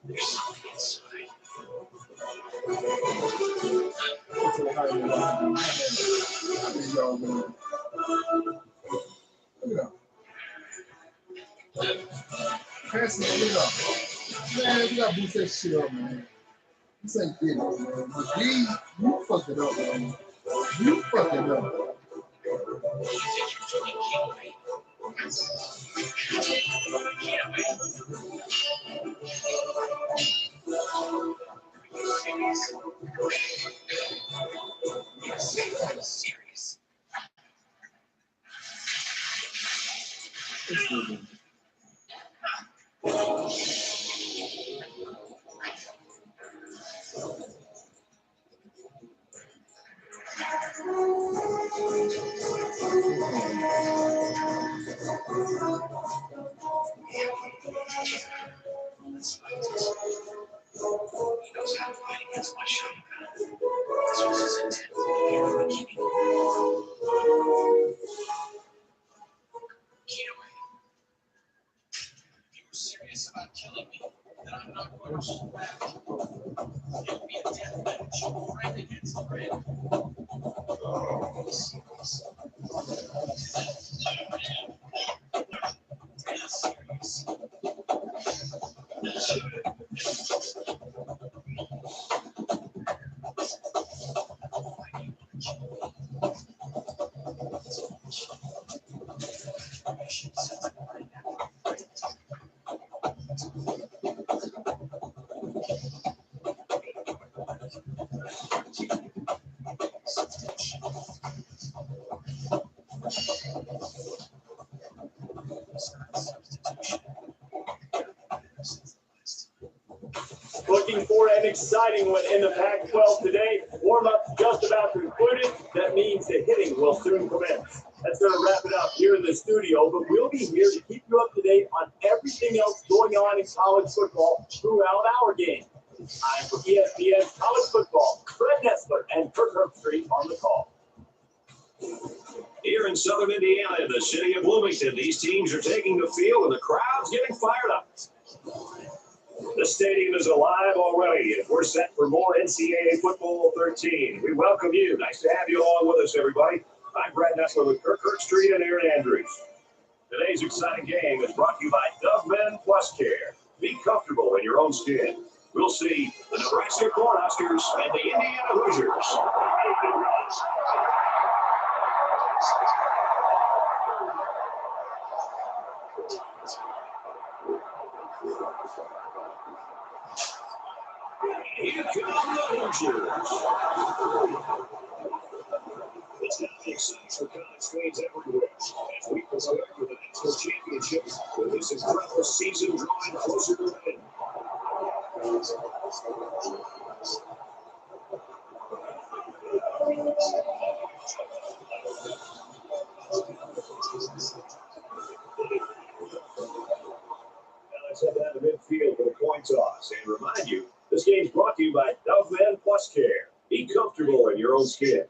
There's something inside. Pass it, look up. Man, we gotta boost that shit up, man. This ain't good, man. But these, you fucked it up, man. You fucked it up. Serious. He knows how to fight against my Sharingan. This was his intent from the beginning. It'll be a death match. Friend against friend. Looking for an exciting one in the Pac-12 today. Warm-up just about concluded. That means the hitting will soon commence. That's going to wrap it up here in the studio, but we'll be here to keep you up to date on everything else going on in college football throughout our game. I'm for ESPN's College Football, Fred Nessler and Kirk Herbstreit on the call. Here in southern Indiana, in the city of Bloomington, these teams are taking the field and the crowd's getting fired up. The stadium is alive already, and we're set for more NCAA Football 13. We welcome you. Nice to have you along with us, everybody. I'm Brad Nessler with Kirk Herbstreit and Aaron Andrews. Today's exciting game is brought to you by Dove Men Plus Care. Be comfortable in your own skin. We'll see the Nebraska Cornhuskers and the Indiana Hoosiers. Here come the Hoosiers. It's now the exciting for college fans everywhere as we prepare for the national championship with this incredible season drawing closer to an end. Now let's head down to midfield for the coin toss and remind you, this game's brought to you by Dove Men Plus Care. Be comfortable in your own skin.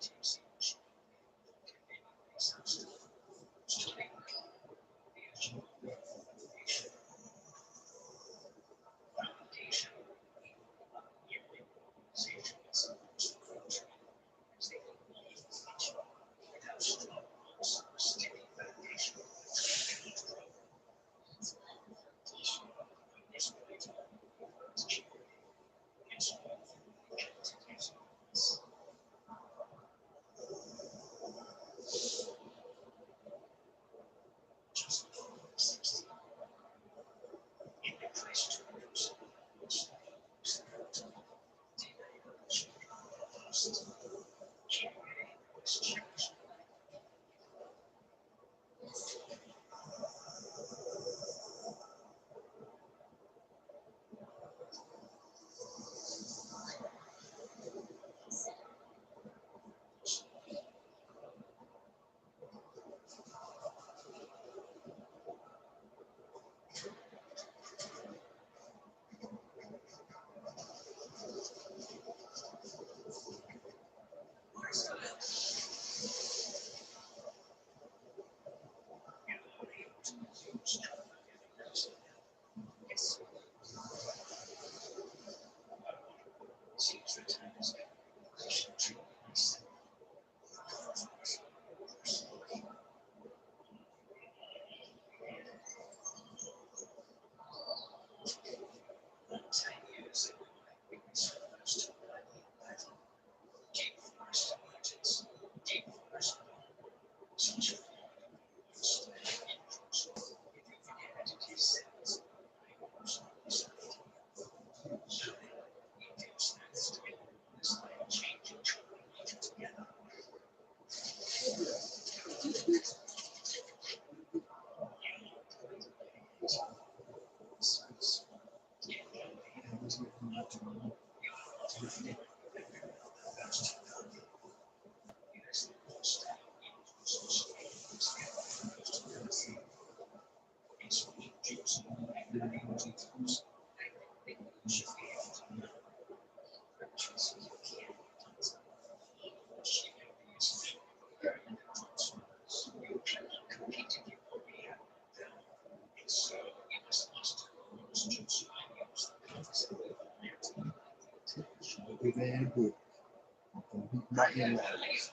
bigger and bigger. I'm gonna beat my enemies.